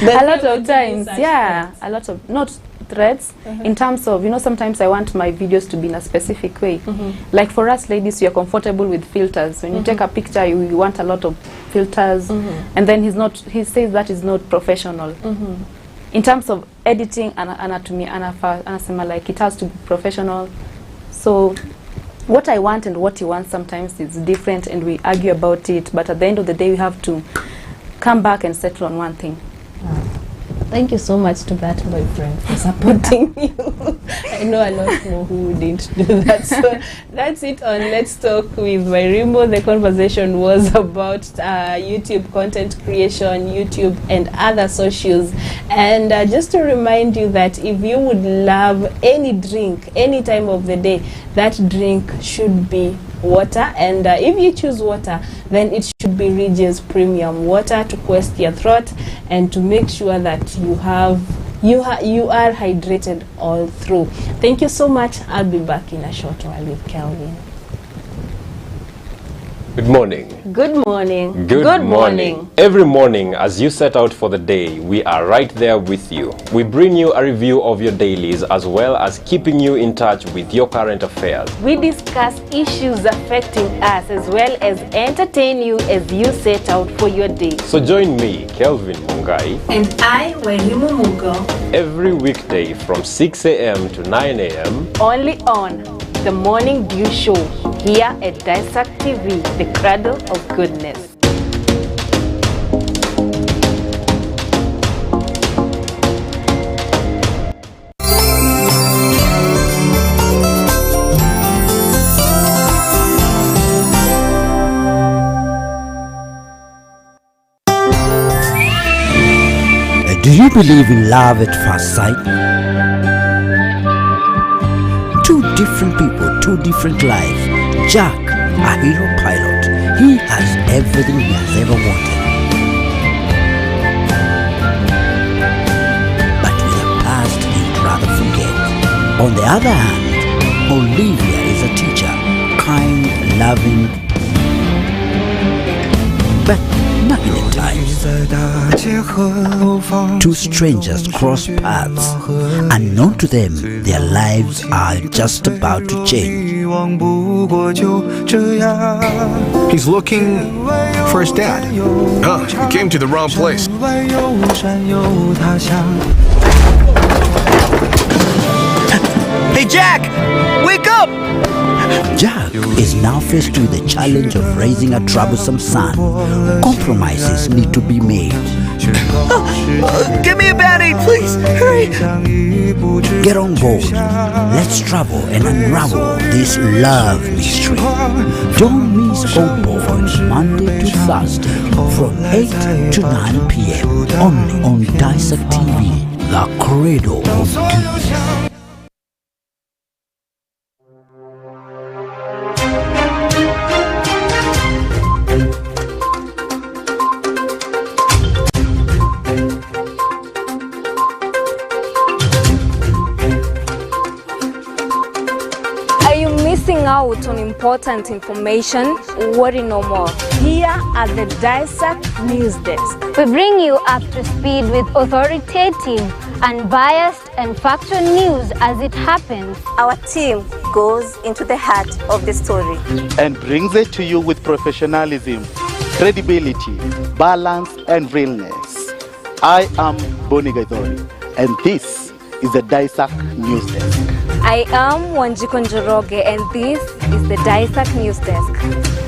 A lot of times, yeah, a lot of, not threats, in terms of, sometimes I want my videos to be in a specific way. Like for us ladies, we are comfortable with filters. When you take a picture, you want a lot of filters, and then he says that is not professional. In terms of editing, anatomy, anasema like it has to be professional. So what I want and what he wants sometimes is different, and we argue about it, but at the end of the day we have to come back and settle on one thing. Thank you so much to that boyfriend for supporting you. I know a lot more who didn't do that. So that's it on Let's Talk with Wairimu. The conversation was about YouTube content creation, YouTube and other socials. And just to remind you that if you would love any drink, any time of the day, that drink should be water, and if you choose water, then it should be Regis Premium Water to quench your throat and to make sure that you are hydrated all through. Thank you so much. I'll be back in a short while with Kelvin. Good morning. Good morning. Good morning. Every morning as you set out for the day, we are right there with you. We bring you a review of your dailies as well as keeping you in touch with your current affairs. We discuss issues affecting us as well as entertain you as you set out for your day. So join me, Kelvin Mungai, and I, Wairimu Mugo, every weekday from 6 a.m. to 9 a.m. only on The Morning Dew Show here at Daesak TV, the cradle of goodness. Do you believe in love at first sight? Two different people, two different lives. Jack, a hero pilot, he has everything he has ever wanted. But with a past he'd rather forget. On the other hand, Olivia is a teacher, kind, loving, but not in a time. Two strangers cross paths. Unknown to them, their lives are just about to change. He's looking for his dad. Oh, he came to the wrong place. Hey Jack! Wake up! Jack is now faced with the challenge of raising a troublesome son. Compromises need to be made. Give me a Band-Aid, please! Hurry! Get on board. Let's travel and unravel this love mystery. Don't miss Opo Monday to Thursday from 8 to 9 p.m. only on Daesak TV, the cradle of goodness. Out on important information, worry no more. Here at the Daesak News Desk, we bring you up to speed with authoritative, unbiased and factual news as it happens. Our team goes into the heart of the story and brings it to you with professionalism, credibility, balance and realness. I am Boni Gaidori and this is the Daesak News Desk. I am Wanjiko Njoroge and this is the Daesak News Desk.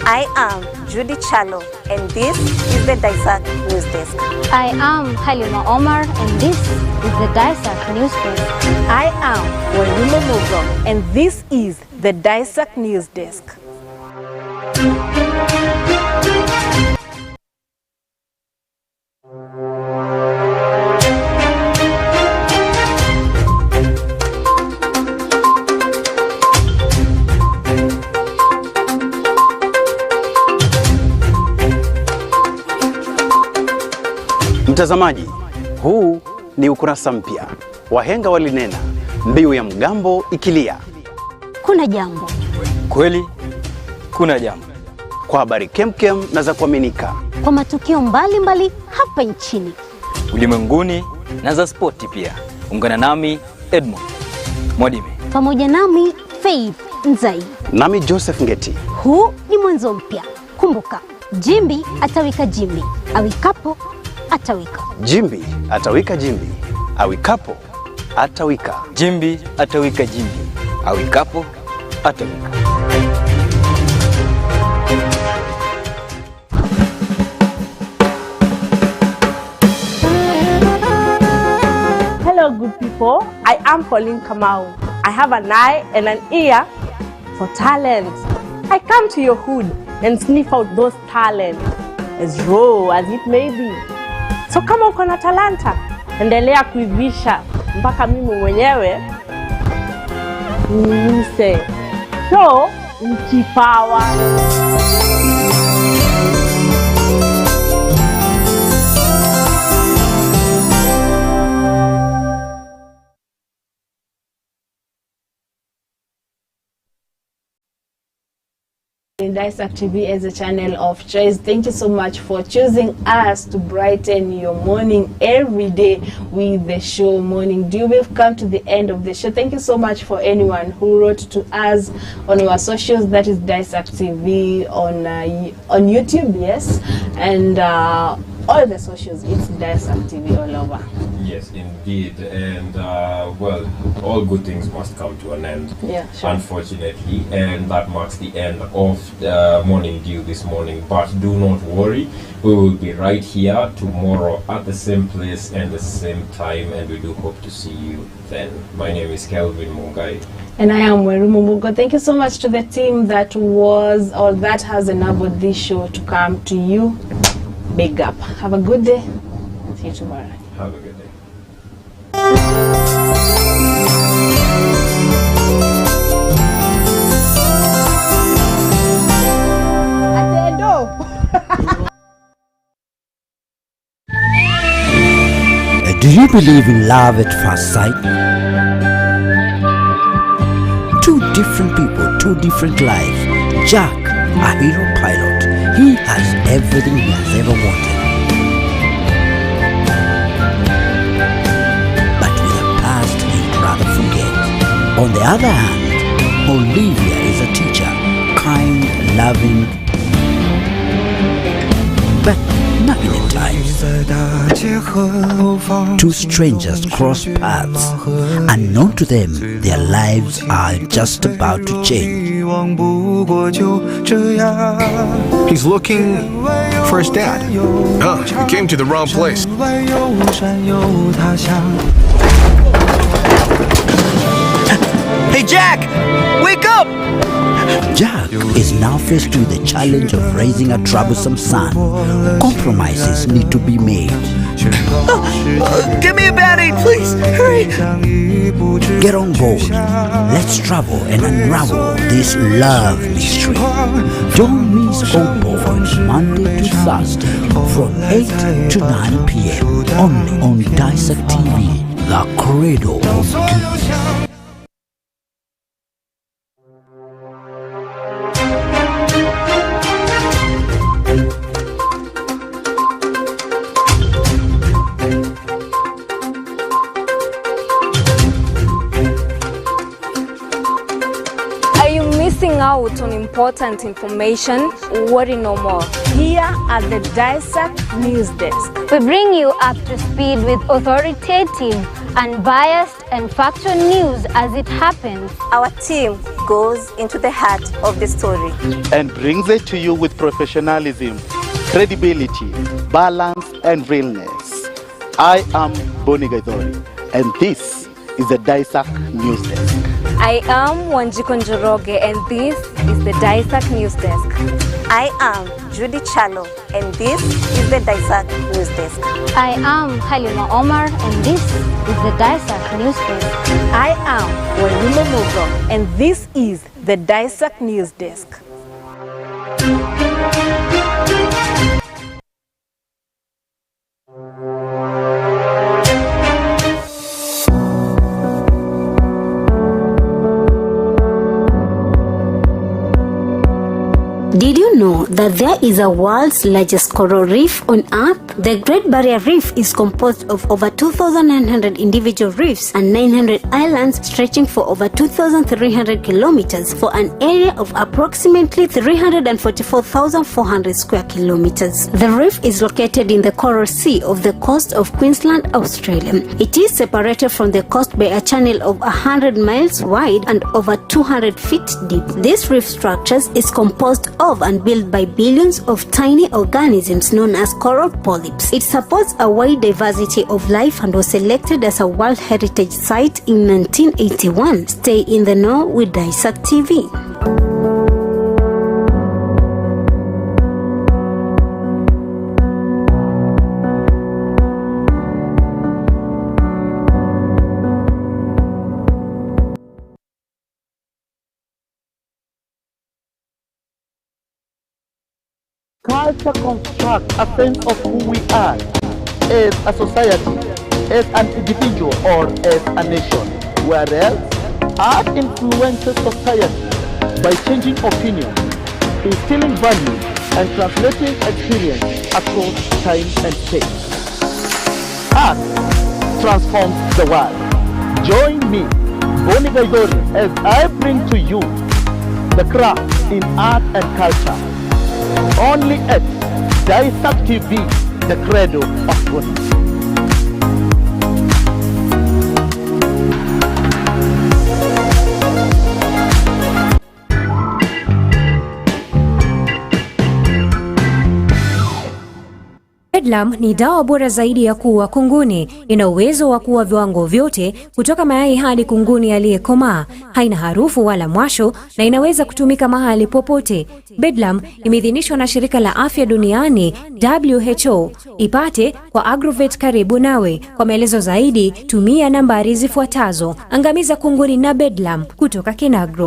I am Judy Chalo and this is the Daesak News Desk. I am Halima Omar and this is the Daesak News Desk. I am Warima Mugo and this is the Daesak News Desk. Mtazamaji, huu ni ukurasa mpya. Wahenga walinena, mbiu ya mgambo ikilia, kuna jambo. Kweli kuna jambo. Kwa habari kemkem na za kuaminika, kwa matukio mbalimbali hapa nchini, ulimwenguni na za spoti pia. Ungana nami Edmond Mwadime, pamoja nami Faith Nzai, nami Joseph Ngeti. Huu ni mwanzo mpya. Kumbuka, jimbi atawika jimbi, awikapo atawika. Jimbi atawika jimbi, awikapo atawika. Jimbi atawika jimbi, awikapo atawika. Hello good people, I am Pauline Kamau. I have an eye and an ear for talent. I come to your hood and sniff out those talents, as raw as it may be. So kama uko na talanta, endelea kuivisha mpaka mimi mwenyewe niuse. So, mkipawa. Daesak TV as a channel of choice. Thank you so much for choosing us to brighten your morning every day with the show Morning Dew. We've come to the end of the show. Thank you so much for anyone who wrote to us on our socials. That is Daesak TV on YouTube, yes, and all the socials. It's Daesak TV all over. Yes, indeed, and well, all good things must come to an end, yeah, sure. Unfortunately, and that marks the end of the Morning Dew this morning. But do not worry, we will be right here tomorrow at the same place and the same time, and we do hope to see you then. My name is Kelvin Mungai. And I am Werumu Mugo. Thank you so much to the team that has enabled this show to come to you. Big up. Have a good day. See you tomorrow. Have a good day. Do you believe in love at first sight? Two different people, two different lives. Jack, a hero pilot, He has everything he has ever wanted. But with a past he'd rather forget. On the other hand, Olivia is a teacher, kind, loving, but not in a times. Two strangers cross paths. Unknown to them, their lives are just about to change. He's looking for his dad. Oh, he came to the wrong place. Hey, Jack! Wake up! Jack is now faced with the challenge of raising a troublesome son. Compromises need to be made. Give me a Band-Aid, please! Hurry! Get on board. Let's travel and unravel this love mystery. Don't miss Opal Monday to Thursday from 8 to 9 p.m. only on Daesak TV, the Cradle of Goodness. Out on important information, worry no more. Here at the Daesak News Desk, we bring you up to speed with authoritative, unbiased and factual news as it happens. Our team goes into the heart of the story and brings it to you with professionalism, credibility, balance and realness. I am Boni Gaidori and this is the Daesak News Desk. I am Wanjiko Njoroge and this is the Daesak News Desk. I am Judy Chalo and this is the Daesak News Desk. I am Halima Omar and this is the Daesak News Desk. I am Wanyume Mugo and this is the Daesak News Desk. Did you know that there is a world's largest coral reef on Earth? The Great Barrier Reef is composed of over 2,900 individual reefs and 900 islands stretching for over 2,300 kilometers for an area of approximately 344,400 square kilometers. The reef is located in the Coral Sea off the coast of Queensland, Australia. It is separated from the coast by a channel of 100 miles wide and over 200 feet deep. This reef structure is composed of and built by billions of tiny organisms known as coral polyps. It supports a wide diversity of life and was selected as a World Heritage Site in 1981. Stay in the know with Daesak TV. Culture constructs a sense of who we are as a society, as an individual, or as a nation, whereas art influences society by changing opinions, instilling values, and translating experience across time and space. Art transforms the world. Join me, Boni Gaidori, as I bring to you the craft in art and culture. Only at Daesak TV, the Cradle of Goodness. Bedlam ni dawa bora zaidi ya kuua kunguni. Ina uwezo wa kuua viwango vyote kutoka mayai hadi kunguni aliyekomaa. Haina harufu wala mwasho na inaweza kutumika mahali popote. Bedlam imeidhinishwa na Shirika la Afya Duniani WHO. Ipate kwa Agrovet karibu nawe. Kwa maelezo zaidi tumia nambari zifuatazo. Angamiza kunguni na Bedlam kutoka Kinagro.